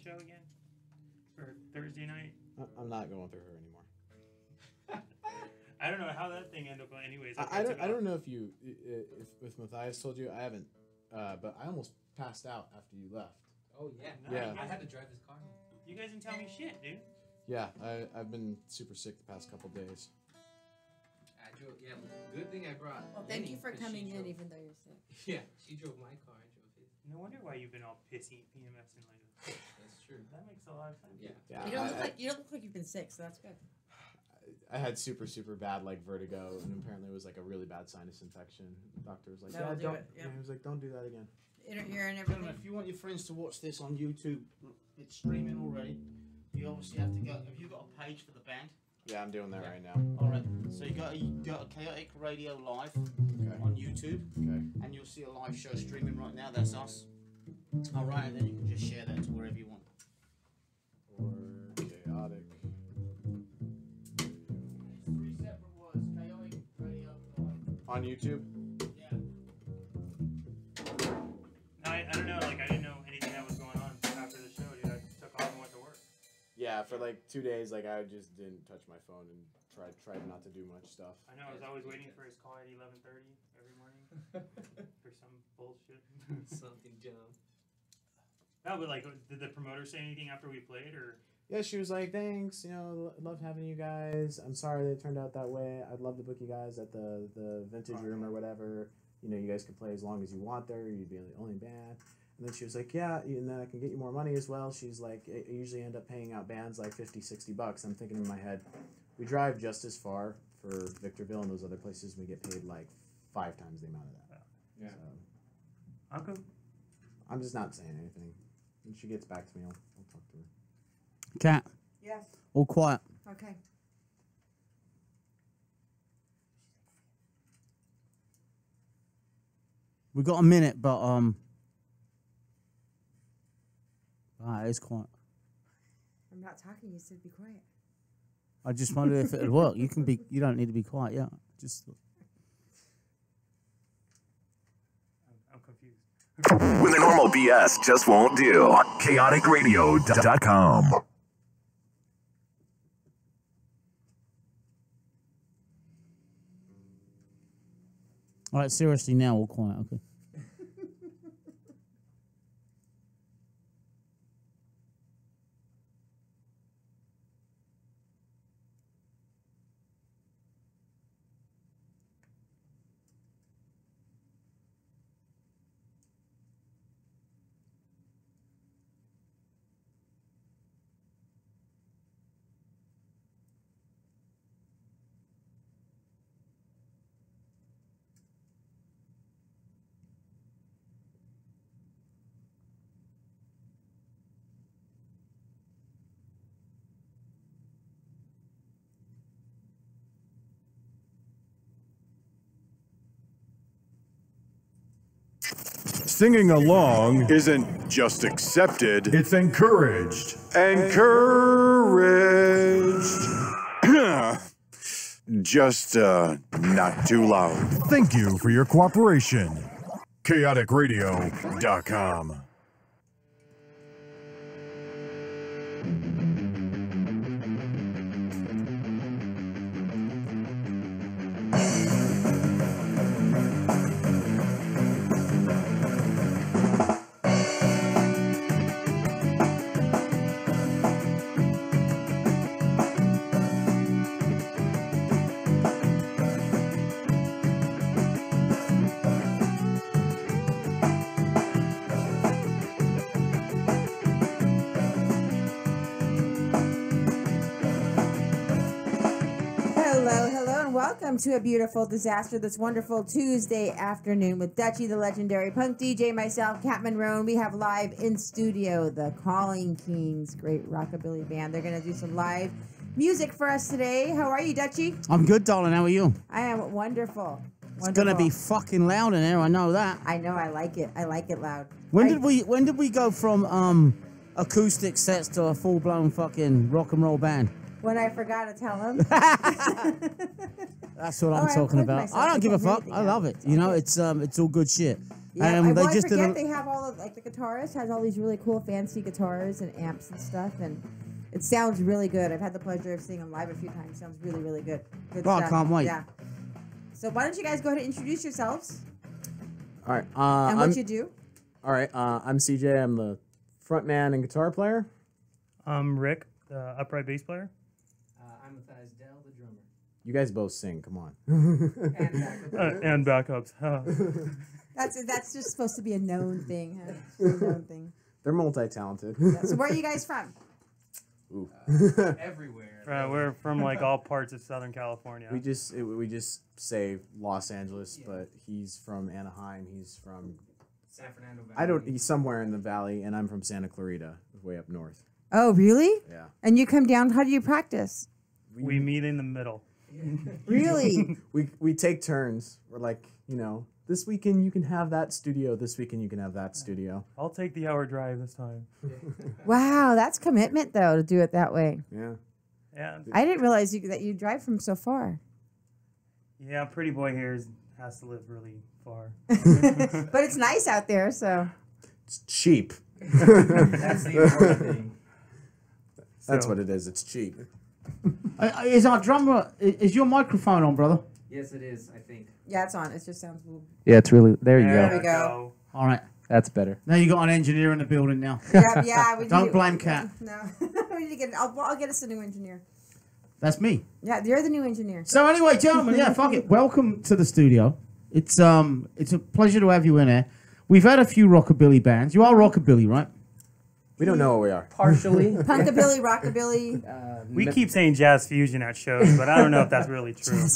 show again for Thursday night? I'm not going through her anymore. I don't know how that thing ended up. Anyways, I don't know if Matthias told you. I haven't, but I almost passed out after you left. Oh yeah. Yeah. I had to drive his car. You guys didn't tell me shit, dude. Yeah, I've been super sick the past couple days. Yeah, good thing I brought. Well, thank you Lenny, for 'cause coming she in, drove- even though you're sick. Yeah, she drove my car. I drove his. No wonder why you've been all pissy PMSing like this. That's true. That makes a lot of sense. Yeah. You don't look like you've been sick, so that's good. I had super bad like vertigo, and apparently it was like a really bad sinus infection. The doctor was like, That'll do don't. it, yeah. He was like, don't do that again. Inner ear and Gentlemen, everything. if you want your friends to watch this on YouTube, it's streaming already. You obviously have to go. Have you got a page for the band? Yeah, I'm doing that right now. All right. So you got a Chaotic Radio Live on YouTube, and you'll see a live show streaming right now. That's us. All right, and then you can just share that to wherever you want. Or chaotic. It's 3 separate words. Chaotic Radio Live. On YouTube? Yeah. No, I don't know. Like I didn't know anything that was going on after the show, dude. I took off and went to work. Yeah, for like 2 days, like I just didn't touch my phone and tried not to do much stuff. I know. I was always waiting for his call at 11:30 every morning for some bullshit. Something dumb. No, but like, did the promoter say anything after we played, or? Yeah, she was like, thanks, love having you guys. I'm sorry that it turned out that way. I'd love to book you guys at the vintage room or whatever. You guys can play as long as you want there. You'd be the only band. And then she was like, yeah, and then I can get you more money as well. She's like, I usually end up paying out bands like $50-$60. I'm thinking in my head, we drive just as far for Victorville and those other places. We get paid like 5 times the amount of that. Yeah. So, Okay. I'm just not saying anything. When she gets back to me, I'll talk to her. Cat, Yes. all quiet. Okay. We got a minute, but it's quiet. I'm not talking. You said be quiet. I just wondered if it'd work. You don't need to be quiet. Yeah, just. I'm confused. When the normal BS just won't do. ChaoticRadio.com. All right, seriously, now all quiet. Okay. Singing along isn't just accepted, it's encouraged. Encouraged. Just not too loud. Thank you for your cooperation. ChaoticRadio.com. Welcome to a beautiful disaster this wonderful Tuesday afternoon with Dutchie, the legendary punk DJ, myself, Cat Monroe. We have live in studio the Calling Kings, great rockabilly band. They're going to do some live music for us today. How are you, Dutchie? I'm good, darling. How are you? I am wonderful. It's gonna be fucking loud in there. I know that. I know. I like it. I like it loud. When did we go from acoustic sets to a full blown fucking rock and roll band? When I forgot to tell him. That's what I'm talking about. I don't give a fuck. I love it. You know, it's all good shit. Yeah, They I just did forget a- they have all of, like, the guitarist has all these really cool fancy guitars and amps and stuff, and it sounds really good. I've had the pleasure of seeing them live a few times. Sounds really, really good. Good Well, I stuff. can't wait. Yeah. So why don't you guys go ahead and introduce yourselves All right. and what you do? All right. I'm CJ. I'm the front man and guitar player. I'm Rick, the upright bass player. I'm Matthias Dell, the drummer. You guys both sing. Come on. And backups. That's just supposed to be a known thing. Huh? A known thing. They're multi-talented. Yeah, so where are you guys from? Ooh. Everywhere. We're from like all parts of Southern California. we just say Los Angeles, but he's from Anaheim. He's from San Fernando Valley. he's somewhere in the valley, and I'm from Santa Clarita, way up north. Oh, really? Yeah. And you come down. How do you practice? We meet in the middle. Really? We take turns. We're like, this weekend you can have that studio. This weekend you can have that studio. I'll take the hour drive this time. Wow, that's commitment though to do it that way. Yeah. Yeah, I didn't realize that you drive from so far. yeah. Pretty boy here has to live really far. But it's nice out there, so. It's cheap. That's the important thing. That's So- what it is. It's cheap. Is our drummer? Is your microphone on, brother? Yes, it is, I think. Yeah, it's on. It just sounds. Yeah, it's really there. You There go. we go. All right. That's better. Now you got an engineer in the building now. Yeah. We Don't need- blame Kat. No, we need to get. I'll get us a new engineer. That's me. Yeah, you're the new engineer. So anyway, gentlemen, yeah, fuck it. Welcome to the studio. It's a pleasure to have you in here. We've had a few rockabilly bands. You are rockabilly, right? We don't know what we are. Partially. Punkabilly, rockabilly. We keep saying jazz fusion at shows, but I don't know if that's really true.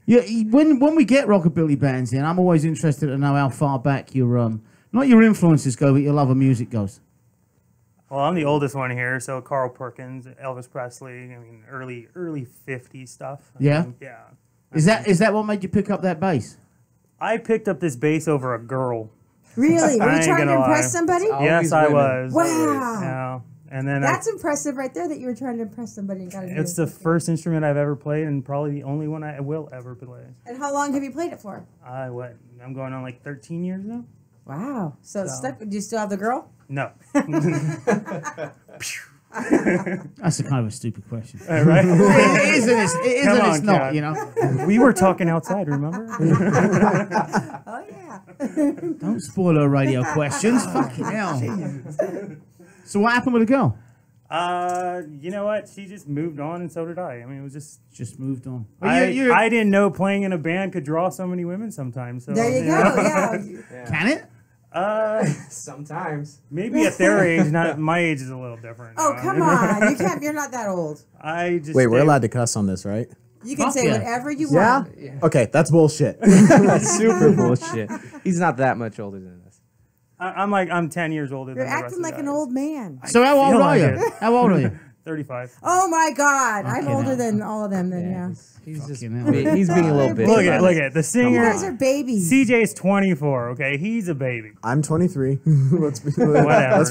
Yeah. When we get rockabilly bands in, I'm always interested to know how far back your not your influences go, but your love of music goes. Well, I'm the oldest one here, so Carl Perkins, Elvis Presley. I mean, early 50s stuff. Yeah? Yeah. Is that what made you pick up that bass? I picked up this bass over a girl. Really? Were I you ain't trying to gonna impress lie. somebody? Yes, I was. Wow. Yeah. And then That's impressive right there that you were trying to impress somebody and got a new it's the instrument. first instrument I've ever played, and probably the only one I will ever play. And how long have you played it for? I'm going on like 13 years now. Wow. So it's stuck. Do you still have the girl? No. That's a kind of a stupid question. Right? It is and it's Come on, not, Kat. you know. We were talking outside, remember? Oh yeah. Don't spoil our radio questions. Fucking hell. So what happened with the girl? You know what? She just moved on, and so did I. I mean, it was Just moved on. I didn't know playing in a band could draw so many women sometimes. So, There you go. Yeah. Can it? Sometimes. Maybe at their age, not my age is a little different. Oh come on! You can't. You're not that old. I just Wait, we're allowed to cuss on this, right? You can Fuck say yeah. whatever you Yeah? want. Okay, that's bullshit. Super bullshit. He's not that much older than us. I'm 10 years older You're than the rest acting of like the an guys. old man. So how old feel are like you? it. How old are you? 35. Oh my God! I'm Fucking older hell. than all of them. Then yeah. He's just Fucking hell. he's being a little bit. Look at the You singer. guys are babies. CJ's 24. Okay, he's a baby. I'm 23. let's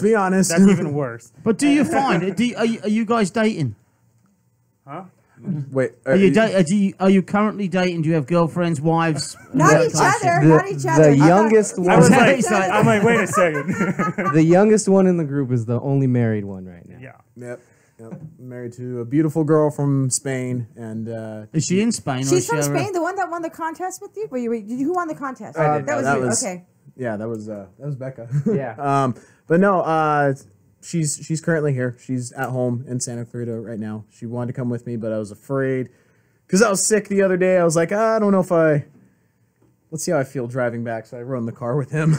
be honest. That's even worse. But do you find it? Are you guys dating? Huh? Wait, Are you currently dating? Do you have girlfriends, wives? Not That each kind of shit? other. Not each other. The youngest I one. was Exactly. like, I'm like, wait a second. The youngest one in the group is the only married one right now. Yeah. Yep. Married to a beautiful girl from Spain, and Is she in Spain? or She's is from she over- Spain, the one that won the contest with you. Who won the contest? I did. That was That you. was- Okay. yeah, that was Becca. Yeah. But no, she's currently here. She's at home in Santa Clarita right now. She wanted to come with me, but I was afraid because I was sick the other day. I was like, I don't know if let's see how I feel driving back. So I rode in the car with him.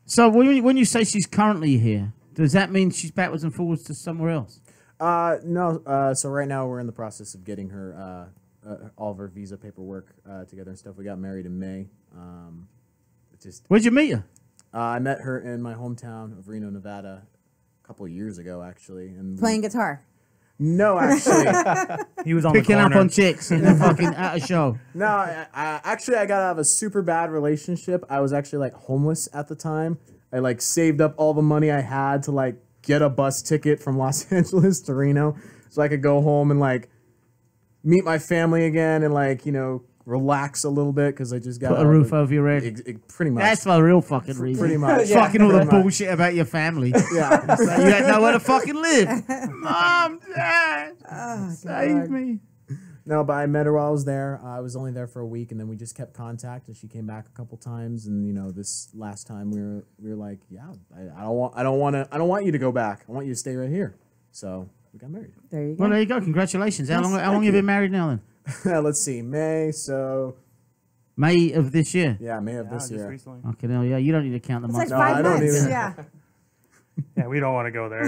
So when you say she's currently here, does that mean she's backwards and forwards to somewhere else? No. So right now we're in the process of getting her all of her visa paperwork together and stuff. We got married in May. Where'd you meet her? I met her in my hometown of Reno, Nevada, a couple of years ago, actually. And Playing guitar. No, actually. He was on Picking the up corner. on chicks in a fucking at a show. No, actually, I got out of a super bad relationship. I was actually like homeless at the time. I like saved up all the money I had to like get a bus ticket from Los Angeles to Reno so I could go home and like meet my family again and like, relax a little bit because I just got Put a roof over your head. Pretty much. That's the real fucking reason. Pretty much. Fucking all the Pretty much. bullshit about your family. Yeah. So you had nowhere to fucking live. Mom, Dad, Oh, save God. me. No, but I met her while I was there. I was only there for a week, and then we just kept contact, and she came back a couple times. And this last time we were like, yeah, I don't want you to go back. I want you to stay right here. So we got married. There you go. Well, there you go. Congratulations. How long have you been married now then? Let's see, May. So May of this year. yeah, May of Yeah, this just year. recently. Okay, no, yeah, you don't need to count the It's months. like No, 5 I don't months. even- Yeah. Yeah, we don't want to go there.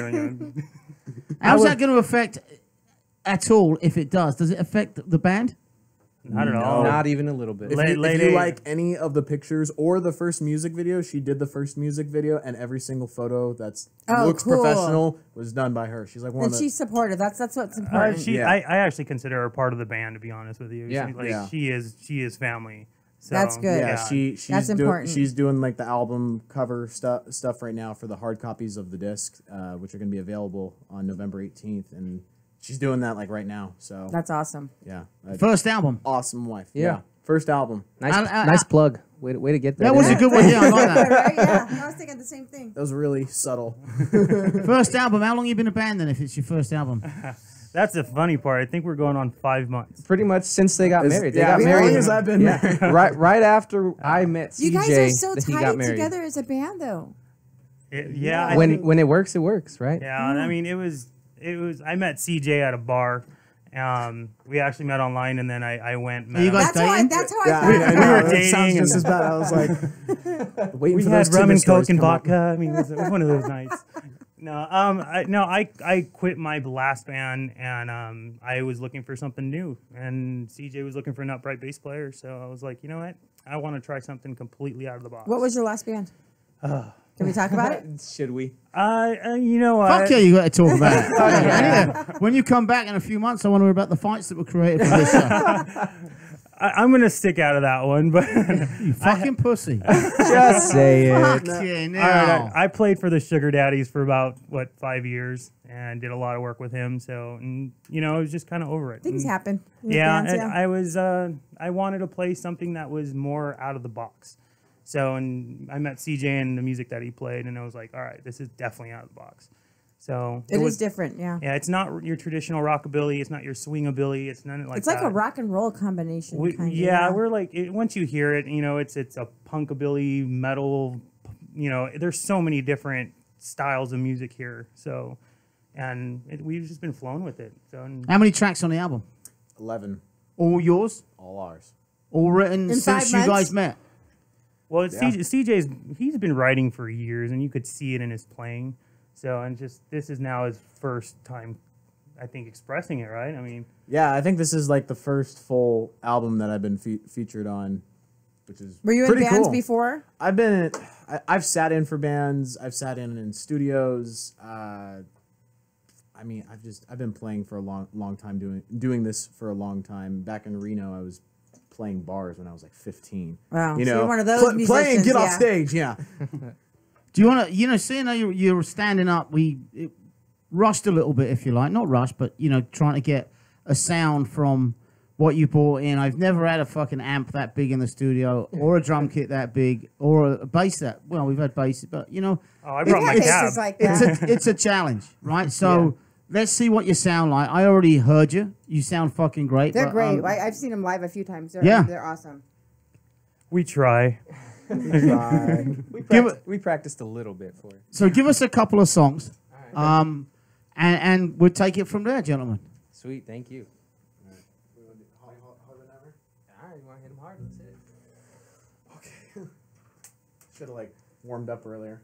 How's that going to affect at all? If it does it affect the band? Not at all. Not even a little bit. If, Late- you, late if you eight. like any of the pictures or the first music video, she did the first music video, and every single photo that's Oh, looks cool. professional was done by her. She's like one And of the. she's supportive. That's what's important. Yeah. I actually consider her part of the band, to be honest with you. Yeah. She is family. So, That's good. Yeah, she's That's important. She's doing like the album cover stuff right now for the hard copies of the disc, which are going to be available on November 18th, and she's doing that like right now. So That's awesome. yeah, First album. awesome wife. Yeah. First album. Nice, I- nice plug. Way to get there. That was a good one. Yeah, I like that. Right? Yeah. I was thinking the same thing. That was really subtle. First album. How long you been a band then? If it's your first album, that's the funny part. I think we're going on 5 months. Pretty much since they got married. They got as married. long as I've been married. right after I met CJ, You guys are so that he tight got married. together as a band, though. Yeah. I think- When it works, right? Yeah, I mean, it was. I met CJ at a bar. We actually met online, and then I went. Met you him. guys dating? That's how I Yeah, found I out. know. were It sounds dating just and- as bad. I was like, waiting We for had those rum Tinder and stories coke and to come up. vodka. I mean, it was one of those nights. No, I quit my last band, and I was looking for something new, and CJ was looking for an upright bass player, so I was like, you know what, I want to try something completely out of the box. What was your last band? Can we talk about it? Should we? You know what? fuck yeah, you got to talk about it. Yeah. When you come back in a few months, I want to hear about the fights that were created for this show. I'm gonna stick out of that one, but You fucking pussy. Just say it. Fuck yeah, all now. right, I played for the Sugar Daddies for about 5 years, and did a lot of work with him. So, and I was just kind of over it. Things And- happen. with Yeah, bands, and I wanted to play something that was more out of the box. So, and I met CJ and the music that he played, and I was like, all right, this is definitely out of the box. So It was is different, yeah. Yeah, it's not your traditional rockabilly. It's not your swingabilly. It's none like It's like that. a rock and roll combination. kinda, Yeah, we're like once you hear it, it's a punkabilly metal. There's so many different styles of music here. So, and we've just been flown with it. So, and How many tracks on the album? 11, All yours? all ours. All written In since 5 you months? guys met? well, CJ's he's been writing for years, and you could see it in his playing. So, and this is now his first time, I think, expressing it. Right? I mean, Yeah, I think this is like the first full album that I've been featured on, which is Were you in pretty bands cool. before? I've sat in for bands. I've sat in studios. I've been playing for a long time, doing this for a long time. Back in Reno, I was playing bars when I was like 15. Wow, You so know, you're one of those play and musicians, get off yeah. stage. Yeah. Do you want to, seeing how you're standing up, it rushed a little bit, if you like. Not rushed, but, trying to get a sound from what you brought in. I've never had a fucking amp that big in the studio, or a drum kit that big, or a bass that, well, we've had basses, but, I We've brought my had cab. bases like that. it's a challenge, right? So let's see what you sound like. I already heard you. You sound fucking great. They're but, great. I've seen them live a few times. Yeah. They're awesome. We try. We practiced a little bit for it. So give us a couple of songs, and we'll take it from there, gentlemen. Sweet, thank you. All right, you want to hit him hard? Let's hit it. Should have warmed up earlier.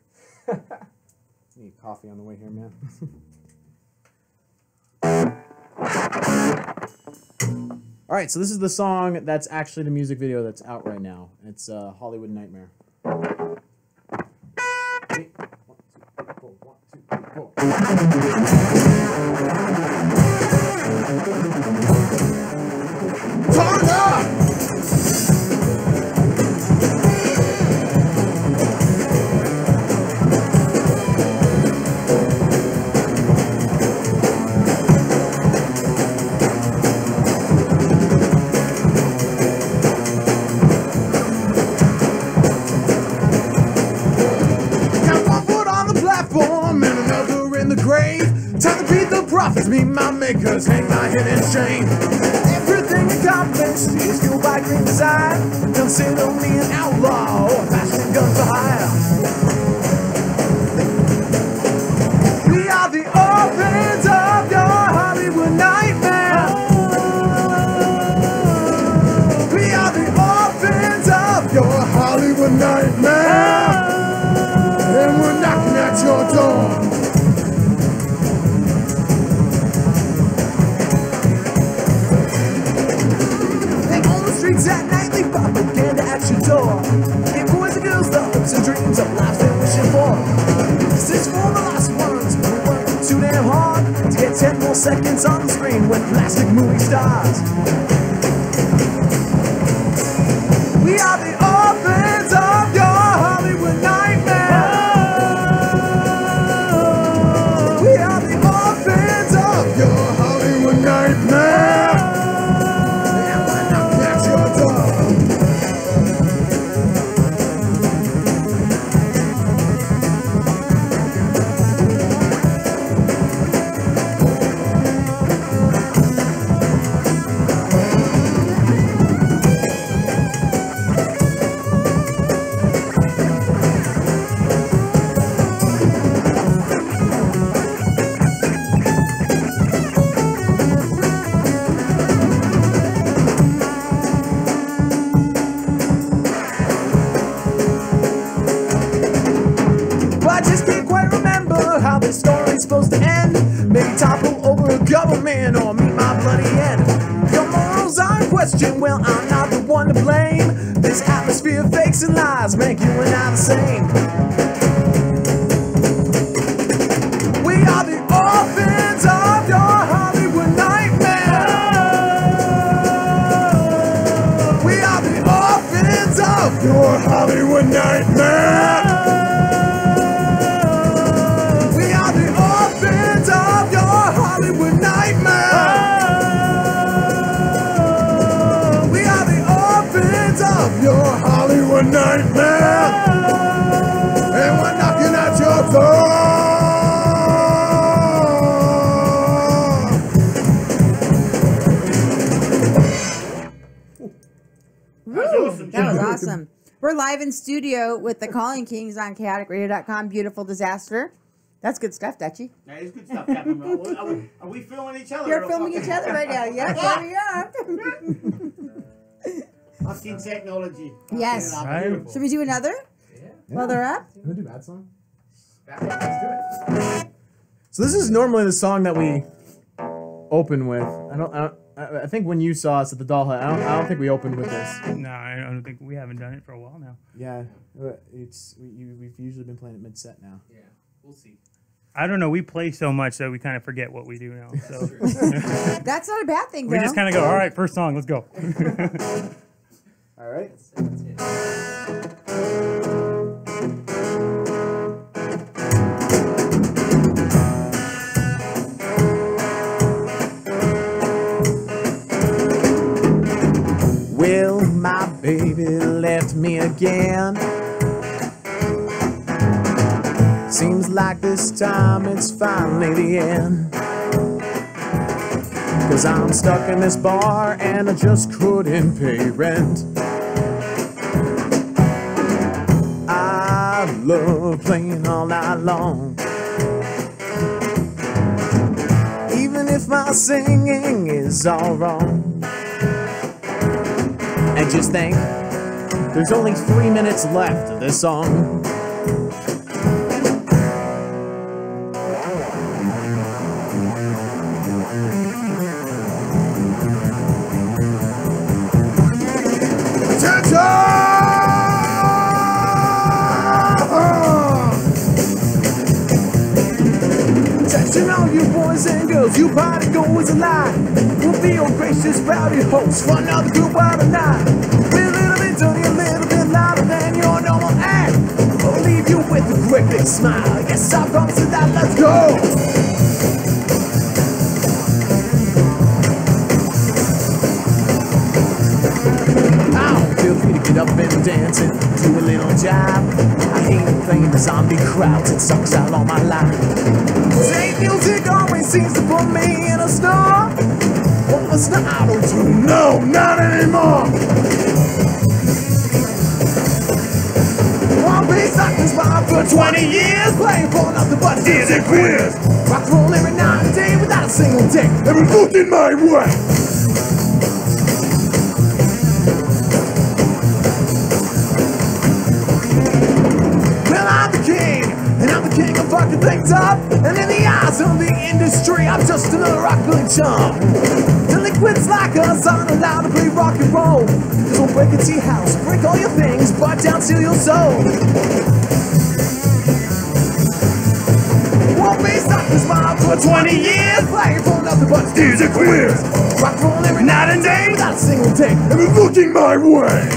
Need coffee on the way here, man. All right, so this is the song that's actually the music video that's out right now. It's Hollywood Nightmare. Ready? 1, 2, 3, 4. Turn up! the grave. Time to beat the prophets, meet my makers, hang my head in shame. Everything accomplished is fueled by great desire. Consider me an outlaw or fashion gun for hire. We are the orphans of your Hollywood nightmare. We are the orphans of your Hollywood nightmare. And we're knocking at your door. Streets at night, leave propaganda at your door. Give boys and girls the hopes and dreams of lives they're wishing for. This is for the lost ones who work too damn hard to get 10 more seconds on the screen with plastic movie stars. We are the orphans of your Hollywood nightmare. We are the orphans of your Hollywood nightmare. Supposed to end, maybe topple over a government or meet my bloody end. Your morals are in question, well I'm not the one to blame. This atmosphere of fakes and lies make you and I the same. We are the orphans of your Hollywood nightmare. We are the orphans of your Hollywood nightmare. Of your Hollywood nightmare. We are the orphans of your Hollywood nightmare. And we're knocking at your door. That was awesome. We're live in studio with the Calling Kings on chaoticradio.com. Beautiful Disaster. That's good stuff, Dutchie. That is good stuff, Captain. Are we filming each other? You're filming each other right now. Yep, there we are. Fucking technology. Yes. Right. Should we do another? Yeah. While they're up? You want to do that song? Let's do it. So this is normally the song that we open with. I think when you saw us at the Doll Hut, I don't think we opened with this. No, I don't think we haven't done it for a while now. Yeah, we've usually been playing it mid-set now. Yeah, we'll see. I don't know. We play so much that we kind of forget what we do now. So That's not a bad thing, though. we just kind of go, all right, first song, let's go. All right. That's it. Well, my baby left me again. Seems like this time it's finally the end. 'Cause I'm stuck in this bar and I just couldn't pay rent. I love playing all night long, even if my singing is all wrong. And just think, there's only 3 minutes left of this song. Attention all you boys and girls, you party goers alive. We'll be your gracious rowdy hosts for another group of the night. We're a little bit dirty, a little bit louder than your normal act. We'll leave you with a great big smile. Yes, I promise you that, let's go. Feel free to get up and dance and do a little jive. I hate playing the zombie crowds, it sucks out all my life. music always seems to put me in a star. But it's the auto-tune, no, not anymore. One piece I can spot for 20 years, playing for nothing but dizzy quiz. Rock and roll every night and day without a single day. Every look in my way. Well, I'm the king, and I'm the king of fucking things up. And in the eyes of the industry, I'm just another rockabilly chump. Delinquents like us aren't allowed to play rock and roll. Cause we'll break into your house, break all your things, but down to your soul. Won't be stuck in smile for 20 years, playing for nothing but music quiz. Rock and roll every night and day without a single day. Every looking my way.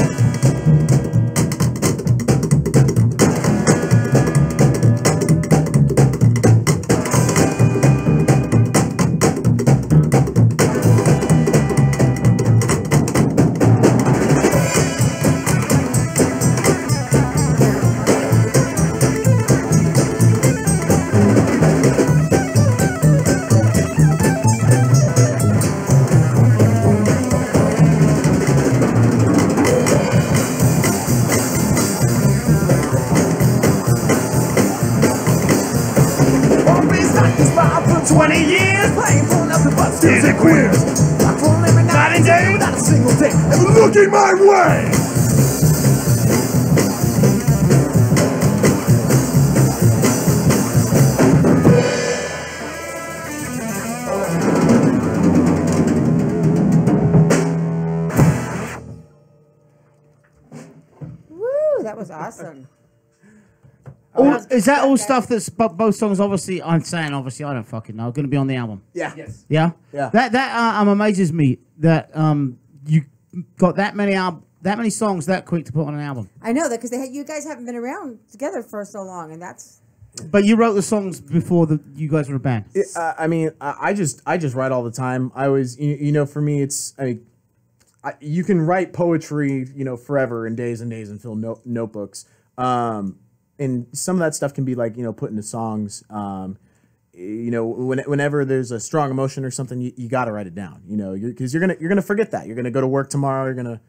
Looking my way. Woo, that was awesome. Is that all stuff that's both songs? Obviously, I'm saying obviously I don't fucking know. Going to be on the album. Yeah. Yes. Yeah. Yeah. That amazes me that you got that many songs that quick to put on an album. I know that because you guys haven't been around together for so long, and that's. But you wrote the songs before you guys were a band. I mean, I just write all the time. I always, you know, for me, it's you can write poetry, you know, forever and days and fill notebooks. And some of that stuff can be like, you know, put into songs. You know, whenever there's a strong emotion or something, you got to write it down. You know, because you're gonna forget that. You're gonna go to work tomorrow. You're gonna.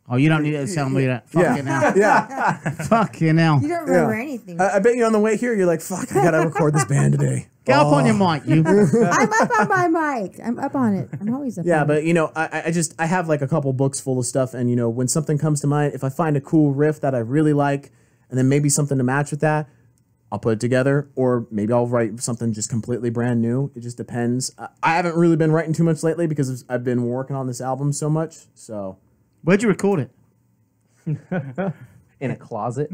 Oh, you don't need to tell me that. Fucking hell. Yeah. Fucking hell. You don't remember anything. I bet you on the way here, you're like, fuck, I gotta record this band today. Get up on your mic, you. I'm up on my mic. I'm up on it. I'm always up on it. But, you know, I have like a couple books full of stuff. And, you know, when something comes to mind, if I find a cool riff that I really like, and then maybe something to match with that, I'll put it together. Or maybe I'll write something just completely brand new. It just depends. I haven't really been writing too much lately because I've been working on this album so much. So, where'd you record it? In a closet.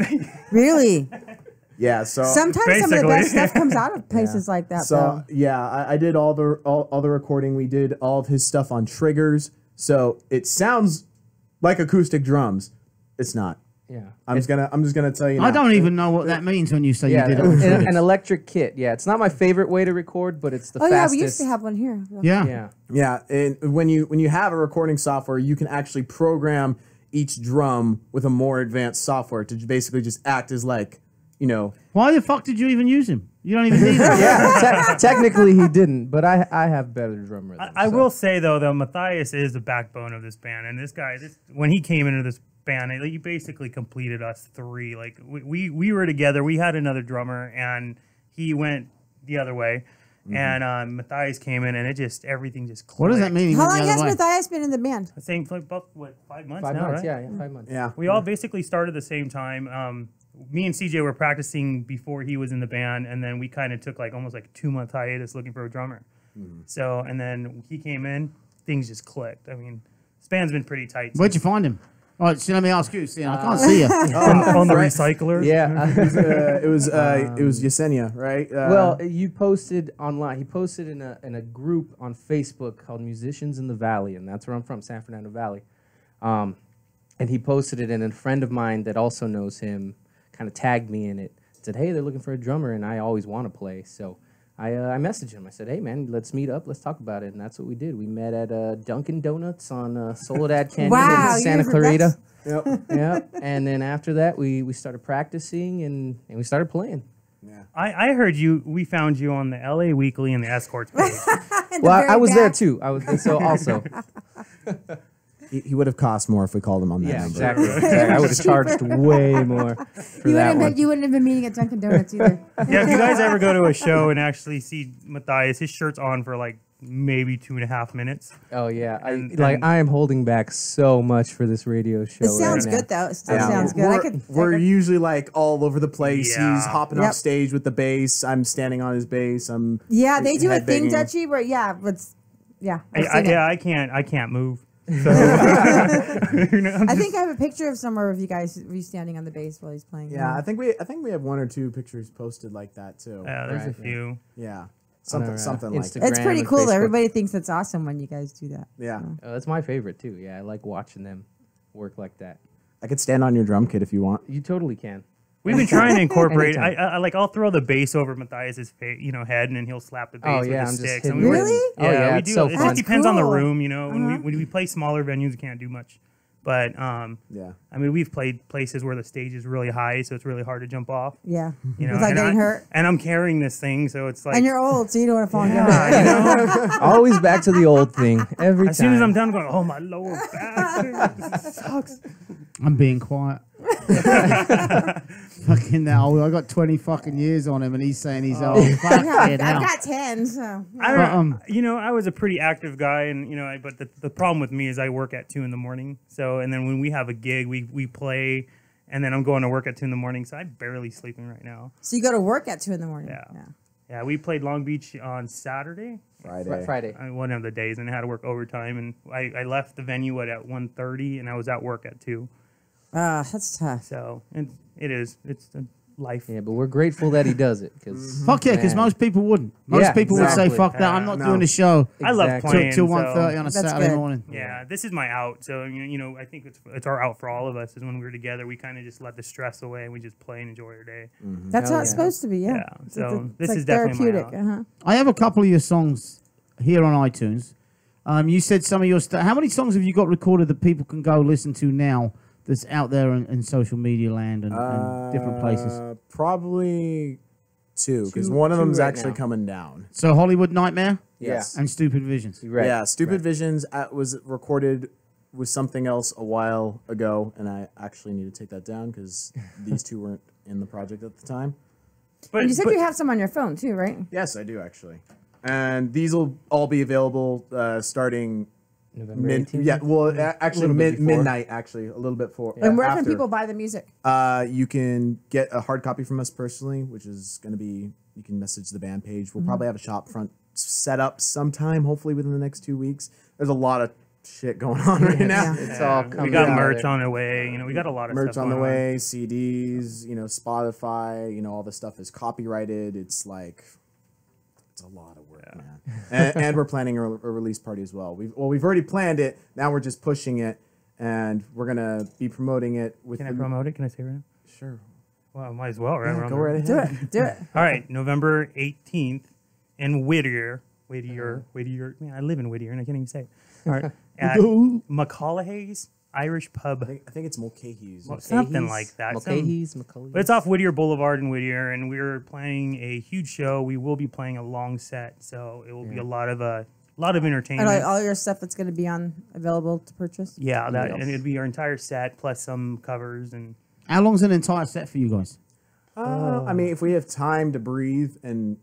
Really? Yeah. So sometimes some of the best stuff comes out of places like that. So though. yeah, I did all the recording. We did all of his stuff on triggers. So it sounds like acoustic drums. It's not. Yeah. I'm just gonna tell you. I don't even know what that means when you say you did it. An electric kit. Yeah, it's not my favorite way to record, but it's the fastest. Yeah, we used to have one here. Yeah. And when you have a recording software, you can actually program each drum with a more advanced software to basically just act as like, you know. Why the fuck did you even use him? You don't even need him. Technically he didn't, but I have better drum rhythm. I will say though, Matthias is the backbone of this band, and this guy, when he came into this band, he basically completed us three. Like we were together. We had another drummer, and he went the other way. And Matthias came in, and everything just clicked. What does that mean? How long has Matthias been in the band? I think about 5 months 5 now, months, right? yeah, 5 months. Yeah. We all basically started the same time. Me and CJ were practicing before he was in the band, and then we kind of took almost 2 month hiatus looking for a drummer. So, and then he came in, things just clicked. I mean, this band's been pretty tight. Where'd you find him? All right, so let me ask you. See, I can't see you. On the recycler. Yeah. It was Yesenia, right? Well, you posted online. He posted in a group on Facebook called Musicians in the Valley, and that's where I'm from, San Fernando Valley. And he posted it, and a friend of mine that also knows him kind of tagged me in it. Said, "Hey, they're looking for a drummer, and I always want to play." So I messaged him. I said, "Hey, man, let's meet up. Let's talk about it." And that's what we did. We met at Dunkin' Donuts on Soledad Canyon in Santa Clarita. Yep. And then after that, we started practicing and we started playing. Yeah. I heard you. We found you on the LA Weekly and the Escorts page. Well, I was there too. I was so also. He would have cost more if we called him on that Yeah, number. exactly. I would have charged way more for that one. You wouldn't have been meeting at Dunkin' Donuts either. Yeah, if you guys ever go to a show and actually see Matthias, his shirt's on for like maybe 2.5 minutes. Oh yeah, And I am holding back so much for this radio show. It sounds right now. good though. It still sounds good. We're usually like all over the place. Yeah. He's hopping off stage with the bass. I'm standing on his bass. Yeah, they do a thing, headbanging. Dutchy, where I can't move. So, I think I have a picture of somewhere of you guys standing on the bass while he's playing. Yeah, I think we have 1 or 2 pictures posted like that too. Yeah, there's a few. Yeah, something like that. It's pretty and cool. Facebook. Everybody thinks it's awesome when you guys do that. Yeah, Oh, that's my favorite too. Yeah, I like watching them work like that. I could stand on your drum kit if you want. You totally can. We've been trying to incorporate. Anytime. I'll throw the bass over Matthias's head, and then he'll slap the bass Oh, yeah, with I'm the just sticks. hitting And we it. were- Really? Oh, yeah, we it's do. so It fun. just depends on the Cool. room, you know. When we play smaller venues, we can't do much. But Yeah, I mean, we've played places where the stage is really high, so it's really hard to jump off. Yeah. You know, Without and getting hurt. And I'm carrying this thing, so it's like. And you're old, so you don't want to fall and get yeah, hurt. you know? Always back to the old thing every As time. soon as I'm done, I'm going, oh, my lower back. This sucks. I'm being quiet. Fucking now, I got 20 fucking years on him, and he's saying he's old. Fuck I've it now. got 10, so. I was a pretty active guy, and but the problem with me is I work at 2 a.m. So, and then when we have a gig, we play, and then I'm going to work at 2 a.m. So I'm barely sleeping right now. So you go to work at 2 in the morning. Yeah. Yeah, we played Long Beach on Saturday. Friday. One of the days, and I had to work overtime, and I left the venue at 1:30, and I was at work at 2. That's tough. So it's a life. Yeah, but we're grateful that he does it because Fuck yeah, because most people wouldn't. Most people would say, exactly. fuck that, I'm not No. doing the show I love Exactly. playing till so- 1:30 on a That's Saturday good. morning. Yeah, this is my out. So I think it's our out for all of us. Is when we're together, we kind of just let the stress away and we just play and enjoy our day. That's Hell how it's yeah. supposed to be, yeah. Yeah, so It's this like is definitely my therapeutic. out. I have a couple of your songs here on iTunes. You said some of your stuff. How many songs have you got recorded that people can go listen to now that's out there in social media land and different places? Probably 2, because Two- one of two them's right actually now. coming down. So Hollywood Nightmare Yes. and Stupid Visions. Right. Yeah, Stupid Visions was recorded with something else a while ago, and I actually need to take that down because these 2 weren't in the project at the time. But And you said you have some on your phone too, right? Yes, I do actually. And these will all be available starting November 18th. yeah, well, actually little bit before. midnight. Actually, a little bit for. And where after. can people buy the music? You can get a hard copy from us personally, which is going to be. You can message the band page. We'll probably have a shop front set up sometime, hopefully within the next 2 weeks. There's a lot of shit going on right now. It's all coming. we got together. merch on the way. We got a lot of Merch stuff on the going way, CDs, Spotify, all the stuff is copyrighted. It's like, it's a lot of work, man. And we're planning a release party as well. We've already planned it. Now we're just pushing it, and we're gonna be promoting it with. Can I promote it? Can I say it right now? Sure. Well, might as well, right? Yeah, We're on go there. right Do ahead. it. Do it. All right, November 18th in Whittier. Man, I live in Whittier and I can't even say it. All right, at McCullough's Irish Pub. I think it's Mulcahy's. Something like that. Mulcahy's, McCullough's. But it's off Whittier Boulevard in Whittier, and we're planning a huge show. We will be playing a long set, so it will be a lot of entertainment. And all your stuff that's going to be available to purchase? Yeah, and it'd be our entire set plus some covers and. How long's an entire set for you guys? I mean, if we have time to breathe and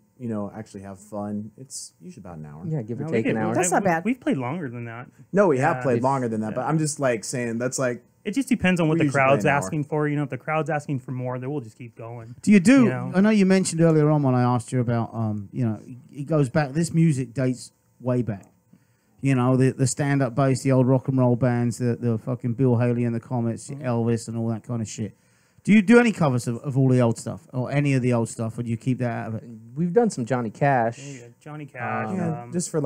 actually have fun, it's usually about an hour. Yeah, give or No, take an hour. That's not bad. We've played longer than that. No, we Yeah, have played it's- longer than that, but I'm just like saying that's like It just depends on what We the usually play crowd's an hour. asking for. If the crowd's asking for more, then we'll just keep going. Do you do? You know? I know you mentioned earlier on when I asked you about, it goes back. This music dates way back. The stand-up bass, the old rock and roll bands, the fucking Bill Haley and the Comets, Elvis, and all that kind of shit. Do you do any covers of all the old stuff or any of the old stuff, or do you keep that out of it? We've done some Johnny Cash. Johnny Cash. just for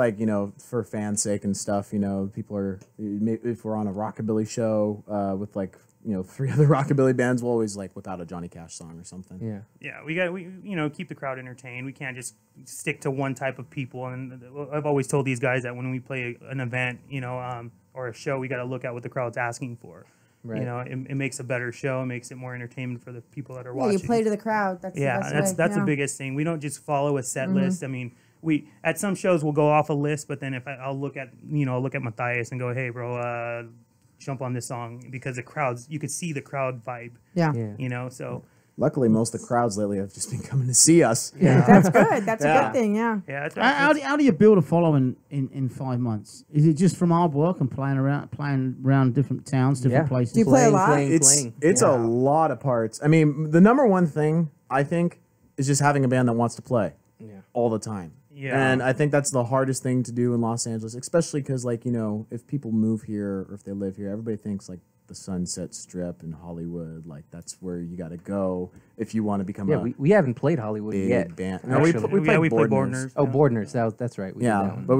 for fans' sake and stuff. People are if we're on a rockabilly show with 3 other rockabilly bands, we'll always whip out a Johnny Cash song or something. Yeah. Yeah, we keep the crowd entertained. We can't just stick to one type of people. And I've always told these guys that when we play an event, or a show, we got to look at what the crowd's asking for. Right. You know, it makes a better show. It makes it more entertainment for the people that are Yeah, watching. you play to the crowd. That's the best way. that's yeah. the biggest thing. We don't just follow a set list. I mean, we at some shows we'll go off a list, but then if I'll look at Matthias and go, hey, bro, jump on this song, because the crowds, you could see the crowd vibe. Yeah. You know, so. Luckily, most of the crowds lately have just been coming to see us. Yeah. That's good. That's a Yeah. good thing. Yeah. Yeah. How do you build a following in 5 months? Is it just from hard work and playing around different towns, different places? Do you play a lot? It's a lot of parts. I mean, the number one thing I think is just having a band that wants to play all the time. Yeah. And I think that's the hardest thing to do in Los Angeles, especially because, like, you know, if people move here or if they live here, everybody thinks like the Sunset Strip in Hollywood, like that's where you got to go if you want to become a we haven't played Hollywood big yet. band. No, we actually. played played Bordners. Oh, Bordners. That's right. We did that Yeah, one. but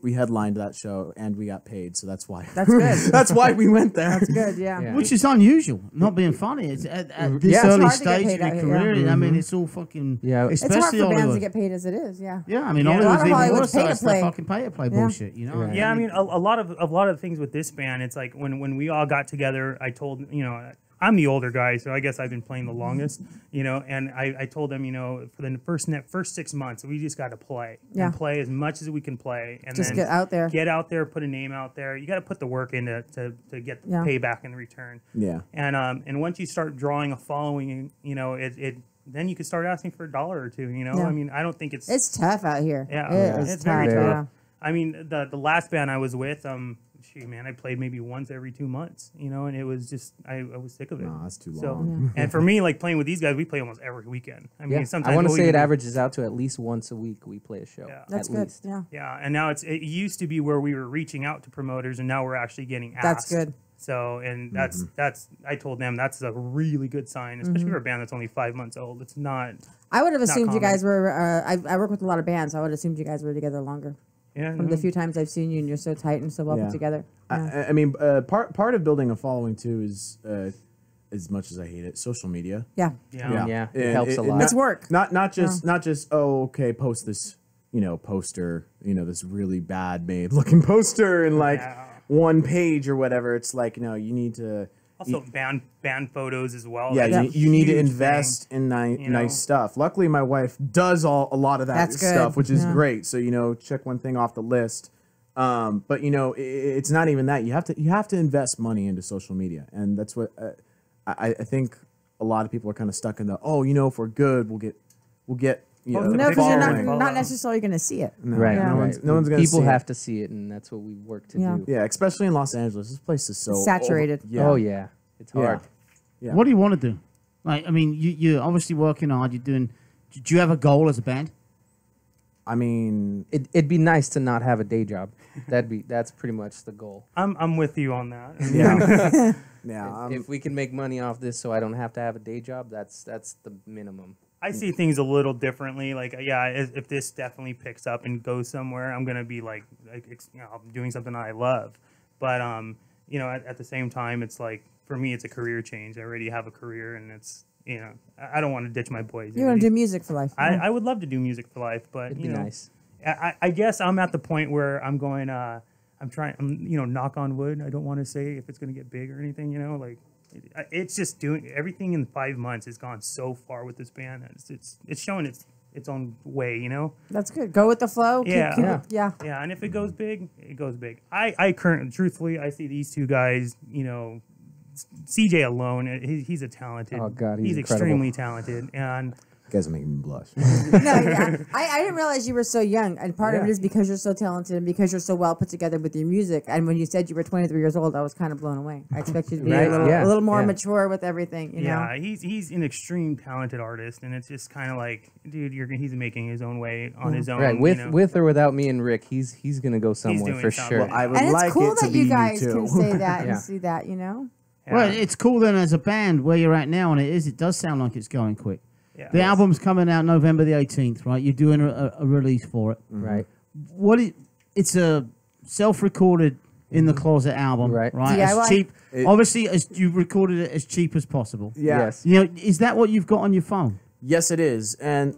we headlined that show and we got paid, so that's why. That's good. That's why we went there. That's good. Yeah. Which is unusual. Not being funny. It's at this Yeah, it's early hard to get stage paid of out your here, career. yeah. I mean, it's all fucking. Yeah. It's hard especially for bands to Hollywood. get paid as it is. Yeah. Yeah, I mean, Yeah. A lot Hollywood's of even Hollywood's worse. pay to It's the play. fucking pay to play Yeah. bullshit. You know. Yeah, I mean, a lot of things with this band, it's like when we all got together, I told, you know, I'm the older guy, so I guess I've been playing the longest, you know, and I told them, you know, for the first 6 months, we just got to play and play as much as we can play, and Just then get out there. get out there, put a name out there. You got to put the work in to get the Yeah. payback in return. Yeah. And once you start drawing a following, you know, it then you can start asking for $1 or $2. You know, Yeah. I mean, I don't think it's tough out here. Yeah, It is it's very tough. tough. I mean, the last band I was with, man, I played maybe once every 2 months, you know, and it was just I was sick of it. No, that's too So, long. and for me, like playing with these guys, we play almost every weekend. I mean, sometimes I want to we'll say it even- averages out to at least once a week we play a show. Yeah. That's at good. least. Yeah. Yeah, and now it used to be where we were reaching out to promoters, and now we're actually getting asked. That's good. So, and that's I told them that's a really good sign, especially for a band that's only 5 months old. It's not. I would have Not assumed you common. guys were. I work with a lot of bands. So I would have assumed you guys were together longer. Yeah. From the few times I've seen you, and you're so tight and so well Yeah. put together. Yeah. I mean, part of building a following too is, as much as I hate it, social media. Yeah. Yeah, it And helps a lot. It's work. Not just oh, okay, post this, you know, poster, you know, this really bad made looking poster and like one page or whatever. It's like, you know, you need to Also, band photos as well. yeah, That's a you need to huge invest in you know? nice stuff. Luckily, my wife does a lot of that That's good. stuff, which is Yeah. great. So, you know, check one thing off the list. But you know, it's not even that. You have to invest money into social media, and that's what I think a lot of people are kind of stuck in the, oh, you know, if we're good, we'll get you know, No, the because you're following. not necessarily going to see it. No, Right, no right. one's gonna People see have it. to see it, and that's what we work to Yeah. do. Yeah, especially in Los Angeles. This place is so Saturated. Oh yeah, it's hard. Yeah. What do you want to do? Like, I mean, you're obviously working hard. You're doing. Do you have a goal as a band? I mean, It'd be nice to not have a day job. That's pretty much the goal. I'm with you on that. yeah, yeah. If we can make money off this, so I don't have to have a day job, that's the minimum. I see things a little differently. Like, yeah, if this definitely picks up and goes somewhere, I'm gonna be like you know, I'm doing something I love. But you know, at the same time, it's like for me, it's a career change. I already have a career, and it's, you know, I don't want to ditch my boys. You want to do music for life. I would love to do music for life, but It'd you be know, nice. I guess I'm at the point where I'm going. I'm trying. You know, knock on wood. I don't want to say if it's gonna get big or anything. You know, like. It's just doing everything in 5 months has gone so far with this band. It's showing its own way, you know. That's good. Go with the flow. Yeah. Yeah. Yeah, and if it goes big, it goes big. I currently, truthfully, I see these two guys. You know, CJ alone, he's a talented. Oh, God, he's incredible. extremely talented, and You guys are making me blush. No, yeah. I didn't realize you were so young, and part of it is because you're so talented and because you're so well put together with your music. And when you said you were 23 years old, I was kind of blown away. I expected you to be Right, a little more yeah. mature with everything. You know. yeah, he's an extreme talented artist, and it's just kind of like, dude, he's making his own way on his own. Right, with you know? with or without me and Rick, he's gonna go somewhere doing for something. sure. Well, I would And it's like cool it to that be you guys too. can say that Yeah. and see that. You know. Yeah. Well, it's cool then as a band where you're at now, and it does sound like it's going quick. Yeah. The album's coming out November the 18th, right? You're doing a release for it. Right. It's a self-recorded in the closet album, Right. Right? DIY. As cheap, obviously, as you recorded it as cheap as possible. Yeah. Yes. You know, is that what you've got on your phone? Yes, it is. And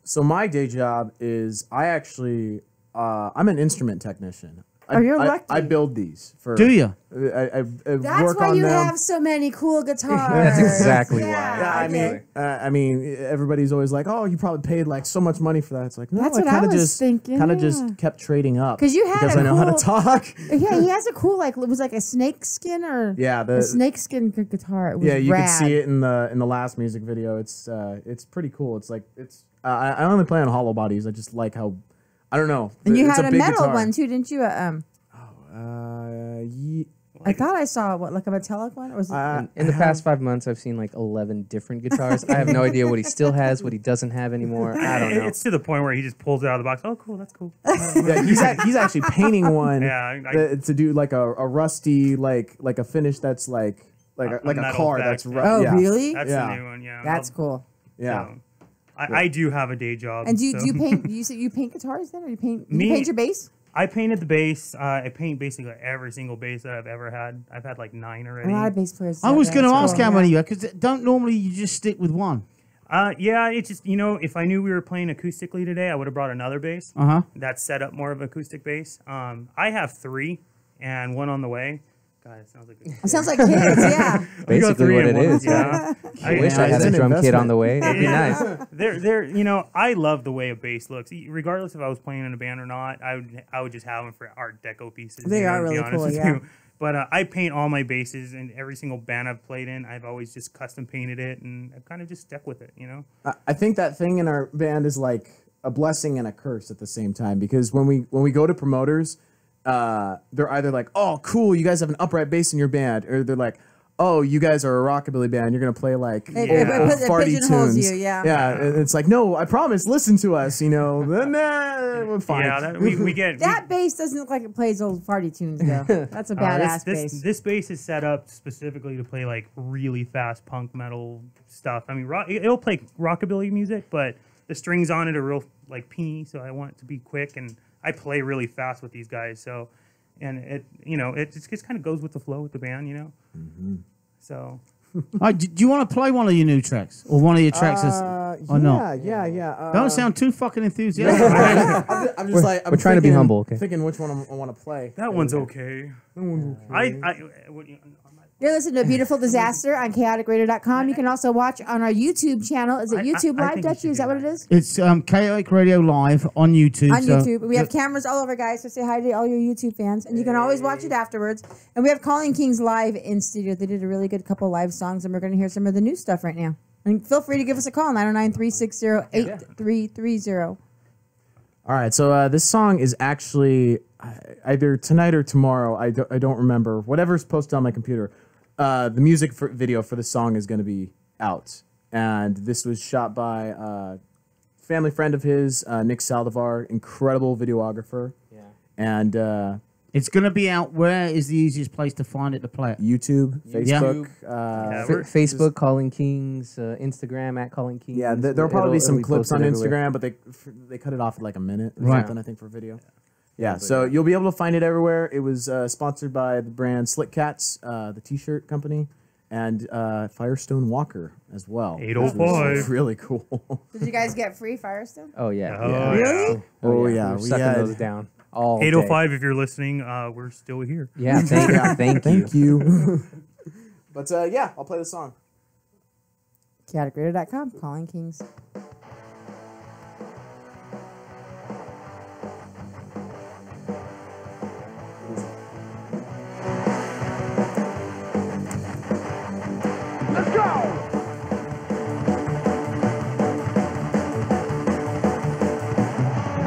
so my day job is I'm an instrument technician. Oh, you're lucky. I build these for. Do you? I That's work why on you them. have so many cool guitars. That's exactly why. Yeah, I mean, everybody's always like, "Oh, you probably paid like so much money for that." It's like, no, That's I what I kind of was just thinking, kind of yeah. just kept trading up 'Cause you had because a I know how to cool- talk. Yeah, he has a cool it was like a snake skin or Yeah, a snake skin guitar. It was yeah, you rad. can see it in the last music video. It's pretty cool. It's like I only play on hollow bodies. I just like how I don't know. And you it's had a big metal guitar. one too, didn't you? I I thought I saw like a metallic one. Or was it? In the past 5 months, I've seen like 11 different guitars. I have no idea what he still has, what he doesn't have anymore. I don't know. It's to the point where he just pulls it out of the box. Oh, cool, that's cool. Yeah, he's actually painting one Yeah, to do like a rusty like a finish that's like a metal car back, that's yeah. ru- Oh, yeah. really? That's Yeah. the new one. Yeah, That's cool. Yeah. So, I do have a day job. And do so- you paint? You said you paint guitars then, or you paint? Me- You paint your bass? I painted the bass. I paint basically every single bass that I've ever had. I've had like 9 A already. lot of bass players. I do was that. going to That's ask cool, how yeah. many you had, because don't normally you just stick with one. Yeah, it's just, if I knew we were playing acoustically today, I would have brought another bass. Uh-huh. That's set up more of acoustic bass. I have 3 and 1 on the way. God, it sounds like It sounds like kids, yeah. We got Basically 3 what and it 1 is. Yeah. I wish I had a drum kit on the way. That'd be nice. I love the way a bass looks. Regardless if I was playing in a band or not, I would just have them for Art Deco pieces. They are to be really honest cool, with yeah. you. But I paint all my basses, and every single band I've played in, I've always just custom painted it, and I've kind of just stuck with it, I think that thing in our band is like a blessing and a curse at the same time, because when we go to promoters, they're either like, "Oh, cool, you guys have an upright bass in your band," or they're like, "Oh, you guys are a rockabilly band. You're gonna play like It farty pigeonholes tunes." you, yeah. Yeah, and it's like, "No, I promise. Listen to us." Then we're fine. Yeah, we get That bass doesn't look like it plays old farty tunes though. That's a badass bass. This bass is set up specifically to play like really fast punk metal stuff. I mean, it'll play rockabilly music, but the strings on it are real like peeny, so I want it to be quick, and I play really fast with these guys. So, and it just kind of goes with the flow with the band, Mm-hmm. So. Do you want to play one of your new tracks, or one of your tracks or not? Yeah. Don't sound too fucking enthusiastic. I'm just like we're trying to be humble. Okay. Thinking which one I want to play. That one's okay. You're listening to A Beautiful Disaster on chaoticradio.com. You can also watch on our YouTube channel. Is it YouTube Live, Dutchie? Is that what it is? It's Chaotic Radio Live on YouTube. On so- YouTube. We have cameras all over, guys, so say hi to all your YouTube fans. And you can always watch it afterwards. And we have Calling Kings live in studio. They did a really good couple live songs, and we're going to hear some of the new stuff right now. And feel free to give us a call, 909-360-8330. All right, so this song is actually either tonight or tomorrow. I don't remember. Whatever's posted on my computer. The music video for the song is going to be out, and this was shot by a family friend of his, Nick Saldivar, incredible videographer. Yeah, and it's going to be out. Where is the easiest place to find it to play it? YouTube, Facebook, Facebook, Calling Kings, Instagram at Calling Kings. Yeah, there'll probably be some clips on posted everywhere. Instagram, but they cut it off at like a minute or Right. something, I think, for video. Yeah, so you'll be able to find it everywhere. It was sponsored by the brand Slick Cats, the T-shirt company, and Firestone Walker as well. 805. Which was really cool. Did you guys get free Firestone? Oh yeah. Really? Oh, We yeah. were We sucking had those down all day. 805, if you're listening, we're still here. Yeah, thank you. Thank you. But yeah, I'll play the song. chaoticradio.com, Calling Kings. Let's go!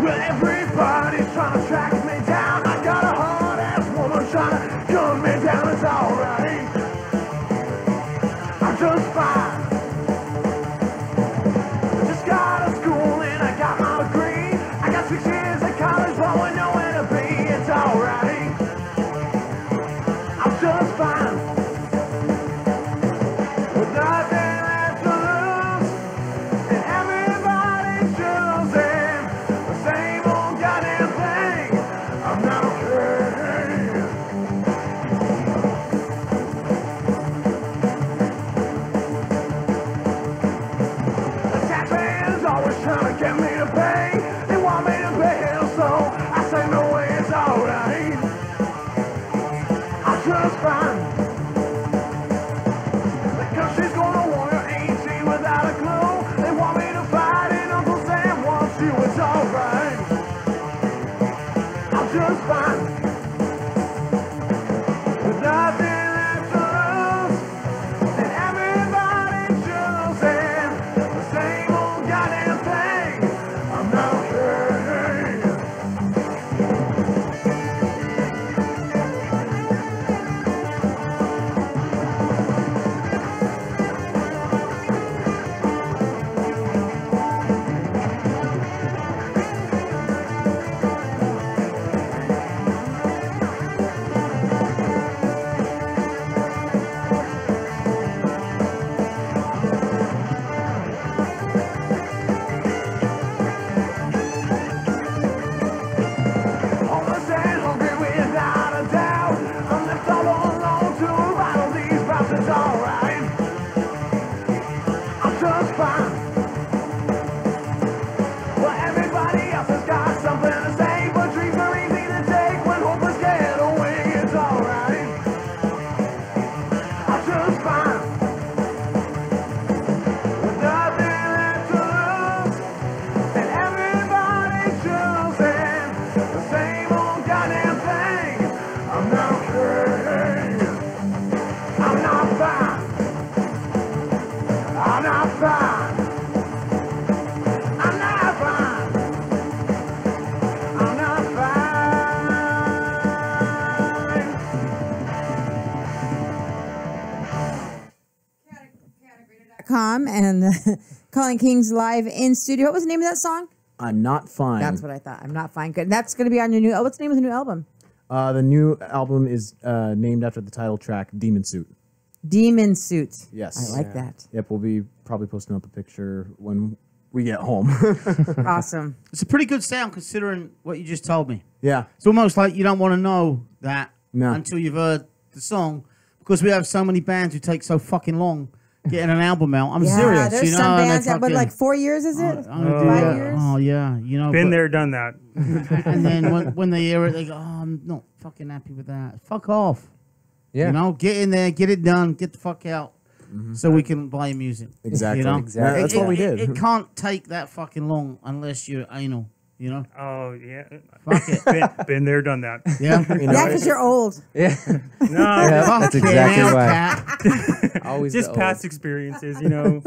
Well, everybody's trying to track me down. I got a hard-ass woman trying to gun me down. It's alright. I'm just fine. I just got out of school and I got my degree. I got 6 years at college, but we know where to be. It's alright. I'm just fine. With nothing left to lose, and everybody's choosing the same old Tom and the Calling Kings live in studio. What was the name of that song? I'm Not Fine. That's what I thought. I'm Not Fine. Good. And that's going to be on your new. Oh, what's the name of the new album? The new album is named after the title track, Demon Suit. Demon Suit. Yes. I like that. Yep, we'll be probably posting up a picture when we get home. Awesome. It's a pretty good sound considering what you just told me. Yeah. It's almost like you don't want to know that No. until you've heard the song, because we have so many bands who take so fucking long getting an album out. I'm Yeah, serious. there's you know, some and they bands that, but fucking- like 4 years, is it? I'm gonna do 5 that. years? Oh yeah, you know. Been but- there, done that. And then when they hear it, they go, "Oh, I'm not fucking happy with that. Fuck off." Yeah. You know, get in there, get it done, get the fuck out, so we can buy your music. Exactly. You know? Exactly. Yeah, that's what we did. It can't take that fucking long unless you're anal. You know. Oh yeah, Fuck it. been there, done that. Yeah. You know, Yeah, because you're old. Yeah. No, Yeah, that's Fucking exactly hell, why. Cat. Always just the past old. experiences, you know.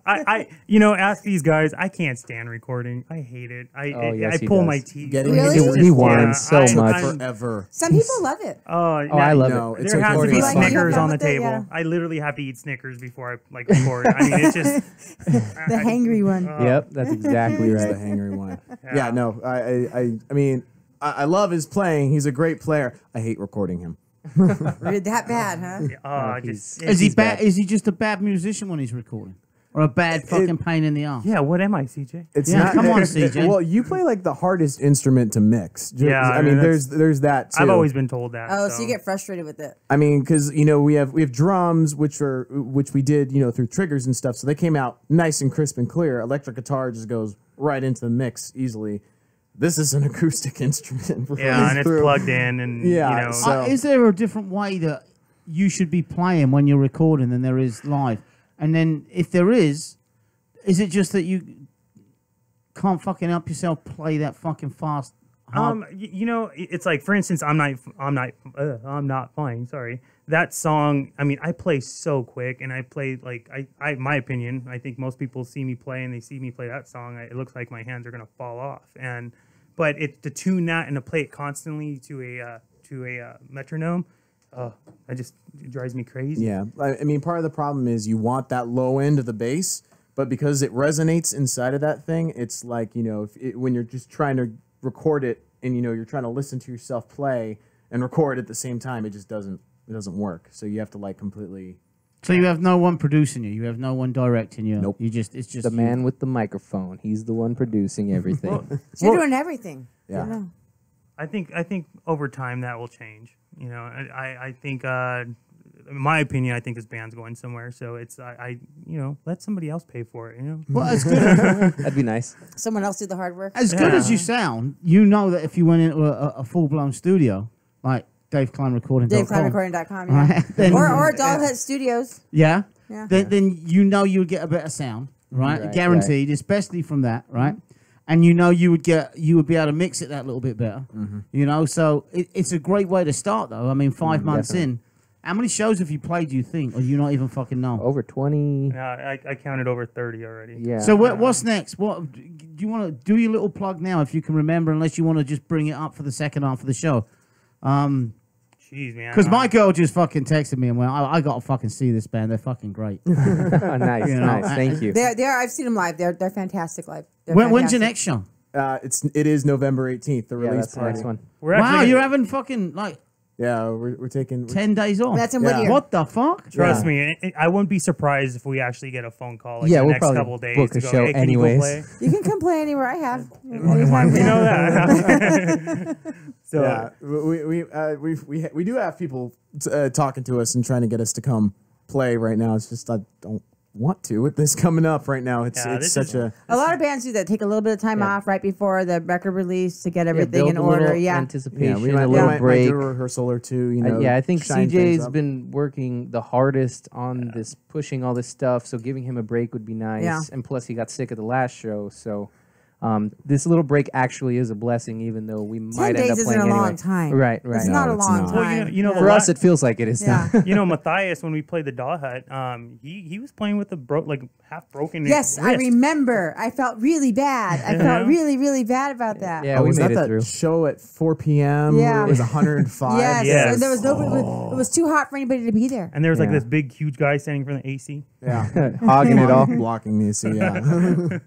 Ask these guys. I can't stand recording. I hate it. Oh, yes, I he pull does. my teeth. Getting Really? into He it whines so much. forever. Some people love it. Oh, I love No, it. it's There has to recording be is Like, fun. you Snickers have on the fun with it, table. yeah. I literally have to eat Snickers before I record. I mean, it's just The hangry one. Yep, that's exactly He's the right. hangry one. Yeah. Yeah, no, I mean, I love his playing. He's a great player. I hate recording him. Really that bad, huh? just Is he He's bad? bad. Is he just a bad musician when he's recording, or a bad fucking pain in the arse? yeah. What am I, CJ? It's Yeah, not, come on, CJ. Well, you play like the hardest instrument to mix. Yeah, I mean, that's- there's that too. I've always been told that. Oh, so you get frustrated with it. I mean, because we have drums, which we did through triggers and stuff, so they came out nice and crisp and clear. Electric guitar just goes right into the mix easily. This is an acoustic instrument. Yeah, and it's plugged in, and Yeah, you know, so- Is there a different way that you should be playing when you're recording than there is live? And then if there is it just that you can't fucking help yourself play that fucking fast? it's like, for instance, I'm not fine. Sorry, that song. I mean, I play so quick, and I play like my opinion. I think most people see me play, and they see me play that song. It looks like my hands are gonna fall off, but it's to tune that and to play it constantly to a metronome. It drives me crazy. Yeah, I mean, part of the problem is you want that low end of the bass, but because it resonates inside of that thing, it's like when you're just trying to record it and you're trying to listen to yourself play and record at the same time, it just doesn't work. So you have to like completely. So you have no one producing you. You have no one directing you. Nope. It's just The you. man with the microphone. He's the one producing everything. So you're doing everything. Yeah. I don't know. I think over time that will change. I think, in my opinion, I think this band's going somewhere. So it's let somebody else pay for it. Well, as good That'd be nice. Someone else do the hard work. as good as you sound, that if you went into a full blown studio like Dave Klein Recording, DaveKleinRecording.com, yeah. Then- or Dollhead Studios. yeah, Yeah. then you would get a better sound, right? Right, Guaranteed, especially from that, right? And you would be able to mix it that little bit better, So it's a great way to start, though. I mean, 5 months definitely. in, how many shows have you played? Do you think, or you not even fucking know? Over 20. I counted over 30 already. Yeah. So what's next? What do you want to do? Your little plug now, if you can remember, unless you want to just bring it up for the second half of the show. Jeez, man. Because my girl just fucking texted me and went, I got to fucking see this band. They're fucking great. Nice, You know, nice. Thank you. They're I've seen them live. They're fantastic live. They're When's your fantastic. next show? It is November 18th. The Yeah, release that's the party. next one. We're actually Wow, gonna- you're having fucking like Yeah, we're taking 10 days off. That's in Yeah. Whittier. What the fuck? Trust Yeah. me, I wouldn't be surprised if we actually get a phone call like Yeah, the we'll next probably couple of days book to a go, show hey, can you go anyways. play? You can come play anywhere I have. You know that. So Yeah, we do have people talking to us and trying to get us to come play right now. It's just I don't want to with this coming up right now. It's Yeah, it's this such is- a A lot of bands do that. Take a little bit of time off right before the record release to get everything build in a little order. Yeah. Anticipation, we a might little break. do a rehearsal or two. Yeah, I think shine things CJ's up. been working the hardest on this, pushing all this stuff. So giving him a break would be nice. Yeah. And plus, he got sick at the last show, so This little break actually is a blessing, even though we 10 might end days up isn't playing a anyway. long time. Right. It's not a it's long not. Well, time. you know, For us, it feels like it is. Yeah. you know, Matthias, when we played the Doll Hut, he was playing with a half broken. Yes, I wrist. remember. I felt really bad. I felt really, really bad about that. Yeah, Oh, we was made that it through. show at 4 p.m. Yeah. It was 105. Yes. Yes. And there was nobody. It was too hot for anybody to be there. And there was like Yeah. this big, huge guy standing from the AC. Yeah. Hogging it all. Blocking me, so yeah.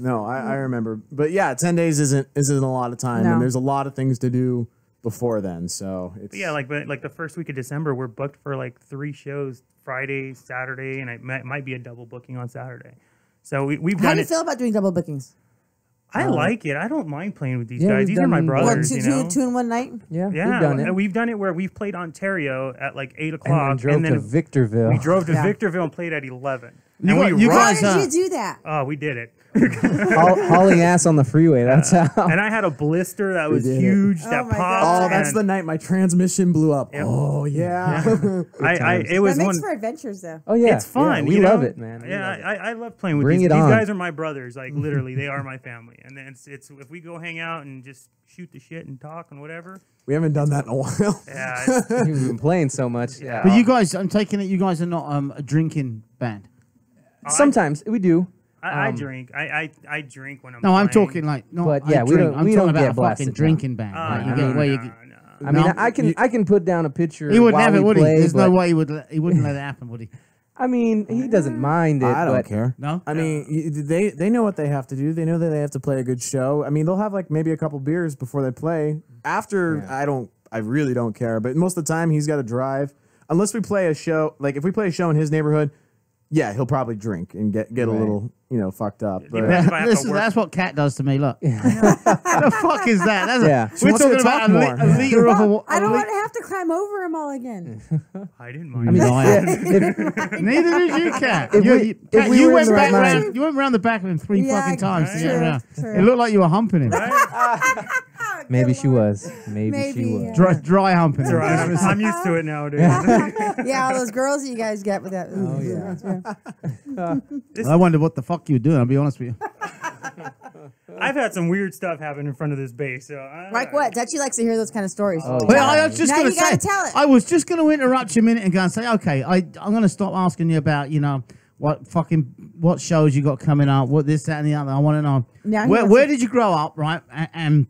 No, I remember. But yeah, 10 days isn't a lot of time. No. And there's a lot of things to do before then. So it's But yeah, like the first week of December, we're booked for like 3 shows: Friday, Saturday, and it might be a double booking on Saturday. So we've How done do you it. feel about doing double bookings? I like it. I don't mind playing with these Yeah, guys. we've These are my done- What, brothers. You know. two in one night? Yeah, Yeah, we've done it. and we've done it where we've played Ontario at like 8 And o'clock, then drove to Victorville. we drove to Yeah. Victorville and played at 11. You And got- we you rocked- guys, How did you do that? Oh, we did it. Hauling ass on the freeway. That's how. And I had a blister that was did it. huge Oh that my popped. God. Oh, that's and the night my transmission blew up. Yep. Oh yeah. it was That one. makes for adventures, though. Oh yeah, It's fun. Yeah, we you love know? it, man. We Yeah, love it. I love playing with Bring these. it These on. guys are my brothers. Like literally, they are my family. And then it's if we go hang out and just shoot the shit and talk and whatever. We haven't done that in a while. Yeah, it's- We've been playing so much. Yeah. But you guys, I'm taking it you guys are not a drinking band. Sometimes we do. I drink. I drink when I'm. No, I'm playing. talking like not. But I yeah, we drink. don't- I'm we talking don't about get a blasted fucking down. drinking band. right? You get where you get. I mean, No. I can put down a picture. He would while never, we would he? play, There's no but- way he wouldn't let it happen, would he? I mean, he doesn't mind it. I don't but care. No. I mean, they know what they have to do. They know that they have to play a good show. I mean, they'll have like maybe a couple beers before they play. After, I really don't care. But most of the time, he's got to drive. Unless we play a show, like if we play a show in his neighborhood, yeah, he'll probably drink and get a little, fucked up. But Depends if I have to Listen, work. that's what Cat does to me. Look, the fuck is that? That's Yeah. She we're wants you talking to talk about more. a liter of a. Well, I don't a want to have to climb over them all again. I didn't I mind. mean, it. I am. Neither did you, Cat. If You, we- you, if Cat, we you were in went the right back mind- round. You went round the back of him 3 Yeah, fucking times to get true, around. true. It looked like you were humping him. Maybe she was. Maybe she Maybe, was. yeah. Dry humping him. Right, I'm used to it now, dude. Yeah, all those girls that you guys get with that. Oh yeah. I wonder what the fuck you were doing. I'll be honest with you. I've had some weird stuff happen in front of this bass. So Like what? Dutchie likes to hear those kind of stories. Oh, Well, yeah. I was just Now going you gotta say, tell it. I was just going to interrupt you a minute and go and say, okay, I'm going to stop asking you about, what shows you got coming up, what this, that, and the other. I want to know, Now he where, wants where to- did you grow up, right? And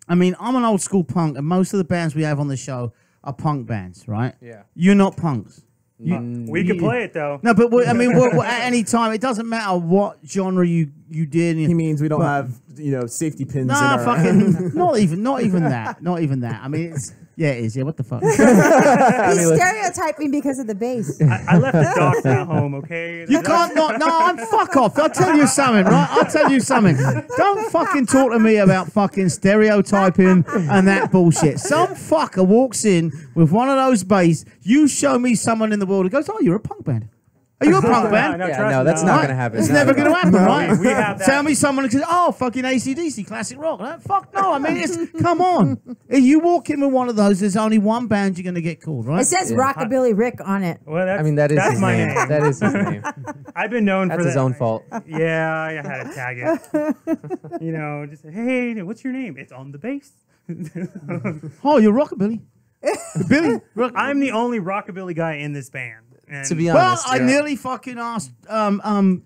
I mean, I'm an old school punk, and most of the bands we have on the show are punk bands, right? Yeah. You're not punks. we could play it though. No, but I mean, at any time, it doesn't matter what genre you did. he means we don't have safety pins. in Nah, our fucking, not even that. Not even that. I mean, yeah, it is. Yeah, what the fuck? He's stereotyping because of the bass. I left the dogs at home. Okay. You can't not. No, I'm fuck off. I'll tell you something, right? I'll tell you something. Don't fucking talk to me about fucking stereotyping and that bullshit. Some fucker walks in with one of those bass. You show me someone in the world who goes, "Oh, you're a punk band. Are you a punk band?" No, Yeah, trust no, me, that's no. not Right? gonna happen. It's No, never no. going to happen, right? we have that. Tell me someone who says, "Oh, fucking AC/DC, classic rock." Like, fuck no. I mean, it's come on. If you walk in with one of those, there's only one band you're going to get called, right? It says Rockabilly Rick on it. Well, that's, I mean, that is that's his my name. name. That is his name. I've been known That's for his that. own fault. Yeah, I had to tag it. Just say, hey, what's your name? It's on the bass. Oh, you're rockabilly. Billy. I'm the only rockabilly guy in this band. And To be Well, honest, I yeah. nearly fucking asked Matthias.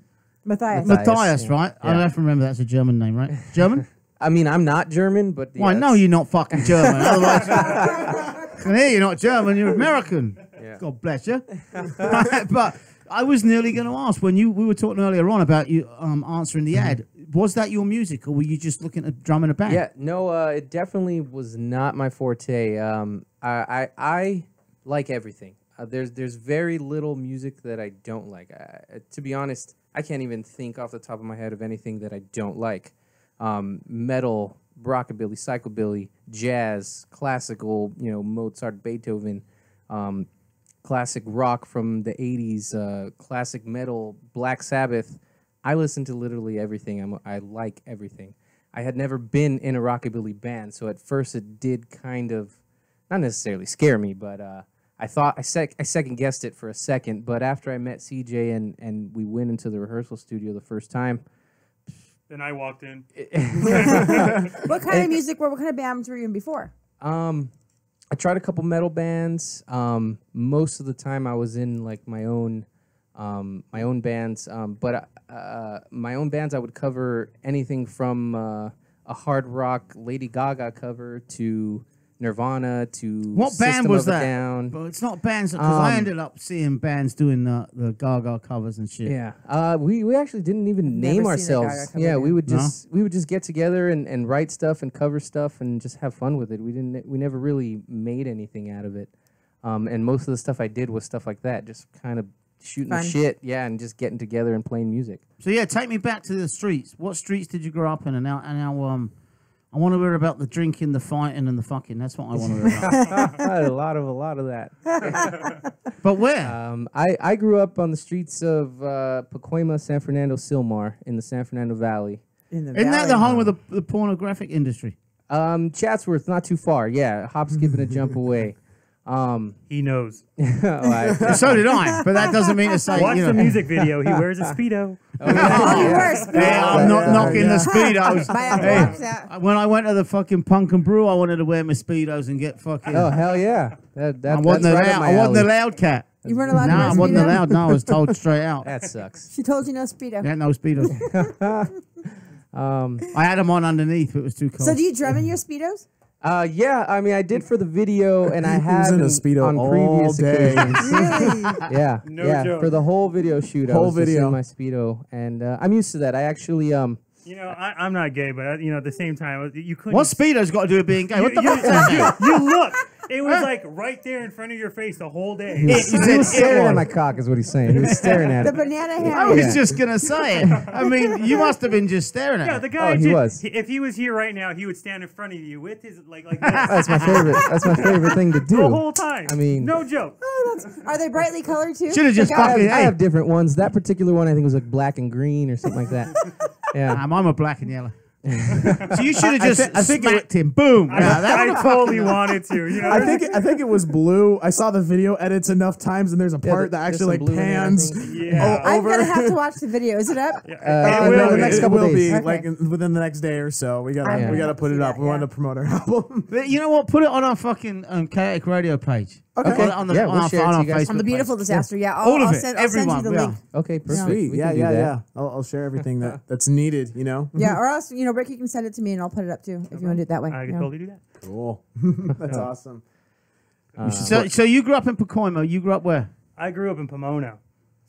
Matthias, right? I Yeah. don't have to remember that's a German name, right? German? I mean, I'm not German, but Why, yeah, no, you're not fucking German. Otherwise, I can hear you're not German, you're American. Yeah. God bless you. But I was nearly going to ask, when we were talking earlier on about you answering the ad, was that your music, or were you just looking at drumming a band? Yeah, no, it definitely was not my forte. I like everything. There's very little music that I don't like. To be honest, I can't even think off the top of my head of anything that I don't like. Metal, rockabilly, psychobilly, jazz, classical, Mozart, Beethoven, classic rock from the 80s, classic metal, Black Sabbath. I listen to literally everything. I like everything. I had never been in a rockabilly band, so at first it did kind of, not necessarily scare me, but I thought I second guessed it for a second. But after I met CJ and we went into the rehearsal studio the first time, Then I walked in. What kind of music? What kind of bands were you in before? I tried a couple metal bands. Most of the time, I was in like my own bands. But my own bands, I would cover anything from a hard rock Lady Gaga cover to Nirvana to What band System was of a that? Down. But it's not bands because I ended up seeing bands doing the Gaga covers and shit. Yeah, we actually didn't even never name seen a ourselves. Gaga cover Yeah, we band. would just get together and write stuff and cover stuff and just have fun with it. We never really made anything out of it. And most of the stuff I did was stuff like that, just kind of shooting the Fun. shit, yeah, and just getting together and playing music. So yeah, take me back to the streets. What streets did you grow up in? And now I want to hear about the drinking, the fighting, and the fucking. That's what I want to hear about. a lot of that. But where? I grew up on the streets of Pacoima, San Fernando, Silmar, in the San Fernando Valley. In the Isn't that the valley. home of the pornographic industry? Chatsworth, not too far. Yeah, hop, skip, and a jump away. He knows. So did I, but that doesn't mean to say. Watch you know. the music video. He wears a Speedo. Oh, you wear a Speedo. Hey, I'm not knocking the speedos. Might have to Hey, watch that. when I went to the fucking Punk and Brew, I wanted to wear my speedos and get fucking. Oh hell yeah! I wasn't allowed. I wasn't allowed, cat. You weren't allowed No, to wear a I wasn't Speedo? allowed. No, I was told straight out. That sucks. She told you no Speedo. Yeah, no speedos. I had them on underneath, but it was too cold. So do you drum in your Speedos? Yeah, I mean, I did for the video, and I He was have in a Speedo on all previous day. occasions. Really? Yeah, No yeah. joke. For the whole video shoot, I Whole was just video. in my Speedo, and I'm used to that. I actually You know, I'm not gay, but at the same time, you couldn't. What speedos got to do with being gay? What the you, fuck is that? you look. It was like right there in front of your face the whole day. he was staring at my cock, is what he's saying. He was staring at The it. banana I hammock. was just gonna say it. I mean, you must have been just staring at Yeah, it. the guy. Oh, he was. If he was here right now, he would stand in front of you with his like this That's my favorite. That's my favorite thing to do. the whole time. I mean, no joke. Are they brightly colored too? Should have just Like, I- fucking. I Hey, have different ones. That particular one, I think, was like black and green or something like that. Yeah. I'm a black and yellow. So you should have just I think smacked him. Boom. I totally wanted to. You know, I think it was blue. I saw the video edits enough times, and there's a part that there's actually some like blue in there, I pans think. Yeah. I'm over. gonna have to watch the video. Is it up? It no, will the be. next It couple will days. be Okay. like within the next day or so. We gotta I put it see up. that, We yeah. want to promote our album. But you know what? Put it on our fucking chaotic radio page. Okay. On the, Yeah, on we'll our, share it on to our you guys. Facebook On the beautiful page. disaster. Yeah, All of I'll it. send you Everyone, the yeah. link. Okay, perfect. Sweet. We Yeah, can do yeah, that. yeah. I'll share everything that's needed. You know. Yeah, or else Rick, you can send it to me and I'll put it up too if you want to do it that way. I can Yeah. totally do that. Cool. That's awesome. So you grew up in Pacoima. You grew up where? I grew up in Pomona,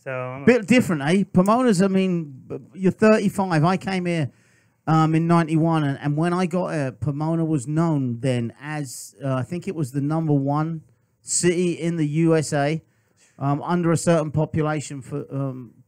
so I'm a- Bit different, eh? Pomona's, I mean, you're 35. I came here in 91, and when I got here, Pomona was known then as, I think it was the #1 city in the USA under a certain population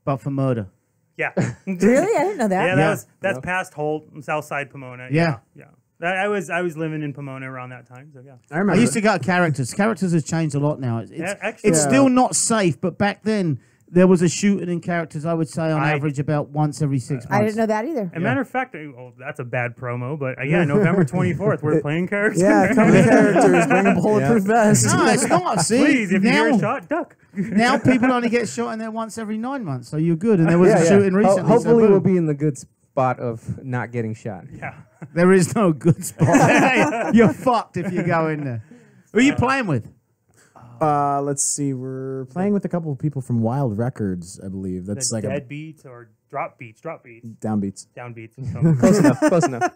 but for murder. yeah. Really? I didn't know that. Yeah, that's past Holt, South Side Pomona. Yeah. yeah. I was living in Pomona around that time, so yeah. I remember. I used to go to Characters. Characters has changed a lot now. It's, Yeah, actually- it's Yeah. still not safe, but back then there was a shooting in Characters, I would say, on I- average about once every 6 months. I didn't know that either. As a matter of fact, that's a bad promo, but yeah, November 24th, we're playing characters. Yeah, come to characters. Bring a bulletproof vest. No, it's not. See, Please, if you hear now, a shot, duck. now people only get shot in there once every 9 months, so you're good. And there was Yeah, a yeah. shooting recently. so Hopefully, we'll boom. be in the good spot of not getting shot. Yeah. There is no good spot. You're fucked if you go in there. Who are you playing with? Let's see. We're playing with a couple of people from Wild Records, I believe. That's The like dead beats or drop beats, downbeats. down beats, and something. Close enough. Close enough.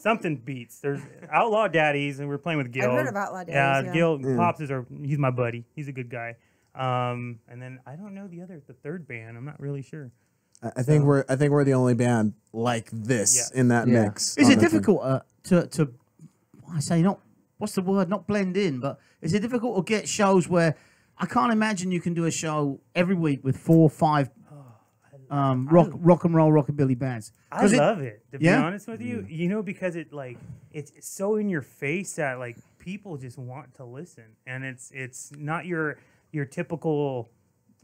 Something beats. There's Outlaw Daddies, and we're playing with Gil. heard of Outlaw Daddies, Yeah, yeah. Gil Pops he's my buddy. He's a good guy. And then I don't know the third band. I'm not really sure. I think we're the only band like this Yeah. in that Yeah. mix. Is on it that thing. difficult to I say not, what's the word, not blend in, but is it difficult to get shows where I can't imagine you can do a show every week with 4 or 5 rock and roll rockabilly bands? I 'Cause love it. To be Yeah? honest with you, because it's so in your face that like people just want to listen, and it's not your typical.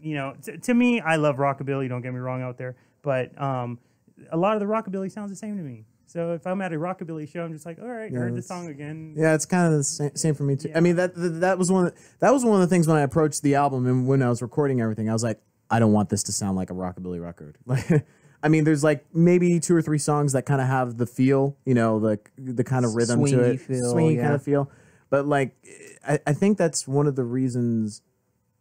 To me, I love rockabilly. Don't get me wrong out there, but a lot of the rockabilly sounds the same to me. So if I'm at a rockabilly show, I'm just like, all right, heard the that's- song again. Yeah, it's kind of the same for me too. Yeah. I mean that was one of the things when I approached the album and when I was recording everything. I was like, I don't want this to sound like a rockabilly record. Like I mean, there's like maybe 2 or 3 songs that kind of have the feel, you know, the kind of rhythm to Swingy it, feel, swingy yeah. kind of feel. But like, I think that's one of the reasons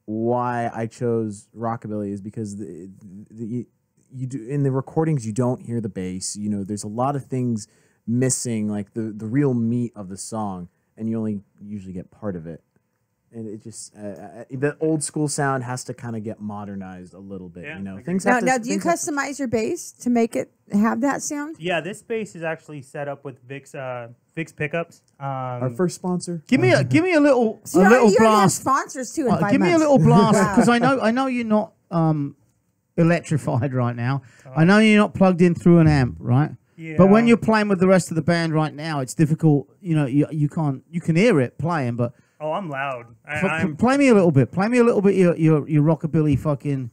why I chose rockabilly is because you do in the recordings you don't hear the bass. You know, there's a lot of things missing, like the real meat of the song, and you only usually get part of it. And it just the old school sound has to kind of get modernized a little bit. You know, things. Now, do you customize your bass to make it have that sound? Yeah, this bass is actually set up with Vic's pickups. Our first sponsor. Give me a little So you already have sponsors too in 5 give me a months. little blast Wow. because I know you're not electrified right now. I know you're not plugged in through an amp, right? Yeah. But when you're playing with the rest of the band right now, it's difficult. You know, you can hear it playing, but Oh, I'm loud. play me a little bit. Play me a little bit. Your rockabilly fucking.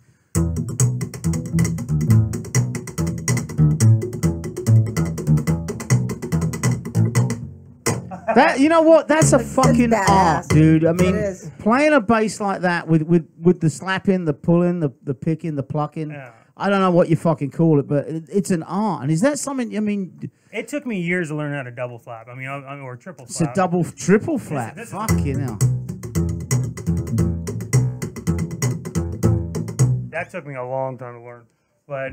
That, you know what? That's a fucking art, dude. I mean, playing a bass like that with the slapping, the pulling, the picking, the plucking. Yeah. I don't know what you fucking call it, but it's an art. And is that something? I mean, It took me years to learn how to double flap. I mean, or triple it's flap. a triple flap. This is- Fucking hell. That took me a long time to learn. But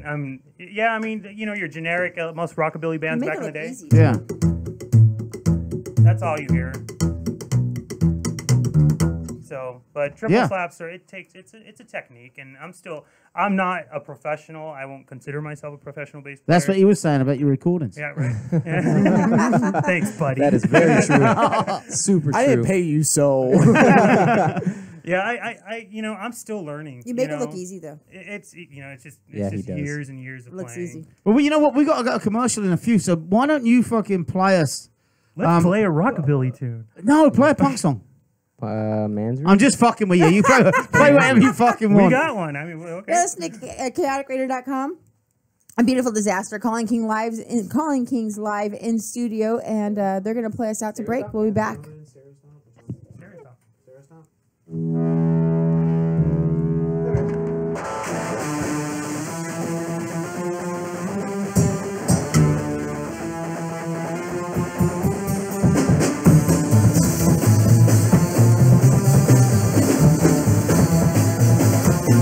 yeah, I mean, you know, your generic most rockabilly bands back in the day. Yeah. That's all you hear. So, but triple Yeah. flaps are it's a technique, and I'm not a professional. I won't consider myself a professional bass player. That's what you were saying about your recordings. Yeah, right. Thanks, buddy. That is very true. Super true. I didn't pay you, so. Yeah, I you know, I'm still learning. You make it know? look easy though. It's you know, it's just Yeah, he just does. years and years of Looks playing. easy. Well, you know what? We got to go a commercial in a few. So why don't you fucking play us? Let's play a rockabilly tune. No, play a punk song. Man's I'm just fucking with you. You play whatever you fucking We want. got one. I mean, okay. You're listening to chaoticradio.com. A beautiful disaster. Calling Kings live in studio, and they're gonna play us out to break. We'll be back.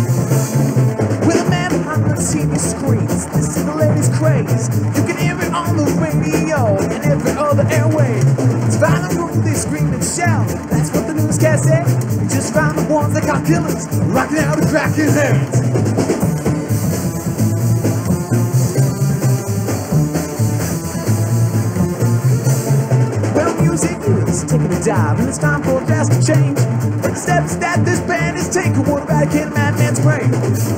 With a man behind the TV screens, this is the latest craze. You can hear it on the radio and every other airwave. It's fine and room, they scream and shout. That's what the newscast said. You just found the ones that got killers, rocking out and cracking heads. Well, music is taking a dive, and it's time for a drastic change. The steps that this band is taking will eradicate a madman's brain.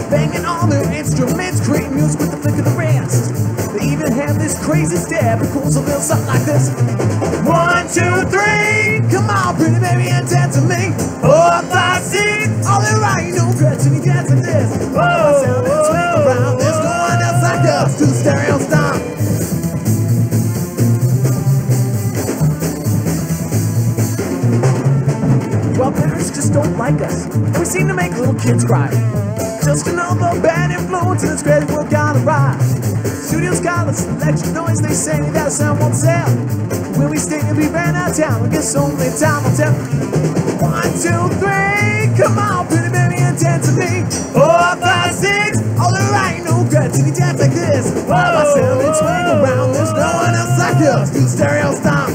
Banging on their instruments, creating music with the flick of the wrist. They even have this crazy step, it goes a little something like this. 1, 2, 3, come on, pretty baby, and dance with me. 4, 5, 6, all the right, no Gretchen, you dance like this. Oh, sound and swing around, there's no one else like us. Do the stereo stomp. Well, parents just don't like us. We seem to make little kids cry. Just another bad influence in this crazy world gone awry. Studios got us electric noise, they say that sound won't sell. When we stay and we ran out of town, I guess only time will tell. 1, 2, 3, come on, pretty baby, and dance with me. 4, 5, 6, all the right, no guts, and you dance like this. While I sound and swing around, there's no one else like us. Do the stereo stomp.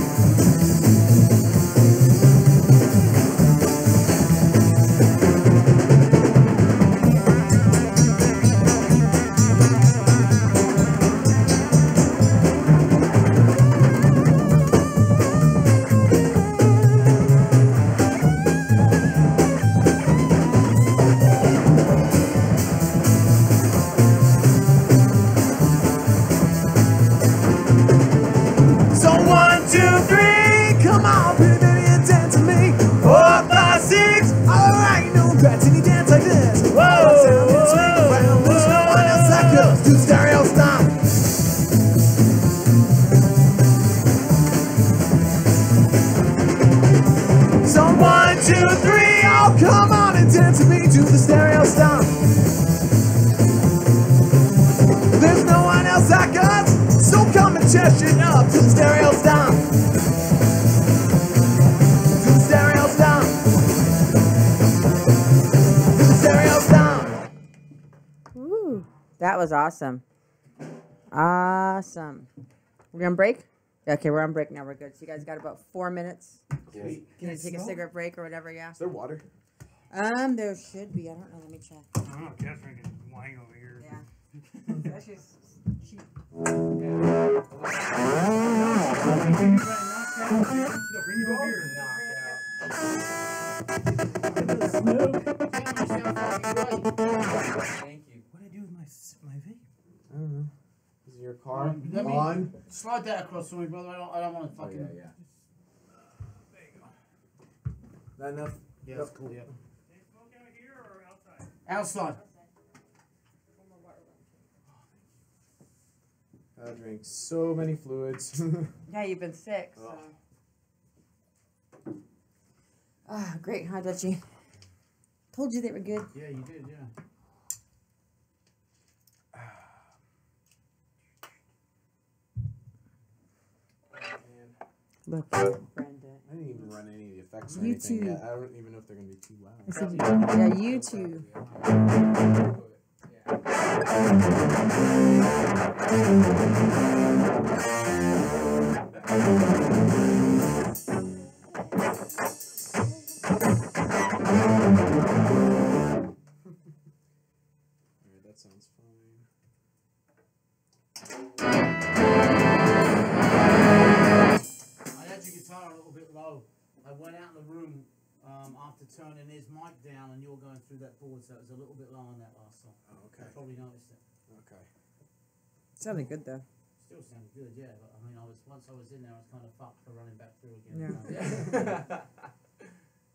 So 1, 2, 3, come on, pretty baby, and dance with me. 4, 5, 6, alright, no guts, and you dance like this. Whoa, sound and swing around, there's no one else like us. Do the stereo stomp. So 1, 2, 3, oh come on and dance with me. Do the stereo stomp. There's no chest up to the stereo's down. To the stereo's down. To the stereo's down. Woo. That was awesome. Awesome. We're gonna break? Yeah, okay, we're on break now. We're good. So you guys got about 4 minutes. Can you take a cigarette break or whatever? Yeah. Is there water? There should be. I don't know. Let me check. I don't know. Cat's drinking wine over here. Yeah. That's just cheap. Bring it over here. Thank you. What do I do with my vape? I don't know. Is your car Let me on? slide that across for me, brother. I don't want to Oh, fucking. yeah. There you go. That enough? Yeah, that's cool. Yeah. They smoke out here or outside? Outside. I drink so many fluids. Yeah, you've been sick. So. Ah, great, huh, Dutchie? Told you they were good. Yeah, you did. Yeah. Look, Brenda. I didn't even run any of the effects or You anything too. yet. I don't even know if they're going to be too loud. I said, yeah, you too. Alright, that sounds fine. I had your guitar a little bit low. I went out in the room after turning his mic down, and you were going through that board, so it was a little bit low on that last song. Oh, okay. I probably noticed it. Okay. Sounded good though. Still sounded good, yeah. But I mean, once I was in there, I was kind of fucked for running back through again. Yeah.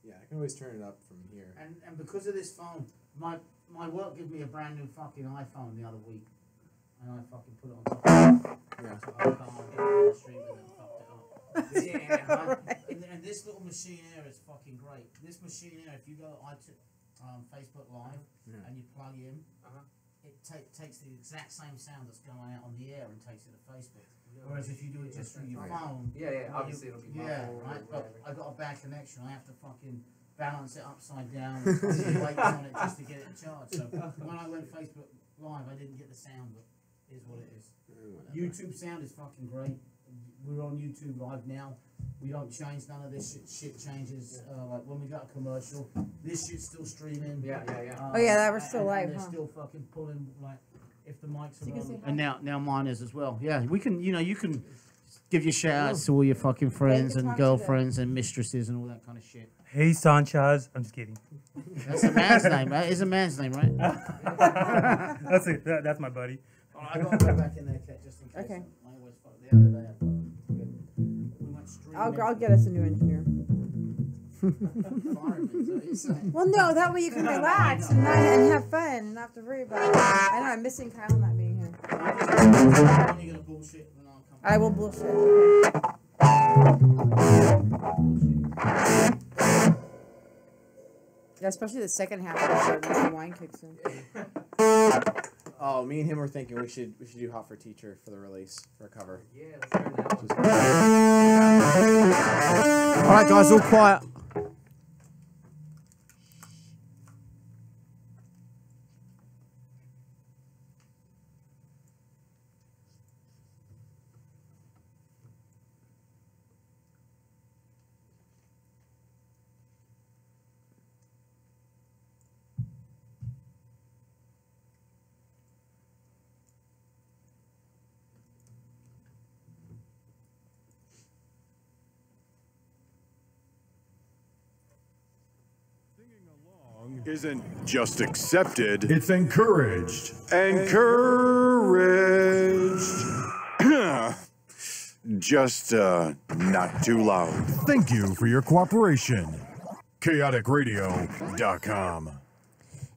Yeah, I can always turn it up from here. And because of this phone, my work gave me a brand new fucking iPhone the other week, and I fucking put it on top of it. Yeah. So I can't stream it and fucked it up. Yeah, and this little machine here is fucking great. This machine here, if you go Facebook Live and you plug in, it takes the exact same sound that's going out on the air and takes it to Facebook. Whereas if you do it just through your phone, Obviously it'll be yeah, muffled or right. But whatever. I got a bad connection. I have to fucking balance it upside down and put weights on it just to get it charged. So when I went Facebook Live, I didn't get the sound, but it is what it is. YouTube sound is fucking great. We're on YouTube Live now. We don't change none of this shit changes. Like when we got a commercial, this shit's still streaming. Yeah. Oh, yeah, that was still and live, They're huh? still fucking pulling like if the mics So you are can say on. hi. And now mine is as well. Yeah, we can. You can give your shout outs to all your fucking friends and talk to them. girlfriends and mistresses and all that kind of shit. Hey, Sanchez. I'm just kidding. That's a man's name, right? It's a man's name, right? That's it. That's my buddy. I got to go back in there, Kat, just in case. Okay. I always fuck the other day. We went streaming. I'll get us a new engineer. Fireman, is that what you're saying? Well, no, that way you can relax and have fun and not have to worry about it. I know I'm missing Kyle not being here. When you gonna bullshit, then I'll come. I will bullshit. Yeah, especially the second half of the show once the wine kicks in. Oh, me and him were thinking we should do Hot for Teacher for the release for a cover. Yeah, let's learn that one. All right, guys, all quiet. Isn't just accepted, it's encouraged. Encouraged. Just not too loud. Thank you for your cooperation. ChaoticRadio.com.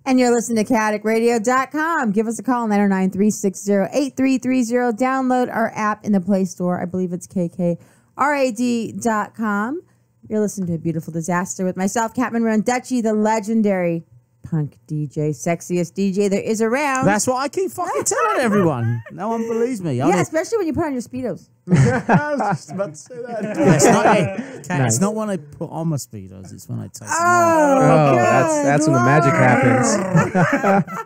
And you're listening to chaoticradio.com. Give us a call, 909-360-8330. Download our app in the Play Store. I believe it's KKRAD.com. You're listening to A Beautiful Disaster with myself, Kat Monroe, and Dutchie, the legendary punk DJ, sexiest DJ there is around. That's what I keep fucking telling everyone. No one believes me. yeah, especially when you put on your Speedos. I was just about to say that. It's not when I put on my Speedos, it's when I take them off. Oh, that's when the magic happens.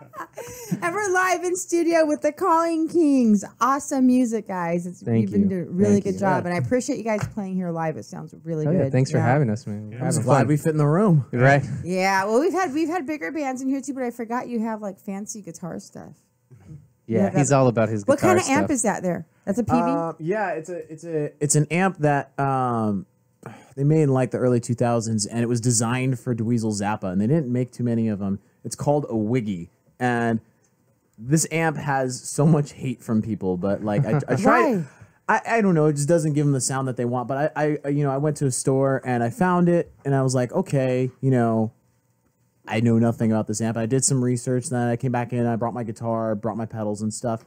And we're live in studio with the Calling Kings. Awesome music, guys. You've been doing a really good job, and I appreciate you guys playing here live. It sounds really good. Yeah, thanks for having us, man. I'm just glad we fit in the room. Right. Yeah, well, we've had bigger bands in here too, but I forgot you have like fancy guitar stuff. Yeah, he's all about his guitar What kind of stuff. amp is that there? That's a PV? Yeah, it's an amp that they made in like the early 2000s, and it was designed for Dweezil Zappa, and they didn't make too many of them. It's called a Wiggy, and this amp has so much hate from people, but like I tried. I don't know. It just doesn't give them the sound that they want. But I went to a store and I found it, and I was like, okay, I know nothing about this amp. I did some research, then I came back in. I brought my guitar, brought my pedals and stuff.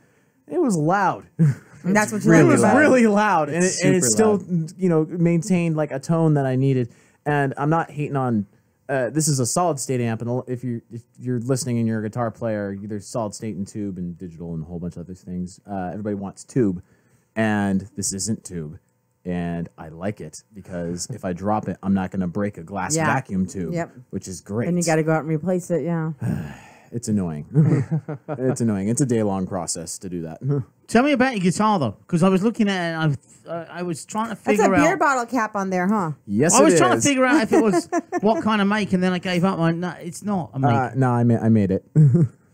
It was loud. And that's what you It like was about it. really loud, and It's it super still maintained like a tone that I needed. And I'm not hating on. This is a solid state amp, and if you're listening and you're a guitar player, there's solid state and tube and digital and a whole bunch of other things. Everybody wants tube, and this isn't tube, and I like it because if I drop it, I'm not going to break a glass vacuum tube, which is great. And you got to go out and replace it, yeah. It's annoying. It's annoying. It's a day-long process to do that. Tell me about your guitar, though, because I was looking at it and I was trying to figure out... That's a beer bottle cap on there, huh? Yes, I was trying to figure out if it was what kind of make, and then I gave up. No, it's not a make. No, I made it.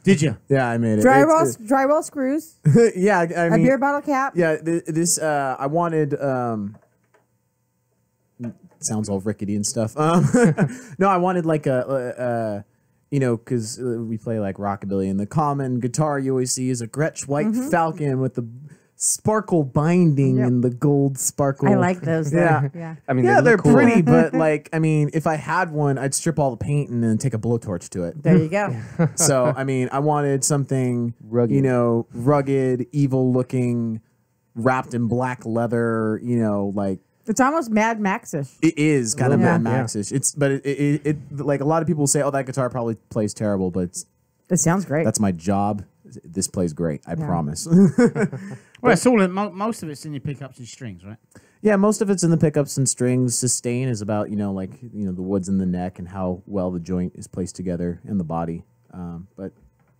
Did you? Yeah, I made it. Drywall screws. Yeah, I mean... A beer bottle cap. Yeah, this I wanted... sounds all rickety and stuff. No, I wanted like a because we play like rockabilly, and the common guitar you always see is a Gretsch White Falcon with the sparkle binding and the gold sparkle. I like those. Yeah. I mean, they're cool. pretty, but like, I mean, if I had one, I'd strip all the paint and then take a blowtorch to it. There you go. So, I mean, I wanted something, Rugged. rugged, evil looking, wrapped in black leather, like. It's almost Mad Max-ish. It is kind of Mad Yeah. Max-ish. But it like a lot of people say, oh, that guitar probably plays terrible, but It sounds great. that's my job. This plays great. I promise. Well, it's all most of it's in your pickups and strings, right? Yeah, most of it's in the pickups and strings. Sustain is about the woods in the neck and how well the joint is placed together in the body. But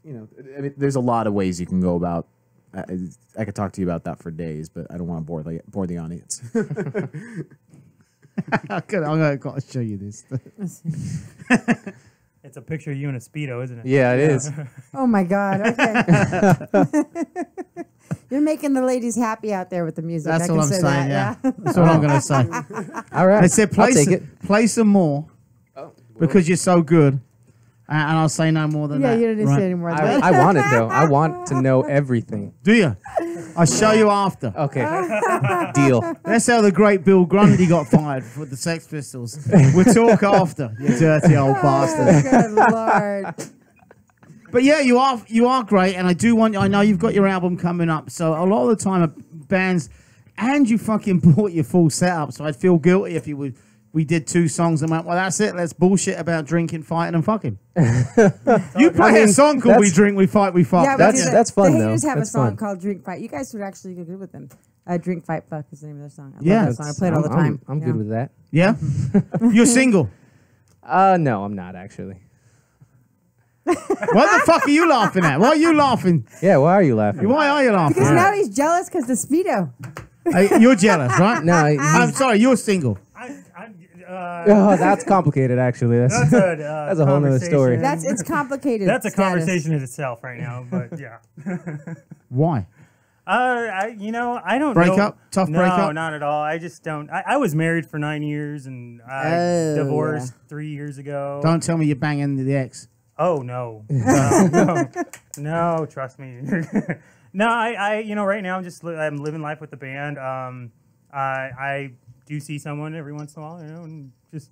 I mean, there's a lot of ways you can go about. I could talk to you about that for days, but I don't want to bore the audience. I'm gonna show you this. It's a picture of you in a Speedo, isn't it? Yeah, it is. Oh my God. Okay. You're making the ladies happy out there with the music. That's I can what I'm say saying. that, Yeah, that's what I'm gonna say. All right. I said I'll take play some more because you're so good, and I'll say no more than Yeah, that. you don't need to say any more than that. I want it, though. I want to know everything. Do you? I'll show you after. Okay. Deal. That's how the great Bill Grundy got fired for the Sex Pistols. We'll talk after, you dirty old bastard. Good Lord. But yeah, you are great, and I know you've got your album coming up, so a lot of the time bands, and you fucking bought your full setup, so I'd feel guilty if we did 2 songs and went, well, that's it, let's bullshit about drinking, fighting, and fucking. You play a song called We Drink, We Fight, We Fuck. Yeah, That's fun, the though. Haters have That's a song fun. called Drink Fight. You guys would actually go good with them. Drink Fight Fuck is the name of their song. I Yeah. love that song. I play it all the time. I'm good with that. Yeah? You're single. No, I'm not actually. What the fuck are you laughing at? Why are you laughing? Yeah, why are you laughing? Why are you laughing? Because now he's jealous because the Speedo. You're jealous, right? No, I'm sorry, you're single. Oh, that's complicated. Actually, that's a whole nother story. It's complicated. That's a status. conversation in itself right now, but yeah. Why? I don't Breakup? know. Tough no, breakup? not at all. I just don't. I was married for 9 years and I divorced 3 years ago. Don't tell me you're banging the ex. Oh no, no, trust me. No, I right now I'm living life with the band. I do see someone every once in a while, and just.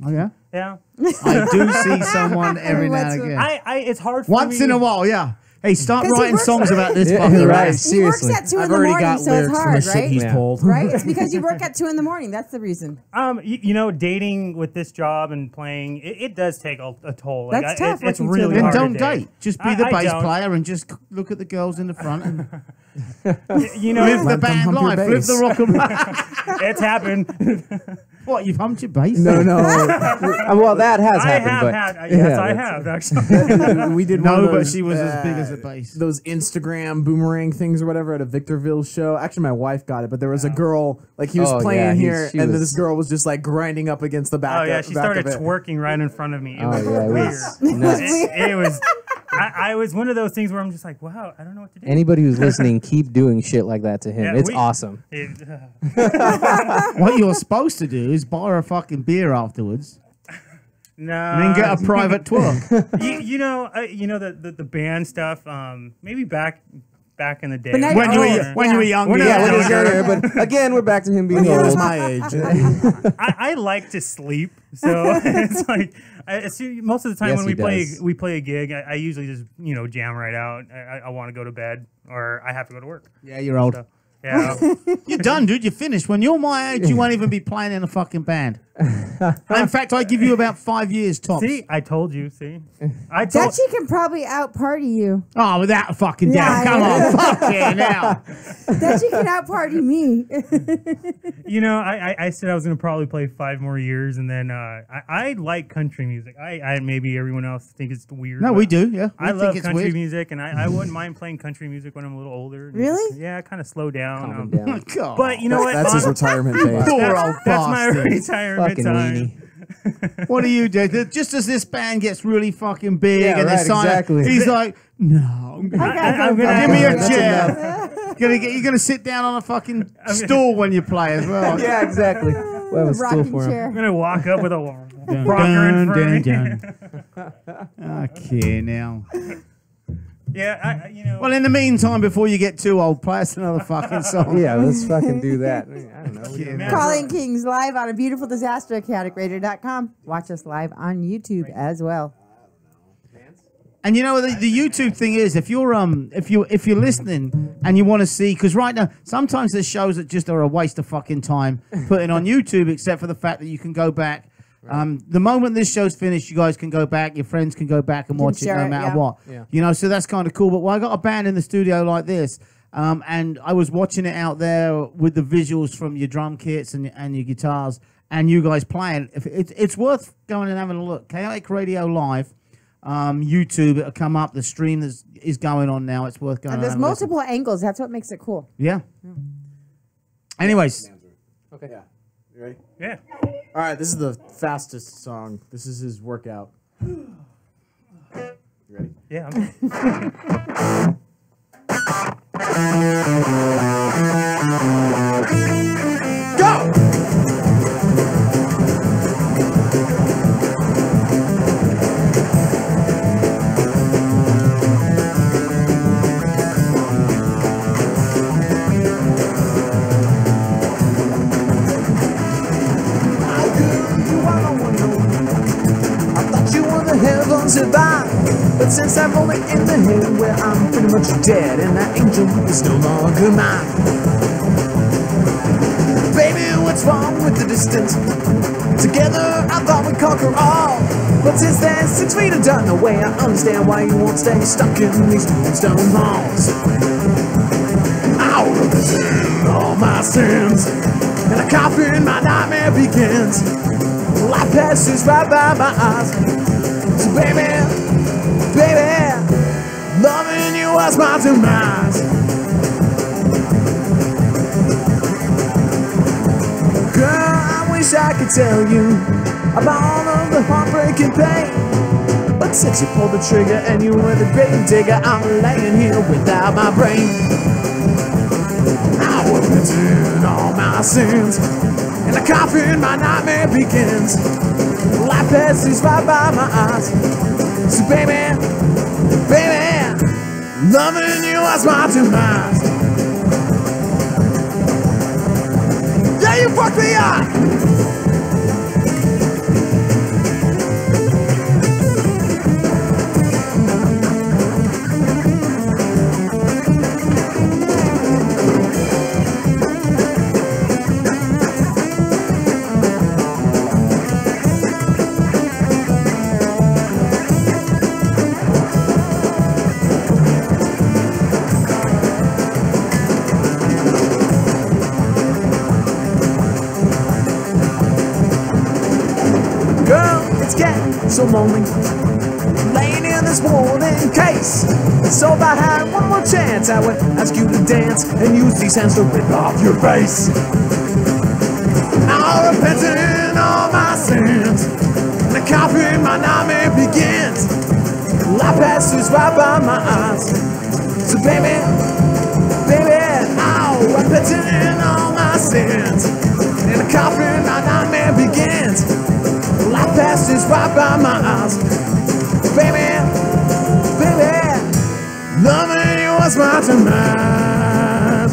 Oh yeah. Yeah. I do see someone every now and again. It's hard for Once me. in a while, yeah. Hey, start 'Cause he writing works- songs about this Yeah, fucking right. ass. He works Seriously. at 2 in I've the already morning, got so it's lyrics from hard, the shit right? he's Yeah. pulled. Right? It's because you work at 2 in the morning. That's the reason. You know, dating with this job and playing, it does take a toll. Like, That's tough, It's working two really Then hard don't to date. Just be the I bass don't. player and just look at the girls in the front and You know, live the Let them band hump your life, live bass. the rock and roll. it's happened. What, you've humped your bass? No, no. Well, that has I happened, have but had. yeah, Yes, I that's- have actually. We did No, one of but those, she was as big as a bass. Those Instagram boomerang things or whatever at a Victorville show. Actually, my wife got it, but there was a girl like he was Oh, playing yeah, here, she and then was- this girl was just like grinding up against the back. Oh yeah, she back started of it. twerking right in front of me. It Oh, was yeah, it weird. was nuts. It was. I was one of those things where I'm just like, wow, I don't know what to do. Anybody who's listening, keep doing shit like that to him. Yeah, It's we- awesome. What you're supposed to do is buy her a fucking beer afterwards No. and then get a private twerk. you know the band stuff. Maybe back in the day. But now when you you're were older. when you were younger. When I Yeah, was when he's younger. younger, but again, we're back to him being He was old. my age. I like to sleep, so it's like most of the time Yes, when he we does. play a gig, I usually just jam right out. I want to go to bed or I have to go to work. Yeah, you're old. So, yeah. You're done, dude. You're finished. When you're my age, you won't even be playing in a fucking band. In fact, I give you about 5 years tops. See, I told you. See, I told. Dutchie can probably out party you. Oh, without a fucking Yeah, doubt. Come yeah. on. Fuck yeah, now. Dutchie can out party me. I said I was gonna probably play 5 more years, and then I like country music. I maybe everyone else think it's weird. No, but we do, yeah. We I think love it's country weird. music, and I wouldn't mind playing country music when I'm a little older. Really? Yeah, kind of slow down. Calm him down. God. But you know what? That's his retirement phase. Poor old That's my bastard. retirement Fucking time. weenie. What do you do? Just as this band gets really fucking big Yeah, and right, they sign, exactly. he's like, no. I'm gonna Give me a That's chair. You're gonna sit down on a fucking stool when you play as well. Yeah, exactly. We'll have a stool Rocking for him. chair. I'm gonna walk up with a Dun, rocker in front dun, of me. dun. Okay, now. Yeah, Well, in the meantime, before you get too old, play us another fucking song. Yeah, let's fucking do that. I don't know. Yeah, man. Calling Kings live on a beautiful disaster at chaoticradio.com. Watch us live on YouTube as well. And you know the YouTube thing is if you're listening and you want to see, because right now sometimes there's shows that just are a waste of fucking time putting on YouTube, except for the fact that you can go back. The moment this show's finished, you guys can go back. Your friends can go back and watch it share no it, matter yeah. what. Yeah. You know, so that's kind of cool. But when I got a band in the studio like this, and I was watching it out there with the visuals from your drum kits and your guitars and you guys playing, it's worth going and having a look. Chaotic Radio Live. YouTube, it'll come up. The stream is going on now. It's worth going. And there's and having a listen. multiple angles. That's what makes it cool. Yeah. Anyways, Okay. Yeah. You ready? Yeah. All right. This is the fastest song. This is his workout. You ready? Yeah. I'm, Go! How good you are, no one knows. I thought you were the heavens above, but since I'm only in the head where I'm pretty much dead, and that angel is no longer mine. Baby, what's wrong with the distance? Together, I thought we'd conquer all, but since then 6 feet have done the way. I understand why you won't stay stuck in these tombstone halls. I'll represent all my sins, and a coffin my nightmare begins. Life passes right by my eyes. So baby, loving you was my demise. Girl, I wish I could tell you about all of the heartbreaking pain, but since you pulled the trigger and you were the grave digger, I'm laying here without my brain. I will return all my sins, in the coffin my nightmare begins. Life passes right by my eyes. So baby, loving you was my demise. Yeah, you fucked me up. nights get so lonely, laying in this wooden case. So if I had one more chance, I would ask you to dance and use these hands to rip off your face. Now repenting all my sins, and the coffee my nightmare begins. Life passes right by my eyes. So baby, now repenting all my sins, and the coffee my nightmare begins. Life passes right by my eyes. Baby, loving you was my demand.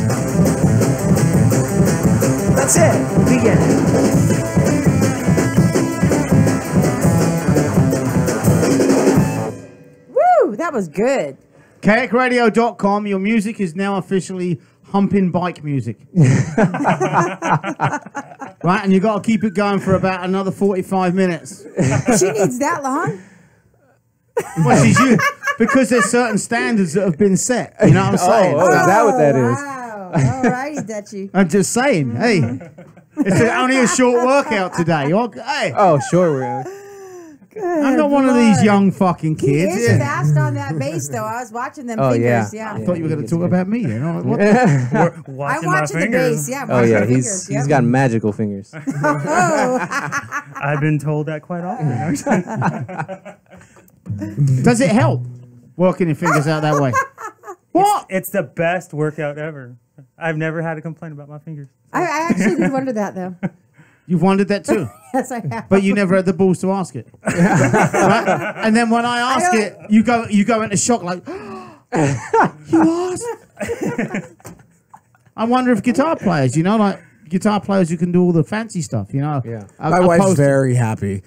That's it, the end. Woo, that was good. KayakRadio.com, your music is now officially humping bike music. Right, and you got to keep it going for about another 45 minutes. She needs that long? Well, she's you, because there's certain standards that have been set. You know what I'm saying? Oh, is that what that is? Wow. All righty, Dutchie. I'm just saying, hey, it's only a short workout today. Hey, Oh, sure. We're I'm not one of these young fucking He kids. is fast on that bass, though. I was watching them Oh, fingers. yeah. I thought you were going to talk about me then. I'm like, what I'm Watching my watching the fingers. bass. Yeah, I'm Oh watching yeah, the he's fingers. he's got magical fingers. Oh. I've been told that quite often. Does it help working your fingers out that way? What? It's the best workout ever. I've never had a complaint about my fingers. I actually did wonder that, though. You've wondered that too, Yes, I have. but you never had the balls to ask it. Right? And then when I ask it, you go into shock like, you asked? I wonder if guitar players, like guitar players who can do all the fancy stuff, Yeah. My wife's very happy.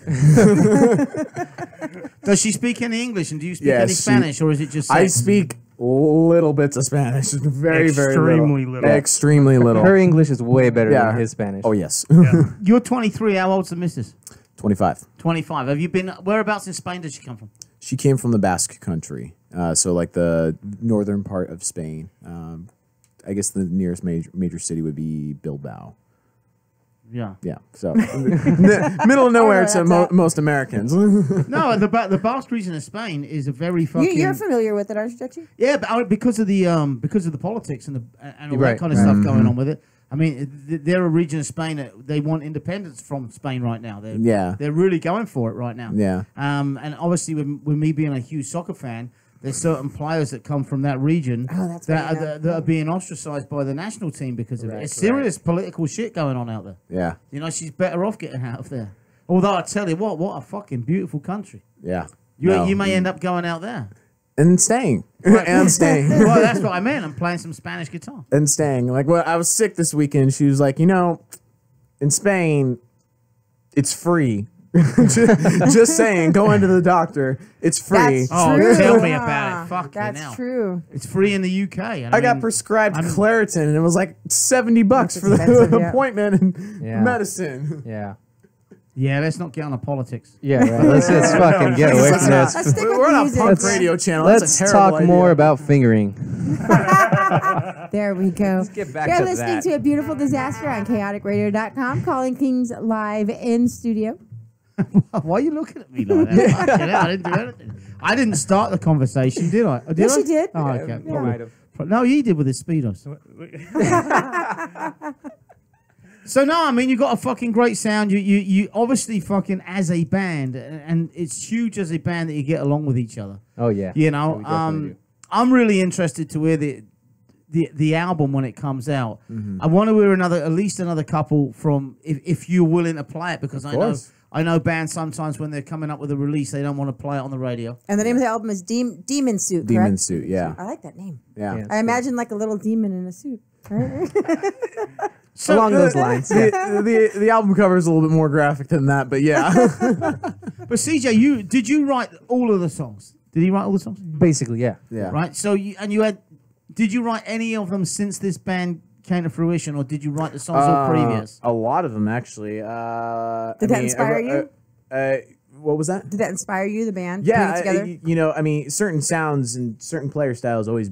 Does she speak any English and do you speak Yes, any Spanish or is it just I set? speak little bits of Spanish. Very, very Extremely little. little. Extremely little. Her English is way better Yeah. than his Spanish. Oh, yes. You're 23. How old's the missus? 25. 25. Have you been, whereabouts in Spain does she come from? She came from the Basque country, so like the northern part of Spain. I guess the nearest major city would be Bilbao. Yeah. Yeah, so middle of nowhere to most Americans. No, the Basque region of Spain is a very fucking. You're familiar with it, aren't you, Dutchie? Yeah, but because of the politics and all Right. that kind of stuff going on with it. I mean, they're a region of Spain that they want independence from Spain right now. They're really going for it right now. Yeah. And obviously, with me being a huge soccer fan, there's certain players that come from that region that are being ostracized by the national team because of it. It's serious political shit going on out there. Yeah. She's better off getting out of there. Although I tell you what a fucking beautiful country. Yeah. You may end up going out there. And staying. And staying. Well, that's what I meant. I'm playing some Spanish guitar. And staying. Like, well, I was sick this weekend. She was like, in Spain, it's free. just saying, go into the doctor. It's free. That's true. Tell me about it. Fuck That's hell. true. It's free in the UK. I got prescribed Claritin, and it was like $70 for the appointment and medicine. Yeah. Yeah, let's not get on the politics. Yeah, right. Let's fucking get away from this. Let's stick with We're on a music. punk radio channel. That's Let's a terrible talk idea. more about fingering. There we go. Let's get back You're to listening that. to A Beautiful Disaster on chaoticradio.com. Calling Kings live in studio. Why are you looking at me like that? Fucking hell, I didn't do anything. I didn't start the conversation, did I? Did Yes, I? you did. Oh, okay. You might have. No, he did with his Speedos. So no, I mean you got a fucking great sound. You obviously fucking as a band, and it's huge as a band that you get along with each other. Oh yeah. You Yeah, know, we definitely do. I'm really interested to hear the album when it comes out. I want to hear at least another couple from if you're willing to play it because I know bands sometimes when they're coming up with a release they don't want to play it on the radio. And the name of the album is Demon Suit, correct? Demon Suit, yeah. I like that name. Yeah. I imagine like a little demon in a suit. Right? So, Along those lines. The album cover is a little bit more graphic than that, but yeah. But CJ, did you write all of the songs? Did he write all the songs? Basically, yeah. Yeah. Right. So did you write any of them since this band came to fruition, or did you write the songs all previous? A lot of them, actually. Did that inspire you? What was that? Did that inspire you, the band? Yeah, putting it together? certain sounds and certain player styles always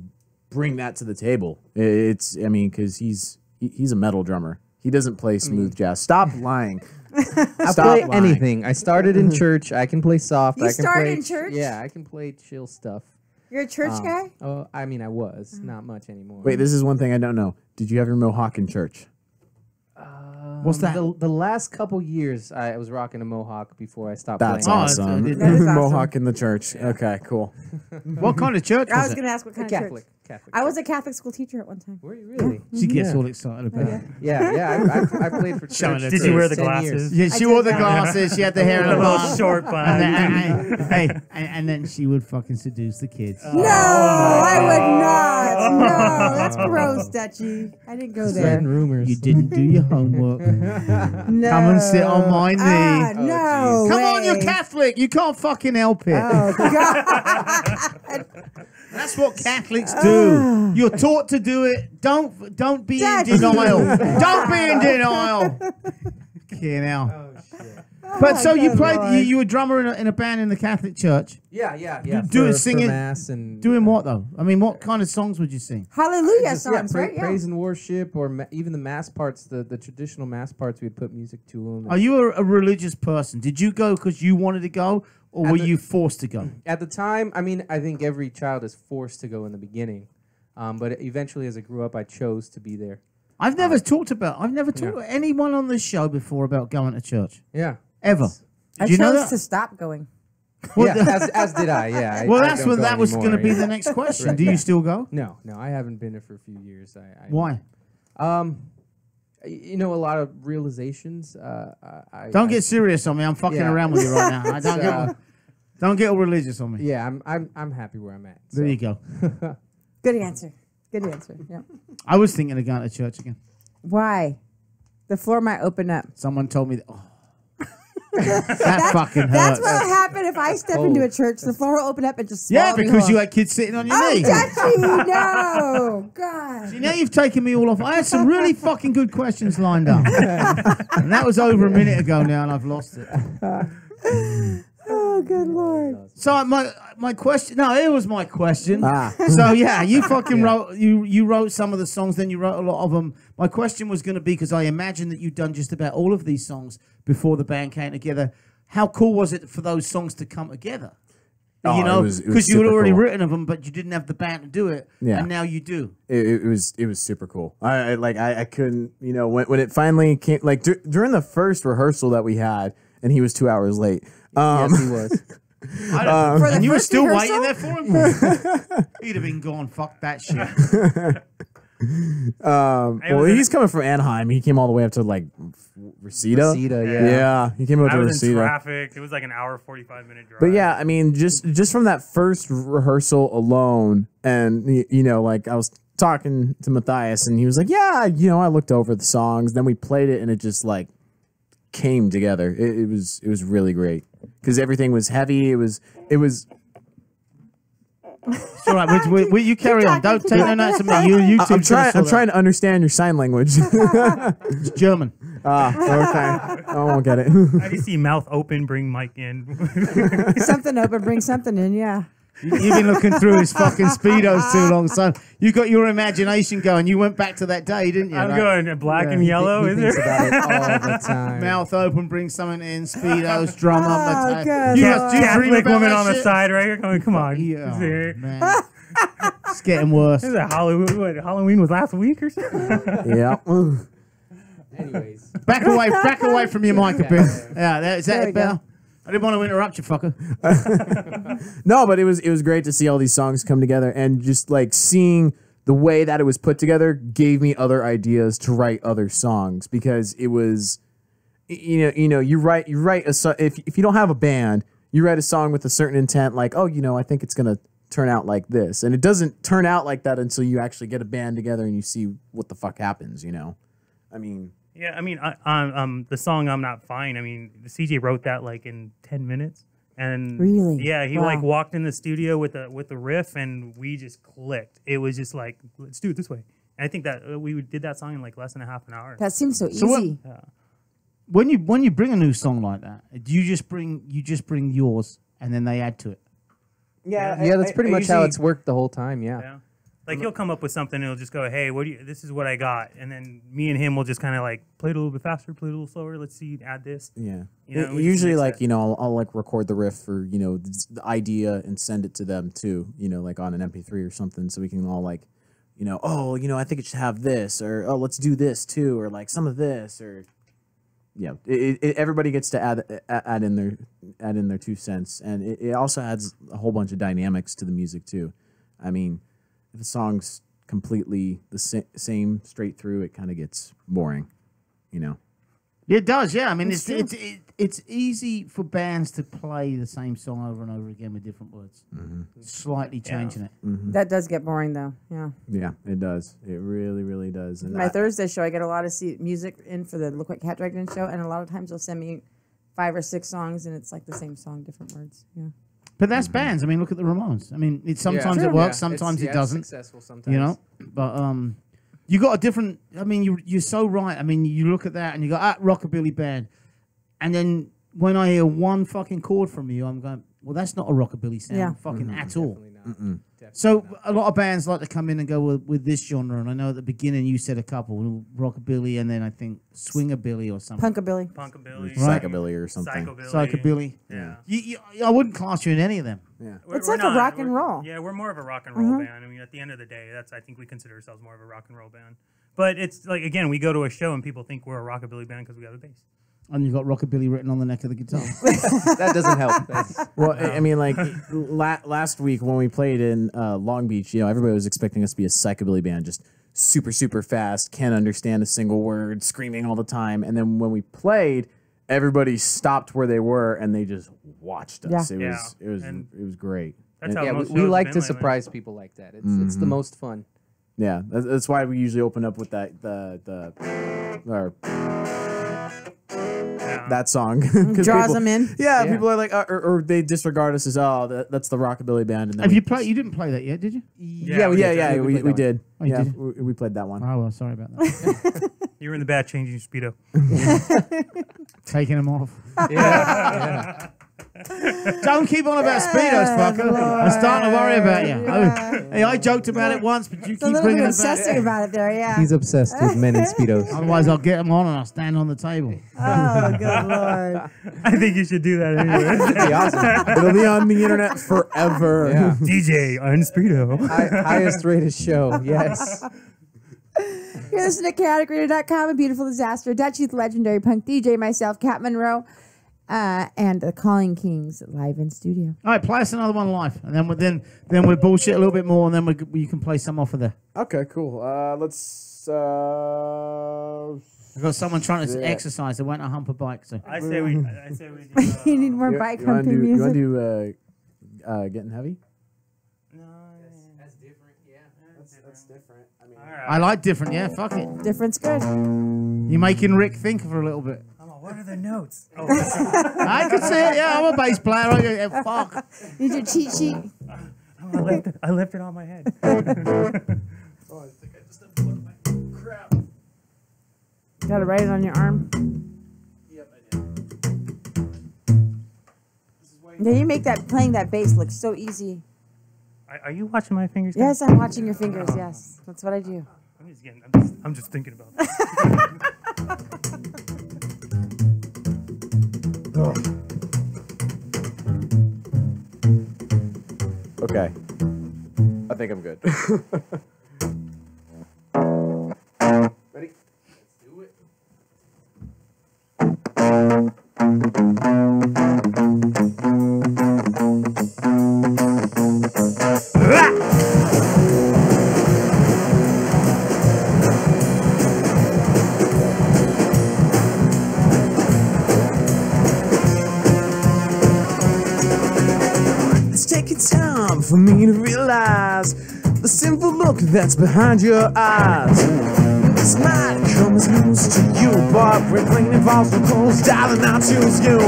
bring that to the table. Because he's a metal drummer. He doesn't play smooth jazz. Stop lying. I Stop play lying. anything. I started in church. I can play soft. You I can started play, in church? Yeah, I can play chill stuff. You're a church guy? Oh, I mean, I was not much anymore. Wait, this is one thing I don't know. Did you have your mohawk in church? What's that? The last couple years, I was rocking a mohawk before I stopped That's playing. awesome. That is awesome. Mohawk in the church. Okay, cool. What kind of church I was was it? going to ask what kind of Catholic. church. Catholic. I was a Catholic school teacher at one time. Were you really? She gets Yeah. all excited about it. Yeah. I played for Showing church. her Did you wear the 10 glasses? years. Yeah, I she did wore the that. glasses. She had the hair in A a little bun. short bun. And then she would fucking seduce the kids. No, I would not. No, that's gross, Dutchie. I didn't go there. Spreading rumors. You didn't do your homework. No. Come and sit on my knee. Ah, no. Come on, way. you're Catholic. You can't fucking help it. Oh, God. That's what Catholics do. You're taught to do it. Don't be in Dad. denial. Don't be in denial. Okay, now. But so you good played. Lord. You were a drummer in a band in the Catholic church. Yeah. Doing for singing- mass and Doing what though? I mean, what kind of songs would you sing? Hallelujah Just, songs, right? Yeah. praise and worship, or even the mass parts, the traditional mass parts. We'd put music to them. Are you a religious person? Did you go because you wanted to go, or At were the- you forced to go? At the time, I mean, I think every child is forced to go in the beginning, but eventually, as I grew up, I chose to be there. I've never talked to anyone on this show before about going to church Yeah, ever. I Did you know chose that? to stop going. yeah, as did I. Yeah. Well, I that's don't what go that was going to anymore, be yeah. the next question. Right, Do you yeah. still go? No, I haven't been there for a few years. Why? You know, a lot of realizations. Don't get serious on me. I'm fucking Yeah. around with you right now. Don't get all religious on me. Yeah, I'm happy where I'm at. There so. you go. Good answer. Good answer. Yeah. I was thinking of going to church again. Why? The floor might open up. Someone told me that. Oh. That fucking hurts. That's what will happen if I step into a church. The floor will open up and just swallow Yeah, me because whole. you had kids sitting on your Oh, knee. Dutchie, no. God. See, now you've taken me all off. I had some really fucking good questions lined up. And that was over a minute ago now, and I've lost it. Oh, good Lord. So my question, no, it was my question. Ah. So yeah, you fucking wrote you wrote some of the songs, then you wrote a lot of them. My question was going to be, because I imagine that you'd done just about all of these songs before the band came together. How cool was it for those songs to come together? Oh, You know, it was because you had super already cool. written of them, but you didn't have the band to do it, Yeah. and now you do. It was super cool. I couldn't, you know, when it finally came, like during the first rehearsal that we had, and he was 2 hours late. Yes, he was. I don't, For the and you were first still rehearsal? waiting there for him. He'd have been gone. Fuck that shit. Well, he's coming from Anaheim. He came all the way up to like Reseda. Reseda, Yeah, he came up I to was in Reseda. traffic. It was like an hour, 45-minute drive. But yeah, I mean, just from that first rehearsal alone, and you know, like I was talking to Matthias, and he was like, "Yeah, you know, I looked over the songs, then we played it, and it just like came together. It was really great because everything was heavy. It was It's all right. You carry on. Don't take no notes of me. You two I'm sort trying that. to understand your sign language. It's German. Okay, I won't get it. How do you see mouth open, bring mic in? Something open, bring something in, yeah. You've been looking through his fucking Speedos too long, son. You got your imagination going. You went back to that day, didn't you? I'm Like, going black and yellow. He Is thinks there? about it all the time. mouth open, bring something in, Speedos, drum up. Oh, good You Lord. must do dream Catholic about woman that on the shit? side, right? Come on. Yeah, Is there- man. It's getting worse. Is it Halloween was last week or something? Yeah. Anyways, Back away from your mic a bit. Yeah, is There that we it, better? I didn't want to interrupt you, fucker. No, but it was great to see all these songs come together, and just like seeing the way that it was put together gave me other ideas to write other songs, because it was, you know, you write a song, if you don't have a band, you write a song with a certain intent, like, oh, you know, I think it's gonna turn out like this, and it doesn't turn out like that until you actually get a band together and you see what the fuck happens, you know. I mean, Yeah, I mean, the song "I'm Not Fine." I mean, the CJ wrote that like in 10 minutes, and Really? yeah, he Wow. like walked in the studio with the riff, and we just clicked. It was just like, let's do it this way. And I think that we did that song in like less than a half an hour. That seems so easy. So what- When you bring a new song like that, do you just bring yours and then they add to it? yeah, that's pretty much how it's worked the whole time. Yeah. Yeah. Like he'll come up with something and he'll just go, "Hey, this is what I got," and then me and him will just kind of like play it a little bit faster, play it a little slower. Let's see, add this. Yeah. You know, we just Usually, mix like that. you know, I'll like record the riff for the idea and send it to them too. You know, like on an MP3 or something, so we can all like, I think it should have this, or oh, let's do this too, or like some of this, or everybody gets to add in their 2 cents, and it also adds a whole bunch of dynamics to the music too. I mean, if a song's completely the same straight through, it kind of gets boring, It does, yeah. I mean, It's it's easy for bands to play the same song over and over again with different words, slightly changing it. That does get boring, though. Yeah. Yeah, it does. It really, really does. And My Thursday show, I get a lot of music in for the Look What Cat Dragged In show, and a lot of times they'll send me 5 or 6 songs, and it's like the same song, different words. Yeah. But that's bands. I mean, look at the Ramones. I mean, sometimes True. it works, Yeah. sometimes It's it doesn't. successful sometimes. You know, but you got a different. I mean, you're so right. I mean, you look at that and you go, rockabilly band, and then when I hear one fucking chord from you, I'm going, well, that's not a rockabilly sound, fucking at all. Definitely not. Definitely So not. a lot of bands like to come in and go with this genre, and I know at the beginning you said a couple, rockabilly, and then I think swingabilly or something. Punkabilly. Punkabilly, psychobilly or something. Psychobilly. Yeah. I wouldn't class you in any of them. Yeah. It's like a rock and roll. Yeah, we're more of a rock and roll band. I mean, at the end of the day, I think we consider ourselves more of a rock and roll band. But it's like, again, we go to a show and people think we're a rockabilly band because we got a bass. And you've got rockabilly written on the neck of the guitar. That doesn't help. Well, I mean, like last week when we played in Long Beach, everybody was expecting us to be a psychobilly band, just super, super fast, can't understand a single word, screaming all the time. And then when we played, everybody stopped where they were and they just watched us. Yeah. It was great. That's how Yeah, most we shows like have to been lately. surprise people like that. It's the most fun. Yeah, that's why we usually open up with that song. 'Cause Draws people- them in. Yeah, Yeah. people are like, or they disregard us as, that's the rockabilly band. And then Have you played? You didn't play that yet, did you? Yeah, we did. We did. Oh, you Yeah, did? we played that one. Oh well, sorry about that. You were in the back changing your Speedo. Taking them off. Yeah. Don't keep on about speedos, fucker. I'm starting to worry about you. Hey, I joked about it once, but you It's a keep little bringing bit it back. obsessive about it there, yeah. He's obsessed with men in Speedos. Otherwise, I'll get them on and I'll stand on the table. Oh, good Lord. I think you should do that anyway. That'd be awesome. It'll be on the internet forever. Yeah. DJ on Speedo. Highest rated show. Yes. You're listening to chaoticradio.com, A Beautiful Disaster, Dutchie, the legendary punk DJ, myself, Cat Monroe, and the Calling Kings live in studio. All right, play us another one live, and then we'll bullshit a little bit more, and then you can play some off of there. Okay, cool. Let's. I've got someone trying to Yeah. exercise. They went to hump a bike, so I say we do. You need more bike you wanna humping do, music. You want to do Getting Heavy? That's different, yeah. That's different. I mean, I like different. Yeah, fuck it. Different's good. You're making Rick think for a little bit. What are the notes? Oh, I can see it. Yeah, I'm a bass player. I go, yeah, fuck. Need your cheat sheet. I left it on my head. Got to write it on your arm. Yeah, you make playing that bass look so easy. Are you watching my fingers? Yes, I'm watching your fingers. Yes, that's what I do. I'm just thinking about this. okay. I think I'm good. Ready? Let's do it. It's taking time for me to realize the sinful look that's behind your eyes. This might come as news to you, but when playing involves the calls, darling, I choose you.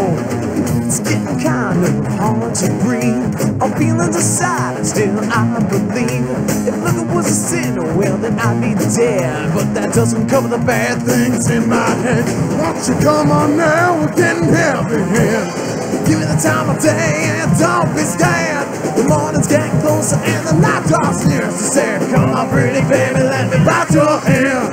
It's getting kind of hard to breathe. I'm feeling decided, still I believe. If looking was a sin, well then I'd be dead. But that doesn't cover the bad things in my head. Won't you come on now, we're getting heavy here. Give me the time of day and don't be scared. The morning's getting closer and the night draws near. She said, come on, pretty baby, let me bite your hand.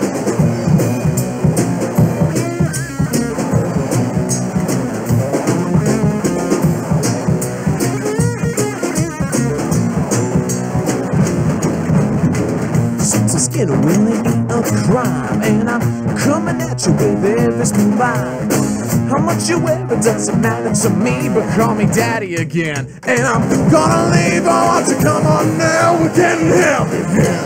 Skin willing of crime, and I'm coming at you with every smooth line. How much you ever doesn't matter to me, but call me daddy again. And I'm gonna leave, I want you, come on now, we're getting heavy here.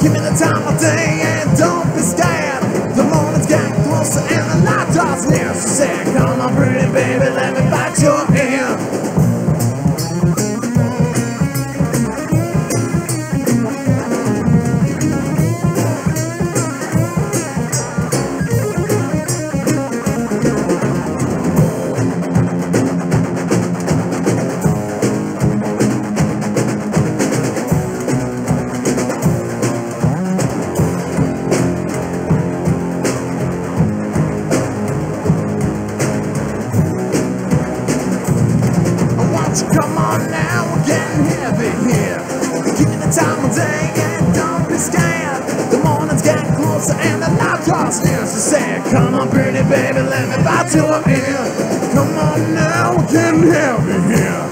Give me the time of day and don't be scared. The morning's getting closer and the night draws near. She said, come on pretty baby, let me bite your hand. Come on now, we're getting heavy here. Give me the time of day and don't be scared. The morning's getting closer and the night draws near. She said, come on pretty baby, let me bite your ear. Come on now, we're getting heavy here.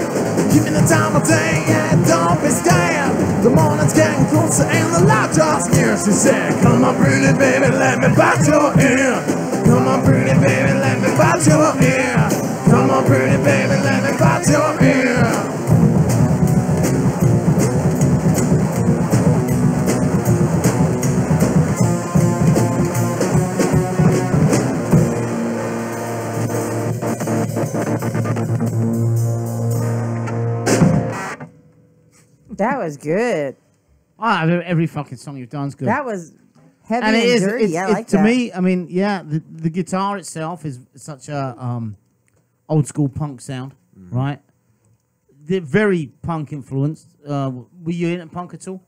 Give me the time of day and don't be scared. The morning's getting closer and the light draws near. She said, come on pretty baby, let me bite your ear. Come on pretty baby, let me bite your ear. Come on pretty baby, let me bite your ear. That was good. Every fucking song you've done is good. That was heavy and and, it is, dirty. I like to that. me, I mean, yeah, the guitar itself is such a old school punk sound, right? They're very punk influenced. Were you into punk at all?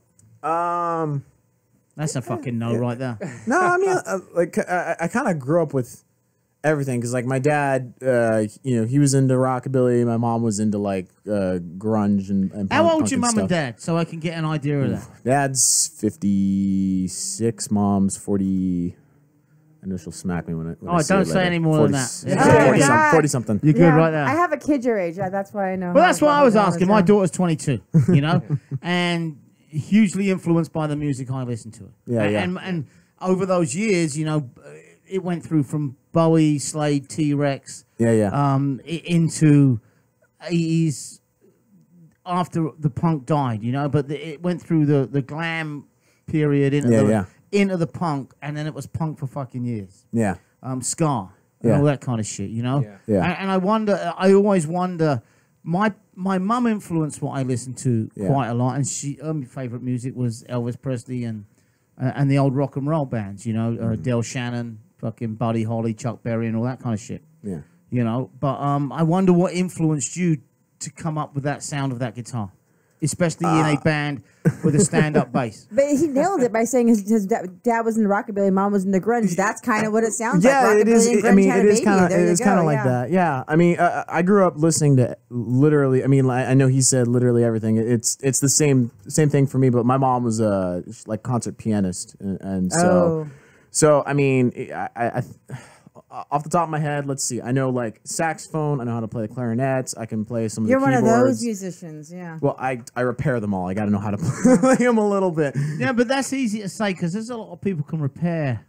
That's a fucking no right there. No, I mean, I kind of grew up with everything because, like, my dad, he was into rockabilly. My mom was into like grunge and punk. How old's your and mum and stuff. dad, so I can get an idea of that? Dad's 56, mom's 40. I know she'll smack me when I don't it say later. any more than that. 40 Yeah. 40 something. God. 40 something. You're good Yeah, right there. I have a kid your age. That's why I know. Well, how that's what I fucking was old asking. it My is. daughter's 22, you know, and hugely influenced by the music I listen to. Yeah, yeah. And over those years, you know, it went through from Bowie, Slade, T-Rex, into 80s after the punk died, you know, but it went through the glam period into the punk, and then it was punk for fucking years. Yeah. Ska. And all that kind of shit, you know? Yeah. And I always wonder, my mum influenced what I listened to quite a lot, and her favourite music was Elvis Presley and the old rock and roll bands, you know, Del Shannon, fucking Buddy Holly, Chuck Berry, and all that kind of shit. Yeah. You know, but I wonder what influenced you to come up with that sound of that guitar, especially in a band with a stand-up bass. But he nailed it by saying his dad was into rockabilly, mom was into grunge. That's kind of what it sounds like. Yeah, it Rockabilly is. and grunge I mean, had it a is baby. kind of. There It you is go, kind of like yeah. that. Yeah. I mean, I grew up listening to literally. I mean, I know he said literally everything. It's the same thing for me. But my mom was a like concert pianist, and so I mean, I off the top of my head, let's see. I know like saxophone. I know how to play the clarinets. I can play some of You're the one keyboards. of those musicians, yeah. Well, I repair them all. I got to know how to play them a little bit. Yeah, but that's easy to say because there's a lot of people can repair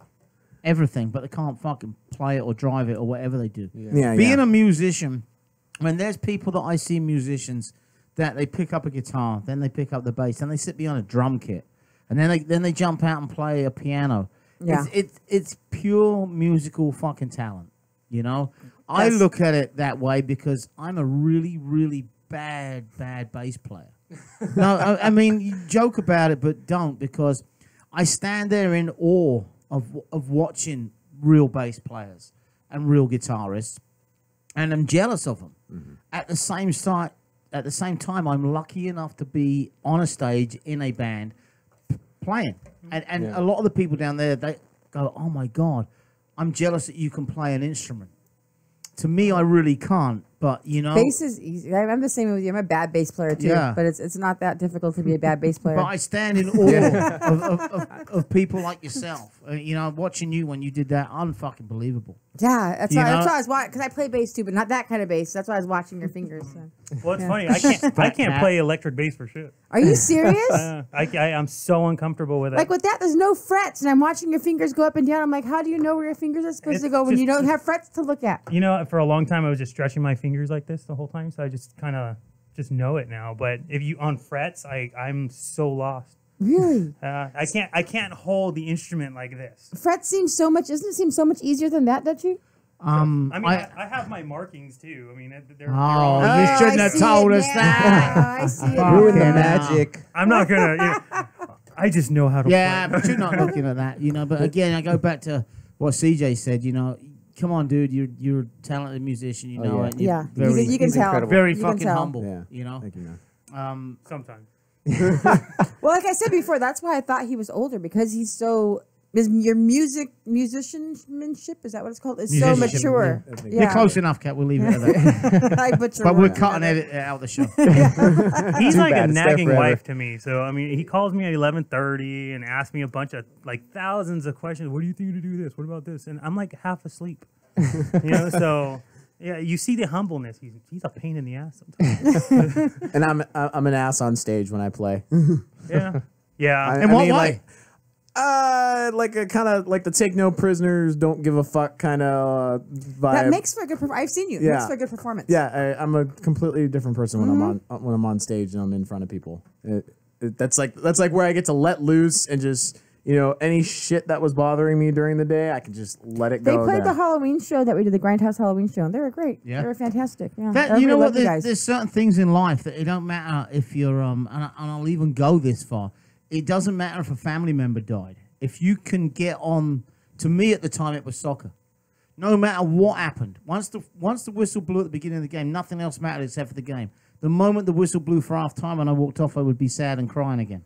everything, but they can't fucking play it or drive it or whatever they do. Yeah, Being a musician, when there's people that I see musicians that they pick up a guitar, then they pick up the bass, then they sit behind a drum kit, and then they jump out and play a piano. Yeah. It's pure musical fucking talent, you know? I look at it that way because I'm a really, really bad bass player. No, I mean, you joke about it, but don't, because I stand there in awe of watching real bass players and real guitarists, and I'm jealous of them. Mm-hmm. At the same time, I'm lucky enough to be on a stage in a band playing. And a lot of the people down there, they go, oh my God, I'm jealous that you can play an instrument. To me, I really can't. But you know, Bass is easy. I'm the same with you. I'm a bad bass player too, Yeah. but it's not that difficult to be a bad bass player. but I stand in awe of people like yourself. You know, watching you when you did that, unfucking believable. Yeah, that's You why, know? I was watching, because I play bass too, but not that kind of bass. That's why I was watching your fingers. So. Well, it's Yeah. funny. I can't play electric bass for shit. Are you serious? I'm so uncomfortable with it. Like with that, there's no frets, and I'm watching your fingers go up and down. I'm like, how do you know where your fingers are supposed to It's go when you just- don't have frets to look at? You know, for a long time I was just stretching my fingers like this the whole time, so I just kind of just know it now. But if you on frets, I'm so lost. Really? I can't hold the instrument like this. Frets seem so much. Doesn't it seem so much easier than that, don't you? I mean, I have my markings too. I mean, they're Oh, all you shouldn't have told us that. I see it. Ruin the now. magic. I'm not gonna. I just know how to. Yeah, play. but you're not looking at that, you know. But again, I go back to what CJ said. You know, come on, dude, you're a talented musician. You know, yeah. and you're Yeah, very, you can tell. incredible. very You can fucking tell. humble. Yeah. You know, Thank you, man. Sometimes. Well, like I said before, that's why I thought he was older, because he's so. Your musicianship, is that what it's called? Is so Musicianship, mature. yeah. Yeah. You're close enough, Kat. We'll leave it at that. I butcher But we're words. cutting it out of the show. He's Too like bad, a it's there nagging forever. wife to me. So I mean, he calls me at 11:30 and asks me a bunch of like thousands of questions. What do you think to do this? What about this? And I'm like half asleep. You know, so yeah, you see the humbleness. He's a pain in the ass sometimes. And I'm an ass on stage when I play. Yeah, yeah. In what way? Like a kind of like the take no prisoners, don't give a fuck kind of vibe. That makes for a good. I've seen you. It Yeah. makes for a good performance. Yeah, I'm a completely different person when I'm on stage and I'm in front of people. That's like where I get to let loose and just, you know, any shit that was bothering me during the day, I can just let it They go. played there. the Halloween show that we did, the Grindhouse Halloween show, and they were great. Yeah. They were fantastic. Yeah. That, you Everybody know what? loved you guys. There's certain things in life that it don't matter if you're and I'll even go this far. It doesn't matter if a family member died. If you can get on, to me at the time it was soccer. No matter what happened, once the whistle blew at the beginning of the game, nothing else mattered except for the game. The moment the whistle blew for half time and I walked off, I would be sad and crying again,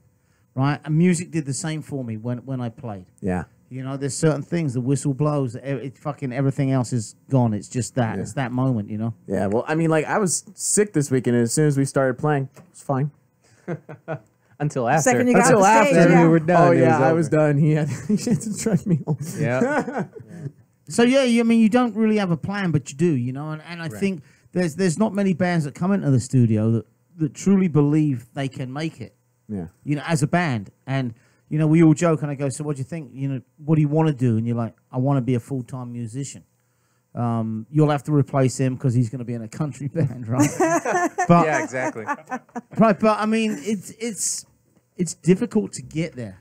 right? And music did the same for me when I played. Yeah. You know, there's certain things. The whistle blows. It fucking everything else is gone. It's just that. Yeah. It's that moment. You know. Yeah, well, I mean, like, I was sick this weekend, and as soon as we started playing, it was fine. Until after. Second you got Until off the stage, after yeah. we were done. Oh, it yeah, I over. was done. He had to drag me home. Yeah. So yeah, I mean, you don't really have a plan, but you do. You know, and I think there's not many bands that come into the studio that truly believe they can make it. Yeah. You know, as a band, and you know, we all joke, and I go, so what do you think? You know, what do you want to do? And you're like, I want to be a full-time musician. You'll have to replace him because he's going to be in a country band, right? But, Yeah, exactly. Right, but I mean, it's difficult to get there.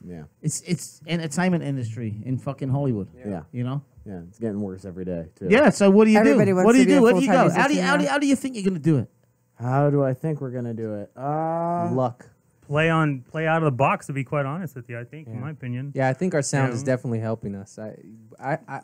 Yeah. It's entertainment industry in fucking Hollywood. Yeah. You know. Yeah, it's getting worse every day, too. Yeah. So what do you Everybody do? wants What do to you be a do? Where do you go? full-time How do you musician, how do you think you're going to do it? How do I think we're going to do it? Luck. Play out of the box, to be quite honest with you. I think, in my opinion. Yeah, I think our sound is Yeah. definitely helping us.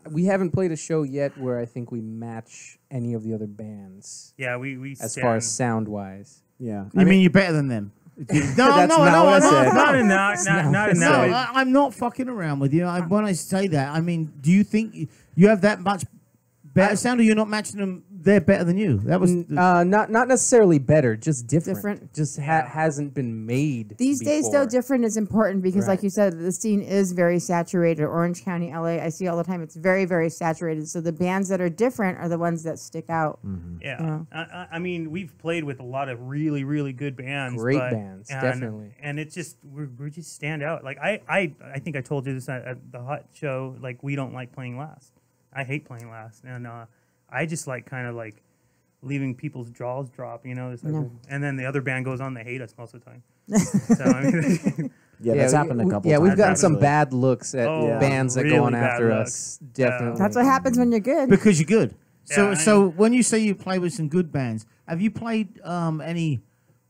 We haven't played a show yet where I think we match any of the other bands Yeah, we as stand- far as sound wise. Yeah. You mean you're better than them? No, That's no, not no, what I no, said. no, not in that. Not in No, that. I'm not fucking around with you. When I say that, I mean, do you think you have that much better sound, or you're not matching them? They're better than you. That was Not necessarily better, just different. Different. Just hasn't been made These days, though, before. different is important because, like Right. you said, the scene is very saturated. Orange County, LA, I see all the time. It's very, very saturated. So the bands that are different are the ones that stick out. Yeah, I mean, we've played with a lot of really, really good bands. Great but- bands, and, definitely. And it's just we just stand out. Like I think I told you this at the Hot show. Like we don't like playing last. I hate playing last, and I just like kind of like leaving people's jaws drop. You know, it's like, and then the other band goes on. They hate us most of the time. So I mean, Yeah, that's happened a couple Yeah, times. we've gotten some actually. bad looks at Oh, bands that really go on bad after looks. us. Definitely. That's what happens when you're good. because you're good. So, Yeah, so when you say you play with some good bands, have you played any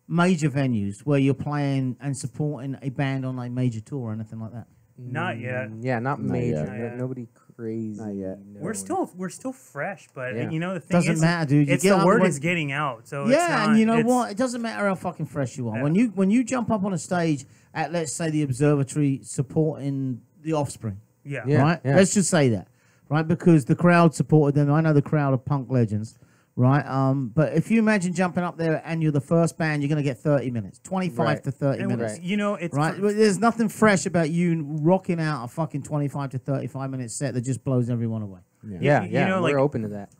major venues where you're playing and supporting a band on a major tour or anything like that? not yet. Yeah, not major. yet. Not yet. Nobody crazy. Not yet. no. We're still fresh, but Yeah. you know the thing Doesn't is, matter, dude. You It's get the on the word way- is getting out. So it's Yeah, not, and you know it's- what? It doesn't matter how fucking fresh you are. Yeah. When you jump up on a stage at, let's say, the Observatory supporting the Offspring, Yeah. Yeah. right? Let's just say that, right? Because the crowd supported them. I know the crowd are punk legends, right? But if you imagine jumping up there and you're the first band, you're going to get 30 minutes, 25 to 30 minutes. You know, it's right. There's nothing fresh about you rocking out a fucking 25 to 35 minute set that just blows everyone away. Yeah, you know, we're open to that.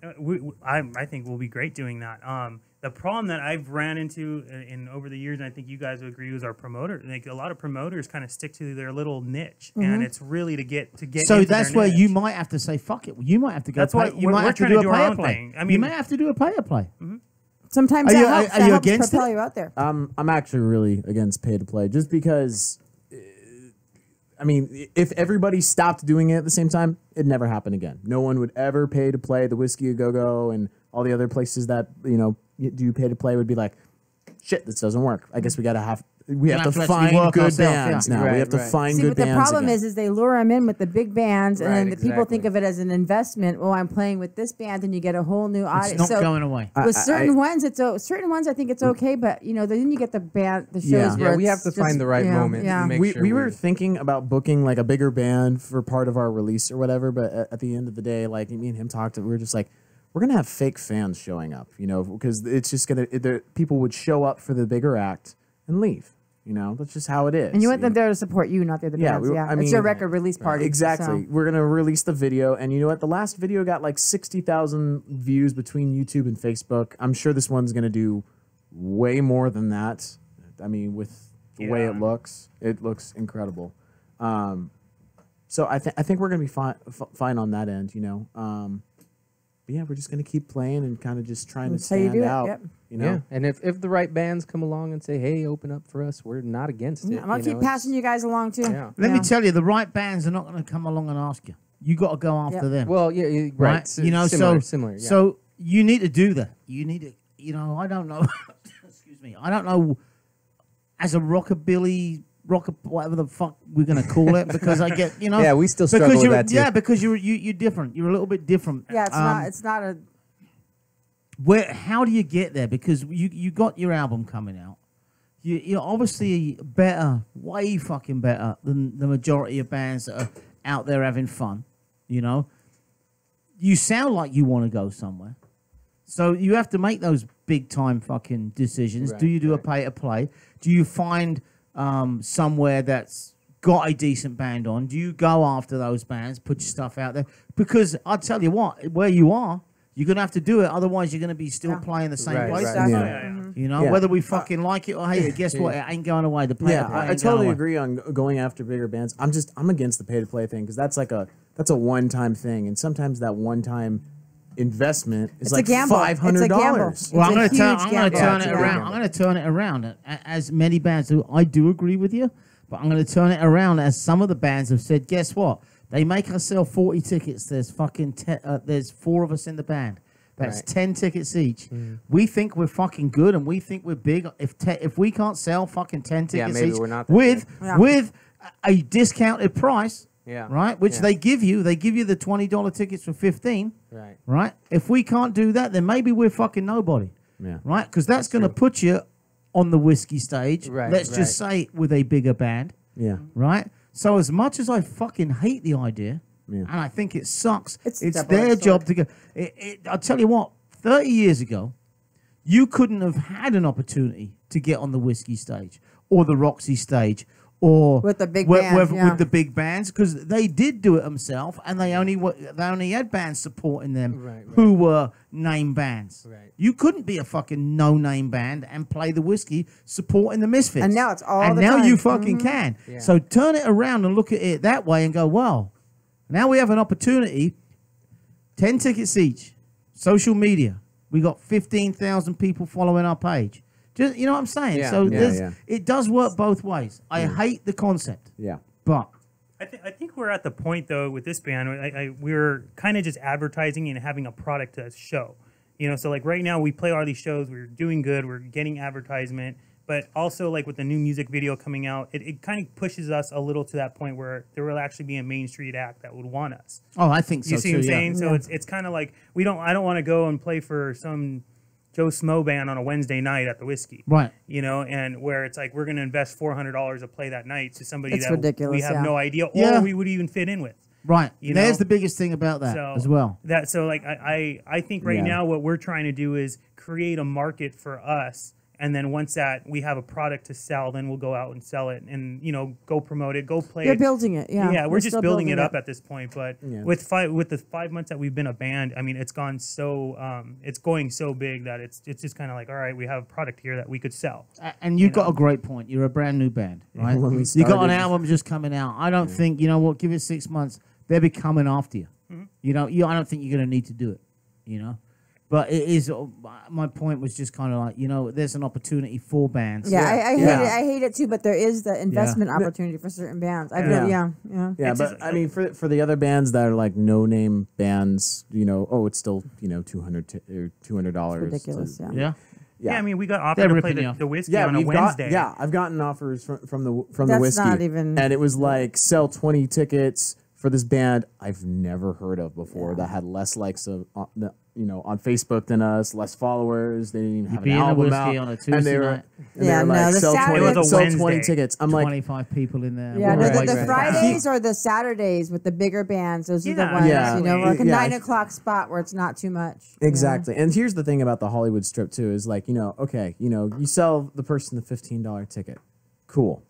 I think we'll be great doing that. The problem that I've ran into in over the years, and I think you guys would agree, was our promoter. Like a lot of promoters kind of stick to their little niche, and it's really to get. So into that's their where niche. you might have to say, "Fuck it." You might have to go. That's why you might we're have to trying to do do a our pay own to play. thing. I mean, you may have to do a pay to play. Sometimes Are you- that helps. are That you helps against propel it? you out there. I'm actually really against pay to play, just because. I mean, if everybody stopped doing it at the same time, it'd never happen again. No one would ever pay to play. The Whiskey A Go Go and all the other places that do pay to play would be like, shit, this doesn't work. I guess we have to find good bands now. We have to find See, good but the bands. problem is they lure them in with the big bands, and then the people exactly. think of it as an investment. Oh, I'm playing with this band, and you get a whole new audience. It's not going away. With certain ones, certain ones I think it's okay, but then you get the shows. Yeah. Where we have it's to find the right moment. Yeah. To make we, sure we were thinking about booking like a bigger band for part of our release or whatever, but at the end of the day, like me and him talked, we were just like, we're gonna have fake fans showing up, because it's just people would show up for the bigger act and leave. That's just how it is. And you want them there to support you, not the other bands. It's your record release party. Exactly. So. We're gonna release the video, and you know what? The last video got like 60,000 views between YouTube and Facebook. I'm sure this one's gonna do way more than that. I mean, with the way it looks incredible. So I think we're gonna be fine on that end. But yeah, we're just gonna keep playing and kind of just trying to stand out. Yep. Yeah, and if the right bands come along and say, "Hey, open up for us," we're not against it. I'm gonna keep passing you guys along too. Yeah. Let me tell you, the right bands are not going to come along and ask you. You got to go after them. Well, yeah, right. Similar. Yeah. So you need to do that. You need to. I don't know. Excuse me. I don't know. As a rockabilly. Whatever the fuck we're gonna call it, because I get Yeah, we still struggle with that too. Yeah, because you're different. You're a little bit different. Yeah, it's not a. How do you get there? Because you got your album coming out. You're obviously better, way fucking better than the majority of bands that are out there having fun. You sound like you want to go somewhere, so you have to make those big time fucking decisions. Do you do a pay to play? Do you find somewhere that's got a decent band on? Do you go after those bands, put your stuff out there? Because I'll tell you what, where you are, you're going to have to do it. Otherwise, you're going to be still playing the same place. Exactly. Whether we fucking like it or hate it, guess what? It ain't going away. The pay to play I totally agree on going after bigger bands. I'm against the pay to play thing, because that's a one-time thing, and sometimes that one-time investment is like $500. Well, I'm going to turn it around. I'm going to turn it around. As many bands do, I do agree with you, but I'm going to turn it around as some of the bands have said. Guess what? They make us sell 40 tickets. There's fucking there's 4 of us in the band. That's 10 tickets each. We think we're fucking good, and we think we're big. If we can't sell fucking 10 tickets maybe each we're not that with a discounted price. Yeah. Right? Which they give you the $20 tickets for 15. Right. Right? If we can't do that, then maybe we're fucking nobody. Yeah. Right? Because that's going to put you on the whiskey stage. Right. Let's just say with a bigger band. Yeah. Right? So as much as I fucking hate the idea, and I think it sucks, it's their job to go. I'll tell you what, 30 years ago, you couldn't have had an opportunity to get on the whiskey stage or the Roxy stage, or with the big bands, with the big bands, because they did do it themselves, and they only had bands supporting them who were name bands. Right. You couldn't be a fucking no-name band and play the whiskey supporting the Misfits. And now it's all and the now time. you fucking can. Yeah. So turn it around and look at it that way and go, well, now we have an opportunity. 10 tickets each. Social media. We got 15,000 people following our page. Just, you know what I'm saying? Yeah. So Yeah. it does work both ways. I hate the concept, Yeah. but I think we're at the point, though, with this band, we're kind of just advertising and having a product to show. So like right now we play all these shows, we're doing good, we're getting advertisement, but also like with the new music video coming out, it kind of pushes us a little to that point where there will actually be a Main Street act that would want us. oh, I think so You see too. what I'm Yeah. saying? So it's kind of like I don't want to go and play for some Joe Smo band on a Wednesday night at the Whiskey. Right. And where it's like we're going to invest $400 to play that night to somebody It's that ridiculous, we have no idea or Yeah. we would even fit in with. Right. You There's know? the biggest thing about that as well. I think right now what we're trying to do is create a market for us. And then once that we have a product to sell, then we'll go out and sell it and, go promote it, go play You're it. building it, yeah. Yeah, we're just still building it up at this point. But with the 5 months that we've been a band, I mean, it's gone so, it's going so big that it's just kind of like, all right, we have a product here that we could sell. And you've got a great point. You're a brand new band, right? When we You got an started- album just coming out. I don't think, you know what, give it 6 months. They'll be coming after you. I don't think you're going to need to do it, But it is. My point was just kind of like, there's an opportunity for bands. Yeah, I hate it. I hate it too. But there is the investment opportunity for certain bands. Yeah. But I mean, for the other bands that are like no name bands, it's still $200 or $200. Ridiculous. Yeah, I mean, we got offered to play the whiskey on a Wednesday. I've gotten offers from the That's whiskey, not even- and it was like sell 20 tickets for this band I've never heard of before that had less likes on Facebook than us, less followers. They didn't even have an album whiskey out on a and Tuesday they were, night. and they were like, sell 20 tickets. I'm like, 25 people in there. Yeah, What no, a the great Fridays or the Saturdays with the bigger bands. Those are the Yeah. ones, Yeah. like a Yeah. 9 o'clock spot where it's not too much. exactly. And here's the thing about the Hollywood Strip too is like, okay, you sell the person the $15 ticket, cool.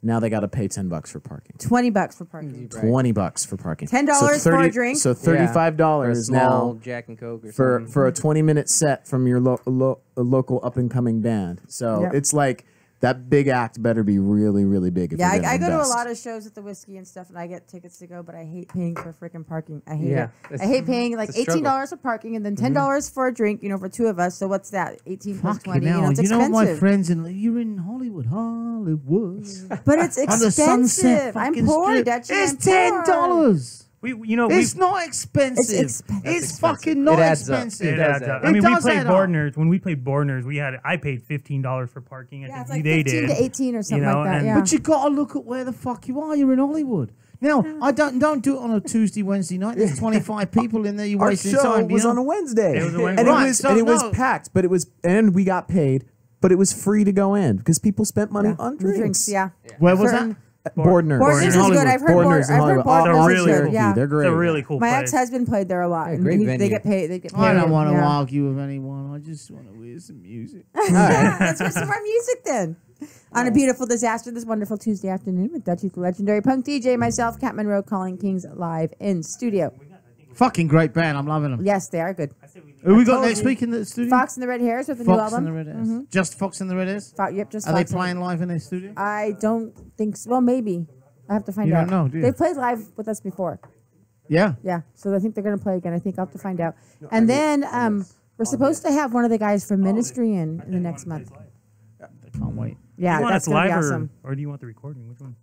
Now they got to pay $10 for parking. $20 for parking. $20 for parking. $10 for a drink. So $35 small now Jack and Coke or for something. for a 20-minute set from your local up and coming band. So Yep. it's like that big act better be really, really big. If Yeah, you're gonna I go to a invest. lot of shows at the whiskey and stuff, and I get tickets to go, but I hate paying for freaking parking. I hate Yeah, it. I hate paying like it's a struggle. $18 for parking and then $10 for a drink. For two of us. So what's that? 18 plus Fucking 20. hell. It's You know expensive. my friends you're in Hollywood. But it's On the Sunset expensive. I'm fucking poor, Strip. Dutchie. It's I'm poor. $10. It's not It's expensive. expensive. It's fucking not It adds up. expensive. It adds up. It I mean, we does played add up. Bordner's. When we played Bordner's, I paid $15 for parking. Yeah, I it's think like they 15 did. to 18 or something know, like that. and- Yeah. But you got to look at where the fuck you are. You're in Hollywood. Now, I don't do it on a Tuesday, Wednesday night. There's 25 people in there. You're Our wasting show time. was on a Wednesday. It was a Wednesday. And Right, it was so and it was no. packed, but and we got paid, but it was free to go in because people spent money on drinks. Yeah. Where was Certain- that? Bordner's. Bordner's is Hollywood. good. I've heard Bordner's in I've heard Hollywood. Bordner's They're is really good. cool. Yeah. They're great. It's a really cool My place. ex-husband played there a lot. Yeah, and great they venue. get paid. They get paid. I don't want to yeah. argue with anyone. I just want to hear some music. Let's hear some more music then. On a beautiful disaster this wonderful Tuesday afternoon with Dutchie the legendary punk DJ, myself, Cat Monroe, Calling Kings live in studio. Fucking great band. I'm loving them. Yes, they are good. Who we got told next you. week in the studio? Fox and the Red Hairs with the new Fox album. and the Red Airs. Just Fox and the Red Airs? Yep, just Are they Fox and- playing live in their studio? I don't think so. Well, maybe. I have to find You out. don't know, do you? They played live with us before. Yeah. Yeah, so I think they're going to play again. I think I'll have to find out. And then we're supposed to have one of the guys from Ministry in the next month. I can't wait. Yeah, do you want that's us going to be live awesome. or do you want the recording? Which one?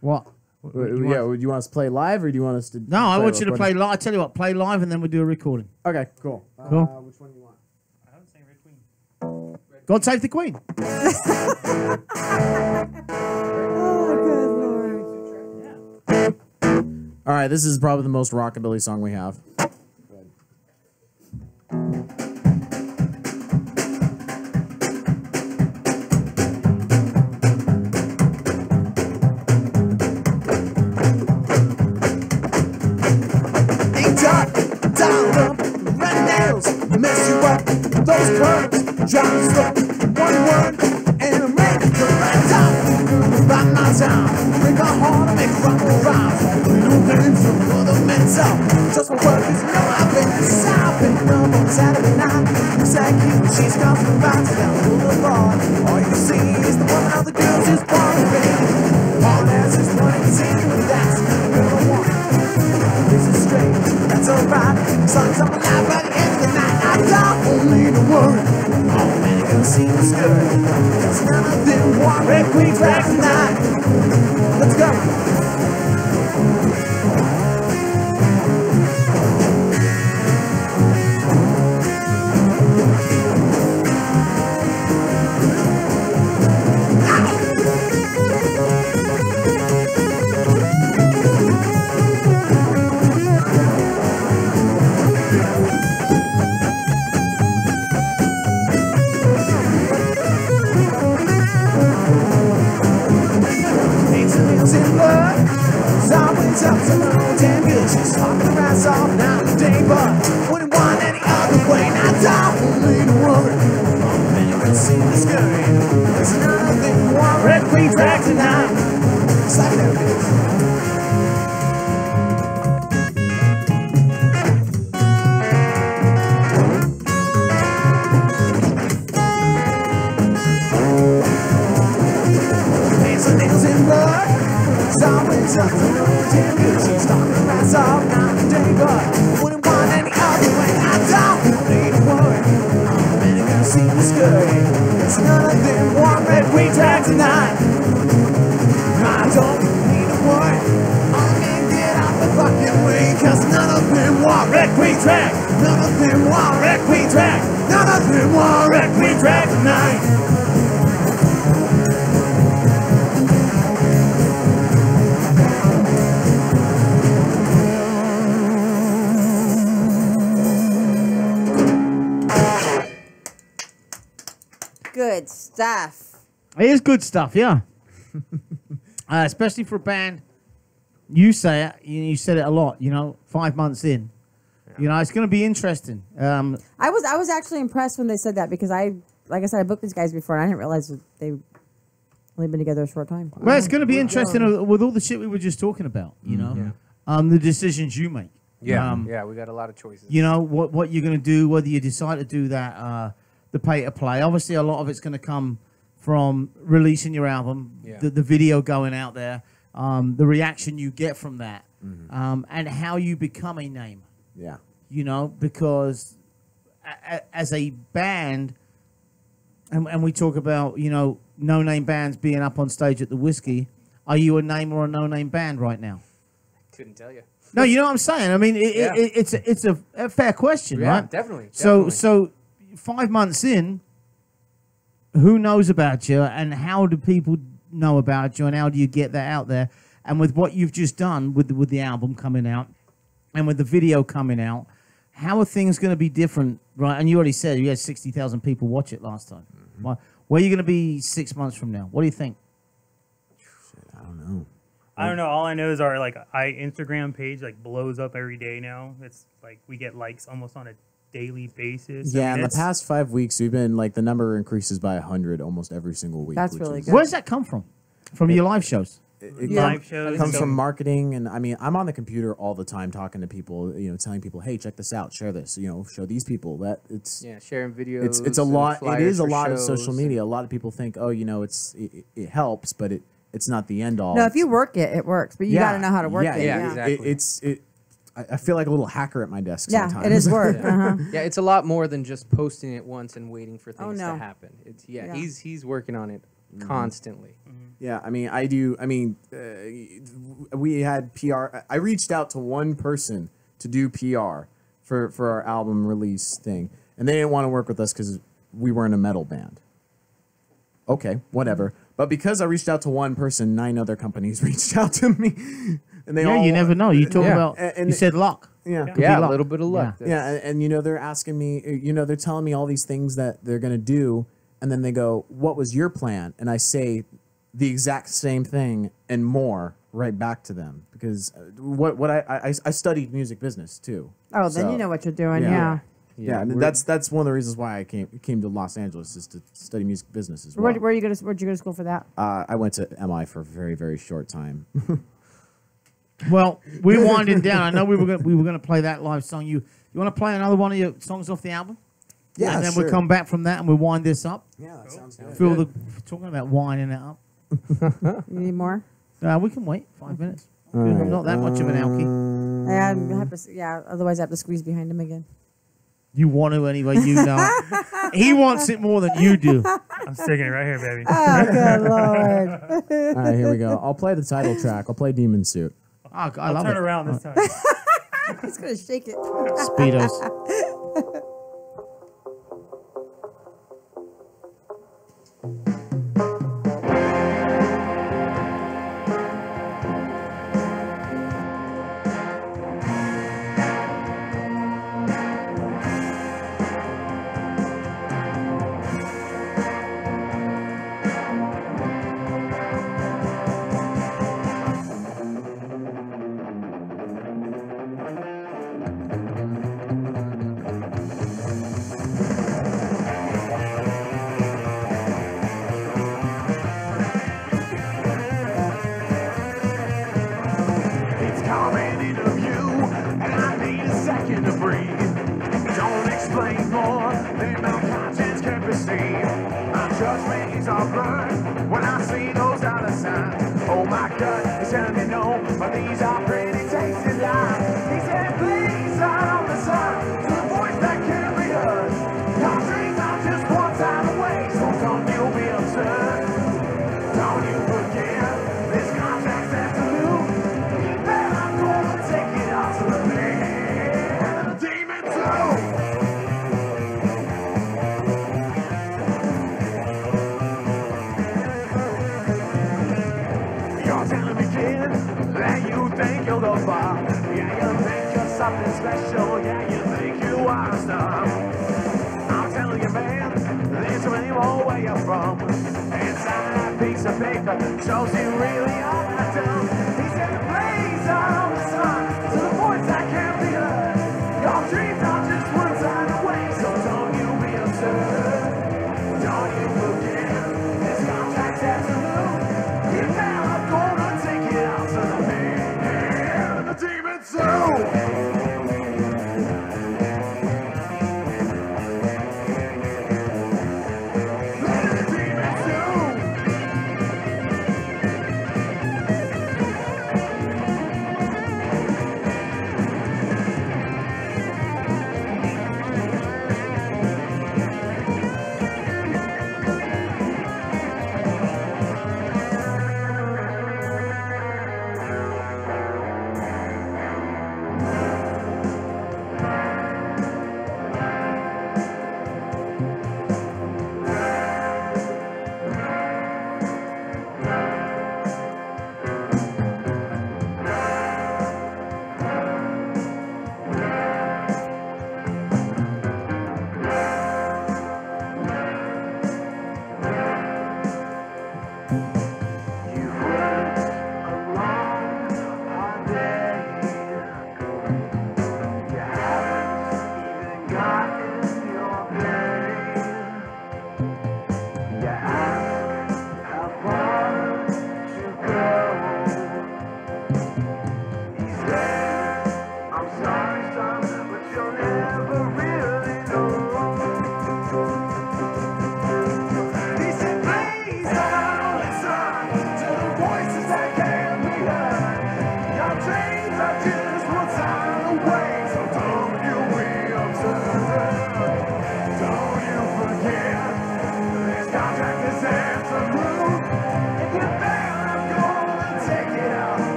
What? Do you want us to play live or do you want us to? No, I want you to play recording? live. I tell you what, play live and then we'll do a recording. Okay, cool. Cool. Which one do you want? I would say Red Queen. God save the Queen. All right, this is probably the most rockabilly song we have. Inked up, dialed up, red nails, mess you up. Those curves, drive you slow. One word, and I make the right time. By my time, make a heart, make rock and rhymes. Little games for the mental. Just my work is no, I've been sobbing up on Saturday night. Exactly when she's crossing by to down Boulevard. All you see is the woman, all the girls is wanting, baby. All as is wanting to see, and that's the girl I want. This is strange, that's alright. As long as I'm alive by the end of the night, I don't need a word. All men are gonna see me skirt. Cause none of them want Red Queen back tonight. Let's go. It's in blood. see the scurry. There's nothing more red queen track tonight. Slap it out, bitch. Hands and nails in blood. It's always up to no damn she's talking rats all night and day, but wouldn't want any other way. I don't need to worry. I'm only gonna see the scurry. There's none of them warm red queen track tonight. I don't need to worry. I'm gonna get out the fucking way, cause none of them want red queen track. None of them want red queen track. None of them want red queen track tonight. Good stuff. It is good stuff, yeah. Especially for a band. You say it. You said it a lot. 5 months in. It's going to be interesting. I was actually impressed when they said that because like I said, I booked these guys before and I didn't realize that they've only been together a short time. Well, it's going to be interesting with all the shit we were just talking about. The decisions you make. Yeah, we got a lot of choices. What you're going to do, whether you decide to do that, the pay to play. Obviously, a lot of it's going to come from releasing your album, the video going out there, the reaction you get from that, and how you become a name. Yeah. Because as a band, and we talk about, no-name bands being up on stage at the Whiskey, are you a name or a no-name band right now? Couldn't tell you. No, you know what I'm saying? I mean, it's a fair question, Yeah, right? definitely. So 5 months in, who knows about you and how do people know about you and how do you get that out there? And with what you've just done with the album coming out and with the video coming out, how are things going to be different, right? And you already said you had 60,000 people watch it last time. Where are you going to be 6 months from now? What do you think? I don't know. I don't know. All I know is our Instagram page blows up every day now. It's like we get likes almost on a daily basis. Yeah, in the past 5 weeks, we've been the number increases by 100 almost every single week. That's really good. Where does that come from? From your live shows? Live shows. It comes from marketing, and I mean, I'm on the computer all the time talking to people, telling people, hey, check this out, share this, show these people. That it's sharing videos. It's a lot. It is a lot of shows social media. A lot of people think, oh, it helps, but it's not the end all. No, if you work it, it works, but you got to know how to work it. Yeah, exactly. I feel like a little hacker at my desk sometimes. Yeah, it is work. Yeah, it's a lot more than just posting it once and waiting for things no. to happen. He's working on it constantly. Yeah, I mean, I do. I mean, we had PR. I reached out to one person to do PR for our album release thing, and they didn't want to work with us because we weren't a metal band. Okay, whatever. But because I reached out to one person, 9 other companies reached out to me, and they all. You never know. You talk about. You said luck. Yeah, a little bit of luck. Yeah, and they're asking me. They're telling me all these things that they're gonna do, and then they go, "What was your plan?" And I say the exact same thing and more right back to them because what I studied music business too. Oh, then you know what you're doing. Yeah. Yeah, and that's one of the reasons why I came to Los Angeles is to study music business as well. Where'd you go to school for that? I went to MI for a very, very short time. Well, we're winding down. I know we were gonna play that live song. You want to play another one of your songs off the album? Yeah, and then sure. we'll come back from that and we'll wind this up. Yeah, that sounds good. Talking about winding it up. You need more? We can wait 5 minutes. I'm not that much of an alky. Otherwise I have to squeeze behind him again. You want to anyway, you know. He wants it more than you do. I'm sticking it right here, baby. Oh, good Lord. All right, here we go. I'll play the title track. I'll play Demon Suit. Oh, I I'll love turn it. around this time. He's going to shake it. Speedos. eyes are burned when I see those dollar signs. Oh, my gut is telling me no, but these are pretty tasty lies. He said, please, sign on the sun to the voice that can't be heard. Your dreams are just one time away, so don't you be absurd. Don't you forget, this contract's absolute. You bet I'm gonna take it out to the man, the demon too. You're telling me, kid, that you think you'll go far. Yeah, you think you're something special. Yeah, you think you are a star. I'm telling you, man, there's so many more where you're from. Inside a piece of paper shows you really are not dumb. He said, please, on the sun, to the voice that can't be heard. Your dreams are just one time away, so don't you be absurd. Don't you forget, this contract's absolute. You now I'm gonna take it out to the man, the demon too.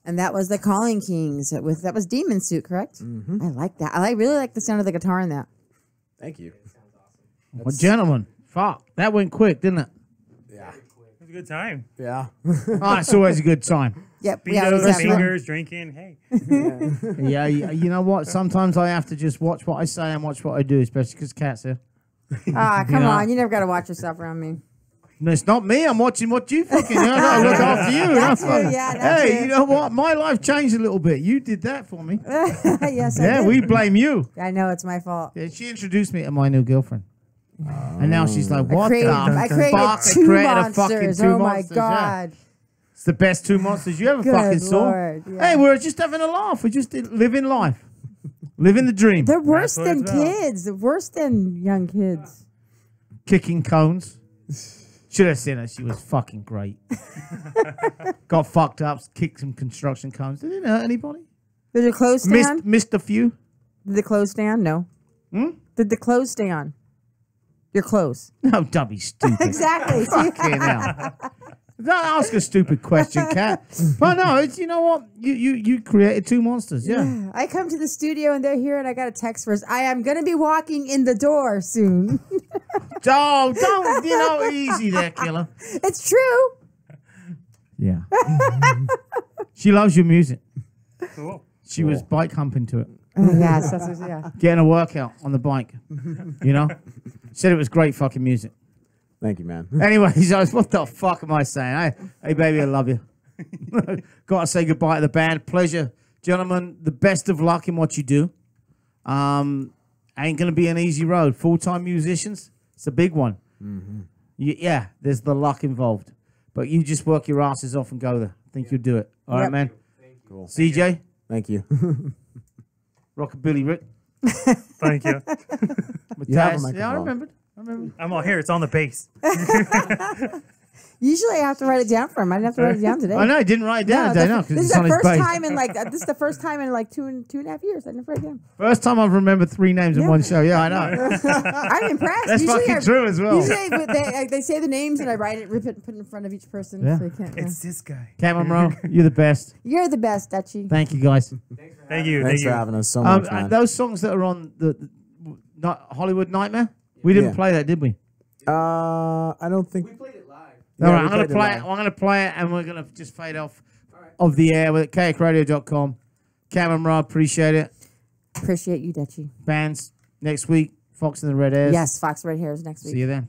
And that was the Calling Kings with that was Demon Suit, correct? Mm-hmm. I like that. really like the sound of the guitar in that. Thank you. Well, gentlemen, fuck, that went quick, didn't it? Yeah. It was a good time. Yeah. Oh, it's always a good time. Yep. Speedos, singers, drinking. Hey. Yeah, you know what? Sometimes I have to just watch what I say and watch what I do, especially because Cat's here. Ah, come know? on. You never got to watch yourself around me. No, it's not me. I'm watching what you fucking do. I gotta look after you. That's you, yeah, that's hey, you. you know what? My life changed a little bit. You did that for me. Yes, I Yeah, did. we blame you. I know it's my fault. Yeah, she introduced me to my new girlfriend. And now she's like, what I the created fuck? two I created a monsters. fucking two Oh my monsters. Yeah. god. It's the best two monsters you ever Good fucking saw. Lord, yeah. Hey, we're just having a laugh. We're just living life. Living the dream. They're worse what than it's about. kids. They're worse than young kids. Kicking cones. Should have seen her. She was fucking great. Got fucked up, kicked some construction cones. Did it hurt anybody? Did the clothes stay on? Missed a few. Did the clothes stay on? No. Did the clothes stay on? Your clothes. No, don't be stupid. Exactly. Fucking hell. Don't ask a stupid question, Kat. But no, it's, you know what? You created two monsters, yeah. I come to the studio and they're here and I got a text first. I am going to be walking in the door soon. Oh, don't, easy there, killer. It's true. Yeah. She loves your music. Cool. She was bike humping to it. Yes, that's what, yeah. Getting a workout on the bike. You know? Said it was great fucking music. Thank you, man. Anyways, what the fuck am I saying? Hey, baby, I love you. Got to say goodbye to the band. Pleasure. Gentlemen, the best of luck in what you do. Ain't going to be an easy road. Full-time musicians, it's a big one. Yeah, there's the luck involved. But you just work your asses off and go there. I think you'll do it. All right, man? Cool. CJ? Thank you. Rockabilly Rick? Thank you. You have a Taz? microphone. Yeah, I remembered. I'm all here. It's on the bass. Usually I have to write it down for him. I didn't have to write it down today. I know, I didn't write it down today, no, because this is it's on the his first bass. time in like this is the first time in like two and a half years. I didn't write it down. First time I've remembered 3 names in one show. Yeah, I know. I'm impressed. That's Usually fucking true as well. Usually they say the names and I write it, rip it, put it in front of each person. Yeah. So you can't, It's this guy. Cameron Rowe, you're the best. You're the best, Dutchie. Thank you, guys. Thank you. Thanks Thank for you. having us so much, man. Those songs that are on the Hollywood Nightmare, we didn't Yeah. play that, did we? I don't think. We played it live. All right, we I'm gonna played it play it. live. I'm gonna play it, and we're gonna just fade off of the air with KXRadio.com. Cameron Rowe, appreciate it. Appreciate you, Dutchie. Bands next week. Fox and the Red Airs. Yes, Fox Red Hairs next week. See you then.